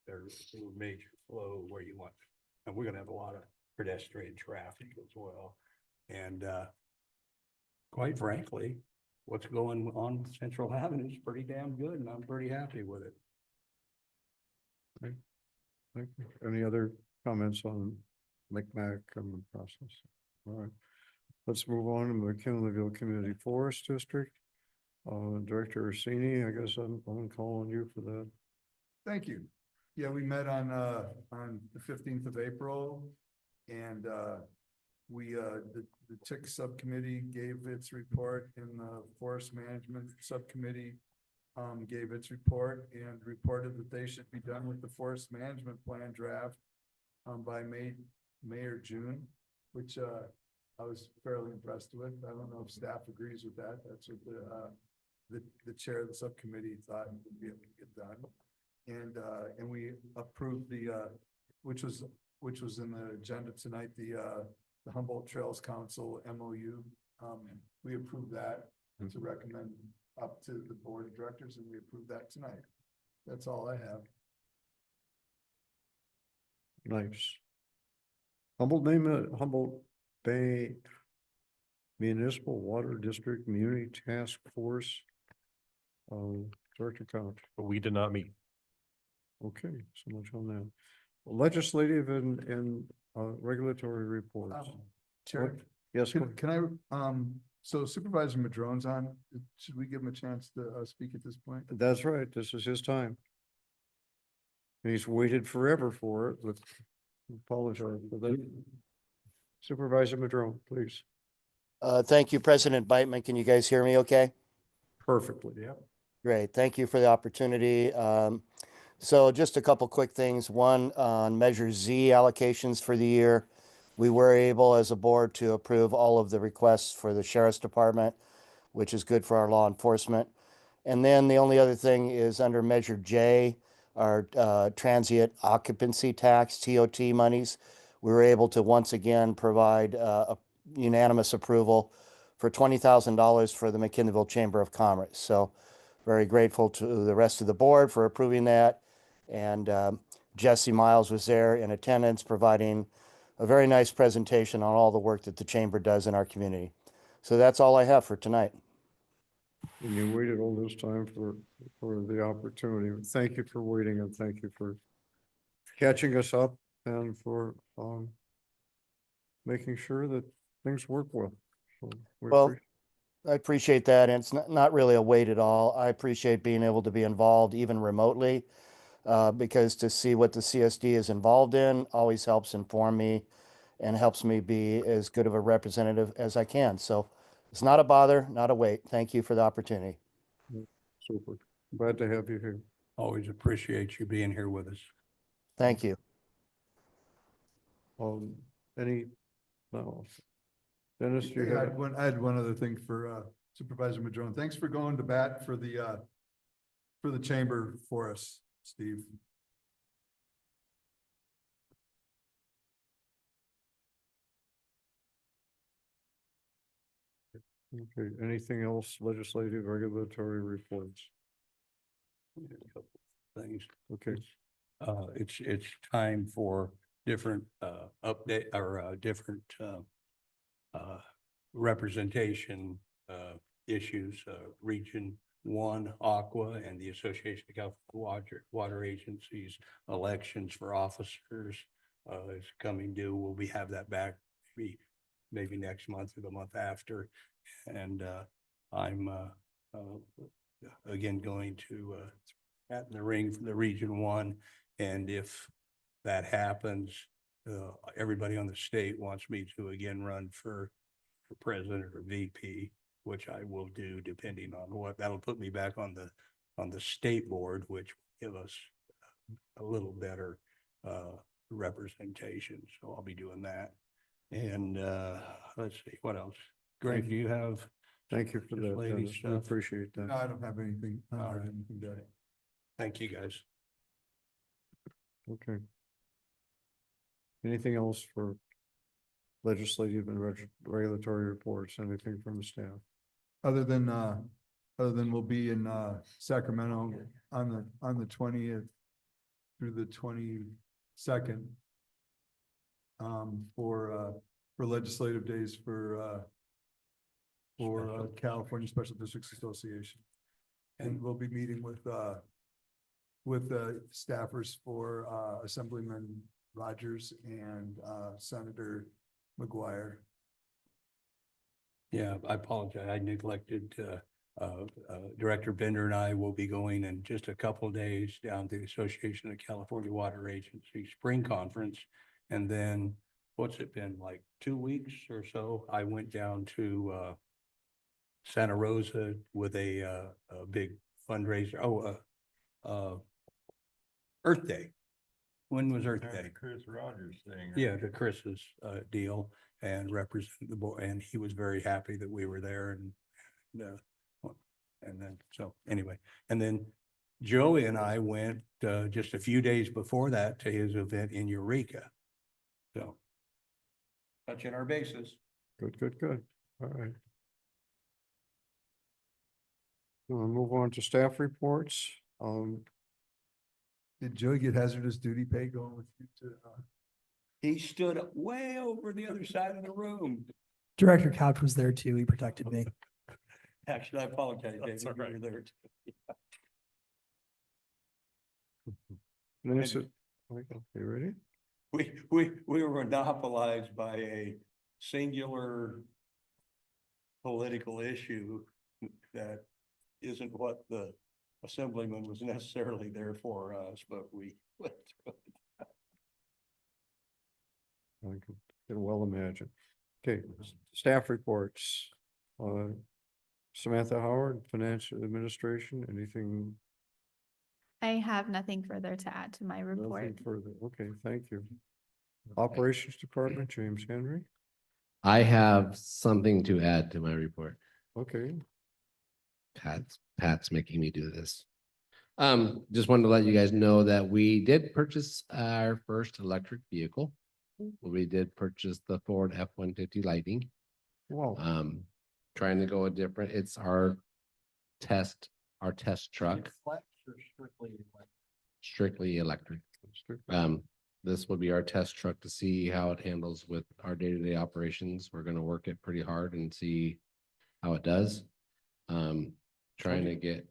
There's a major flow where you want, and we're gonna have a lot of pedestrian traffic as well. And quite frankly, what's going on with Central Avenue is pretty damn good, and I'm pretty happy with it. Thank you. Any other comments on McMack and the process? All right, let's move on to McKinleyville Community Forest District. Director Orsini, I guess I'm calling you for that. Thank you. Yeah, we met on the 15th of April, and the TIC subcommittee gave its report, and the forest management subcommittee gave its report and reported that they should be done with the forest management plan draft by May or June, which I was fairly impressed with. I don't know if staff agrees with that. That's what the chair of the subcommittee thought would be able to get done. And we approved which was in the agenda tonight, the Humboldt Trails Council MOU. We approved that to recommend up to the board of directors, and we approved that tonight. That's all I have. Nice. Humboldt Bay Municipal Water District Community Task Force. Director Couch. But we did not meet. Okay, so much on that. Legislative and regulatory reports. Chair, Yes, can I, so Supervisor Madrone's on, should we give him a chance to speak at this point? that's right. This is his time. He's waited forever for it, but apologize for that. Supervisor Madrone, please. Thank you, President Beitman. Can you guys hear me okay? Perfectly, yeah. Great. Thank you for the opportunity. So just a couple quick things. One, on Measure Z allocations for the year, we were able as a board to approve all of the requests for the Sheriff's Department, which is good for our law enforcement. And then the only other thing is under Measure J, our transient occupancy tax, TOT monies. We were able to once again provide a unanimous approval for $20,000 for the McKinleyville Chamber of Commerce. So very grateful to the rest of the board for approving that. And Jesse Miles was there in attendance, providing a very nice presentation on all the work that the chamber does in our community. So that's all I have for tonight. And you waited all this time for the opportunity. Thank you for waiting and thank you for catching us up and for, making sure that things work well. So we Well, appreciate- I appreciate that. And it's not really a wait at all. I appreciate being able to be involved even remotely. Because to see what the CSD is involved in always helps inform me and helps me be as good of a representative as I can. So it's not a bother, not a wait. Thank you for the opportunity. Super. Glad to have you here. Always appreciate you being here with us. Thank you. Any, no. Dennis, do you I have? had one other thing for Supervisor Madrone. Thanks for going to bat for the chamber for us, Steve. Okay, anything else legislative, regulatory reports? Things. Okay, It's time for different update or different representation issues. Region 1 Aqua and the Association of California Water Agencies elections for officers is coming due. We'll have that back maybe next month or the month after. And I'm again going to hat in the ring for the Region 1. And if that happens, everybody on the state wants me to again run for president or VP, which I will do depending on what, that'll put me back on the state board, which will give us a little better representation. So I'll be doing that. And let's see, what else? Greg, do you have? thank you for Just that, lady Dennis. I stuff. appreciate No, that. I don't have anything. I don't All have right. anything to add. Thank you, guys. Okay. Anything else for legislative and regulatory reports? Anything from the staff? Other than we'll be in Sacramento on the 20th through the 22nd. For legislative days for California Special Districts Association. And we'll be meeting with staffers for Assemblyman Rogers and Senator McGuire. Yeah, I apologize. I neglected, Director Bender and I will be going in just a couple of days down to the Association of California Water Agency Spring Conference. And then, what's it been, like 2 weeks or so? I went down to Santa Rosa with a big fundraiser. Earth Day. When was Earth Day? Chris Rogers thing. Yeah, to Chris's deal and represent the board, and he was very happy that we were there and then, so anyway, and then Joey and I went just a few days before that to his event in Eureka. So touching our bases. Good. All right. We'll move on to staff reports. Did Joey get hazardous duty pay going with you to? He stood up way over the other side of the room. Director Couch was there too. He protected me. Actually, I apologize, David, That's all you were right. there too. Nancy, Michael, you ready? We were monopolized by a singular political issue that isn't what the assemblyman was necessarily there for us, but we went through it. I can well imagine. Okay, staff reports. Samantha Howard, Finance Administration, anything? I have nothing further to add to my report. Nothing further. Okay, thank you. Operations Department, James Henry. I have something to add to my report. Okay, Pat's making me do this. Just wanted to let you guys know that we did purchase our first electric vehicle. We did purchase the Ford F-150 Lightning. wow. Trying to go a different, it's our test truck, strictly electric. This will be our test truck to see how it handles with our day-to-day operations. We're gonna work it pretty hard and see how it does. Trying to get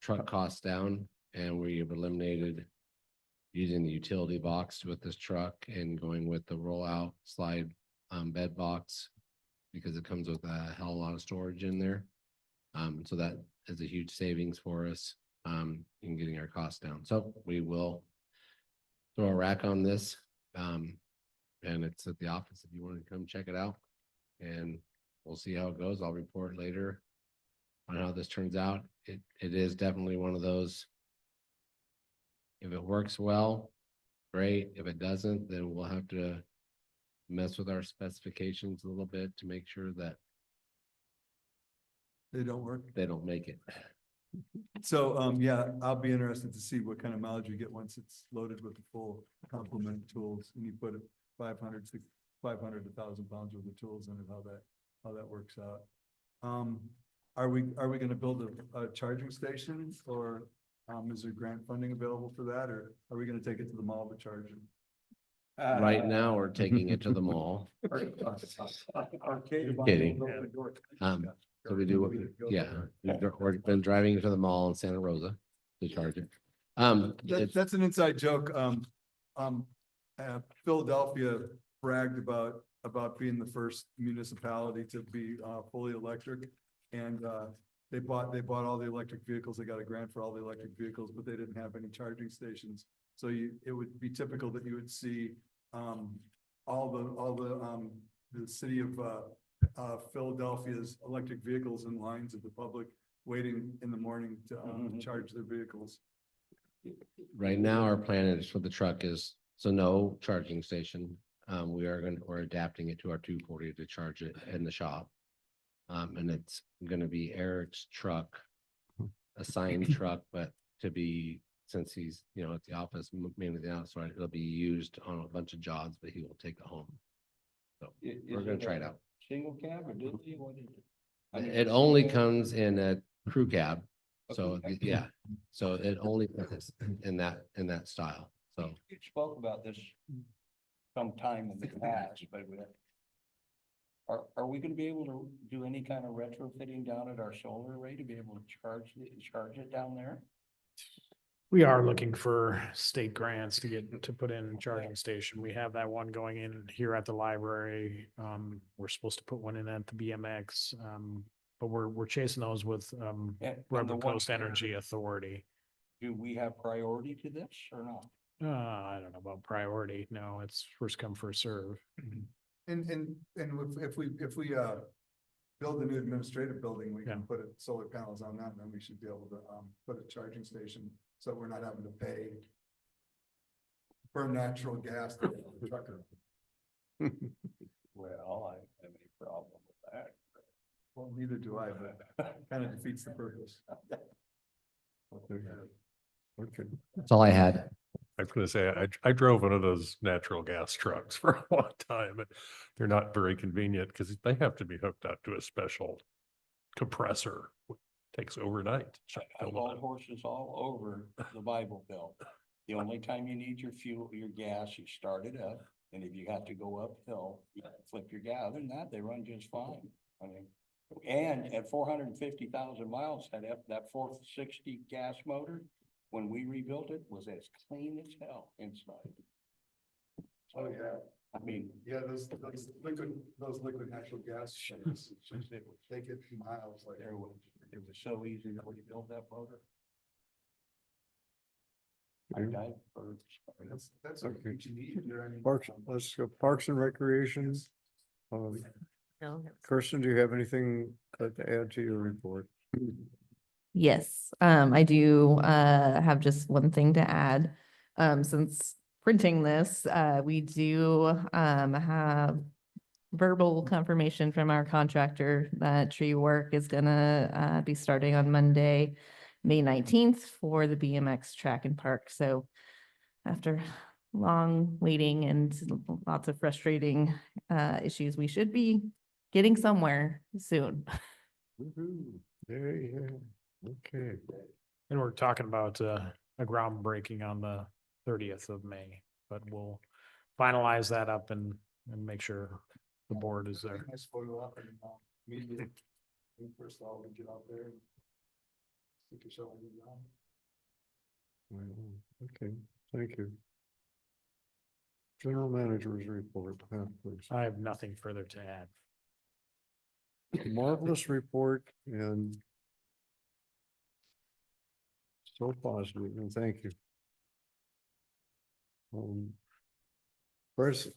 truck costs down, and we've eliminated using the utility box with this truck and going with the rollout slide bed box because it comes with a hell of a lot of storage in there. So that is a huge savings for us in getting our costs down. So we will throw a rack on this. And it's at the office if you want to come check it out. And we'll see how it goes. I'll report later on how this turns out. It is definitely one of those. If it works well, great. If it doesn't, then we'll have to mess with our specifications a little bit to make sure that They don't work. they don't make it. So, yeah, I'll be interested to see what kind of mileage you get once it's loaded with the full complement of tools and you put 500 to 1,000 pounds worth of tools in it, how that works out. Are we gonna build a charging station or, is there grant funding available for that, or are we gonna take it to the mall to charge it? Right now, we're taking it to the mall. Kidding. So we do, yeah, we've been driving to the mall in Santa Rosa to charge it. That's an inside joke. Philadelphia bragged about being the first municipality to be fully electric. And they bought all the electric vehicles. They got a grant for all the electric vehicles, but they didn't have any charging stations. So it would be typical that you would see all the city of Philadelphia's electric vehicles in lines of the public waiting in the morning to charge their vehicles. Right now, our plan is for the truck is, so no charging station. We're adapting it to our 240 to charge it in the shop. And it's gonna be Eric's truck, assigned truck, but to be, since he's, at the office, mainly the outside, it'll be used on a bunch of jobs, but he will take it home. So we're gonna try it out. Single cab or dually, what is it? It only comes in a crew cab. So, yeah, so it only comes in that style. So You spoke about this sometime in the past, but are we gonna be able to do any kind of retrofitting down at our solar array to be able to charge it down there? We are looking for state grants to put in a charging station. We have that one going in here at the library. We're supposed to put one in at the BMX. But we're chasing those with And the Redwood one Coast here, Energy Authority. Do we have priority to this or not? I don't know about priority. No, it's first come, first serve. And if we build a new administrative building, we can put solar panels on that, and then we should be able to put a charging station, so we're not having to pay for natural gas to the trucker. Well, I don't have any problem with that. Well, neither do I, but kind of defeats the purpose. Okay. that's all I had. I was gonna say, I drove one of those natural gas trucks for a long time, and they're not very convenient because they have to be hooked up to a special compressor. Takes overnight. to shut I've them hauled on. horses all over the Bible Belt. The only time you need your fuel, your gas, you start it up, and if you have to go uphill, you flip your gas. Other than that, they run just fine. I mean, and at 450,000 miles, that 460 gas motor, when we rebuilt it, was as clean as hell inside. Oh, yeah. I mean, Yeah, those liquid natural gas ships, they get miles like. it was so easy to rebuild that motor. That's what you need during. Parks, let's go Parks and Recreation. Kirsten, do you have anything to add to your report? Yes, I do have just one thing to add. Since printing this, we do have verbal confirmation from our contractor that tree work is gonna be starting on Monday, May 19th for the BMX track and park. So after long waiting and lots of frustrating issues, we should be getting somewhere soon. Yeah. Okay. And we're talking about a groundbreaking on the 30th of May, but we'll finalize that up and make sure the board is there. Nice photo op and, media. First of all, we get out there. Stick a shovel in the ground. Well, okay, thank you. General Manager's report, please. I have nothing further to add. Marvelous report and so positive, and thank you.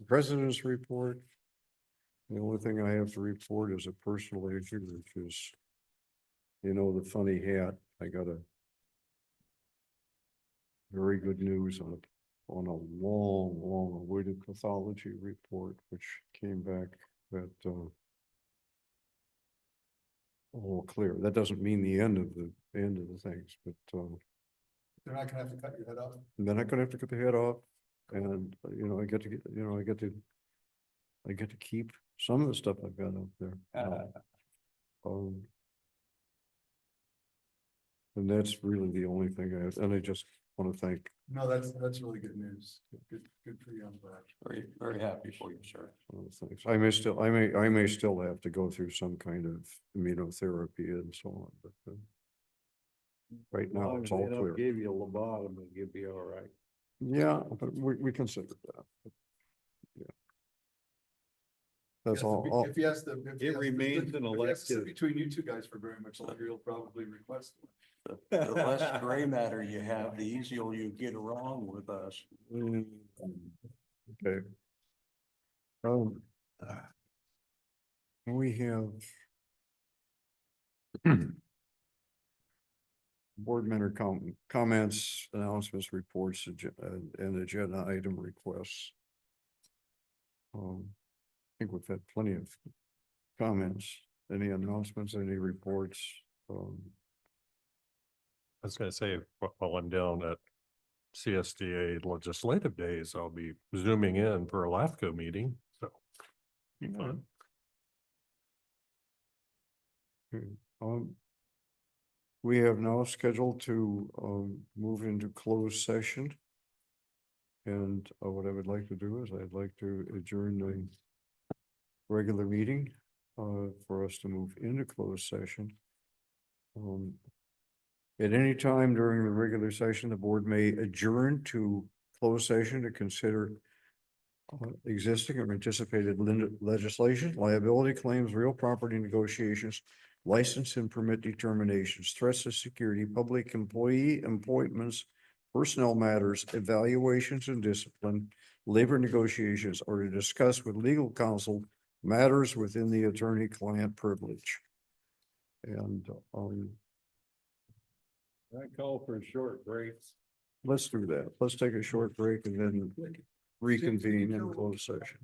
President's report. The only thing I have to report is a personal issue, which is, the funny hat. I got a very good news on a long awaited pathology report, which came back that all clear. That doesn't mean the end of the things, but They're not gonna have to cut your head off. they're not gonna have to cut the head off. And, I get to I get to keep some of the stuff I've got up there. And that's really the only thing and I just want to thank. No, that's really good news. Good for you. I'm glad. Very, very happy for you, sir. Thanks. I may still have to go through some kind of immunotherapy and so on, but right now it's all clear. Give you a lobotomy, you'll be all right. Yeah, but we consider that. But, yeah. That's all. If he has to. if he It has to- remains an if he has to sit elective. Between you two guys for very much longer, you'll probably request one. The less gray matter you have, the easier you get along with us. Okay. We have board member comments, announcements, reports, and agenda item requests. I think we've had plenty of comments. Any announcements, any reports? I was gonna say, while I'm down at CSDA legislative days, I'll be zooming in for a LAFCO meeting, so. Be fun. We have now scheduled to move into closed session. And what I would like to do is I'd like to adjourn the regular meeting for us to move into closed session. At any time during the regular session, the board may adjourn to closed session to consider existing or anticipated legislation, liability claims, real property negotiations, license and permit determinations, threats to security, public employee appointments, personnel matters, evaluations and discipline, labor negotiations, or to discuss with legal counsel matters within the attorney-client privilege. And I call for a short break. let's do that. Let's take a short break and then reconvene in closed session.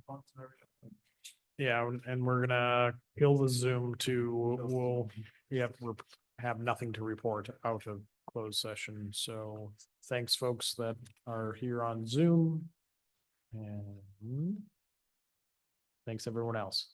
Yeah, and we're gonna kill the Zoom to, we'll have nothing to report out of closed session. So thanks, folks that are here on Zoom. And thanks everyone else.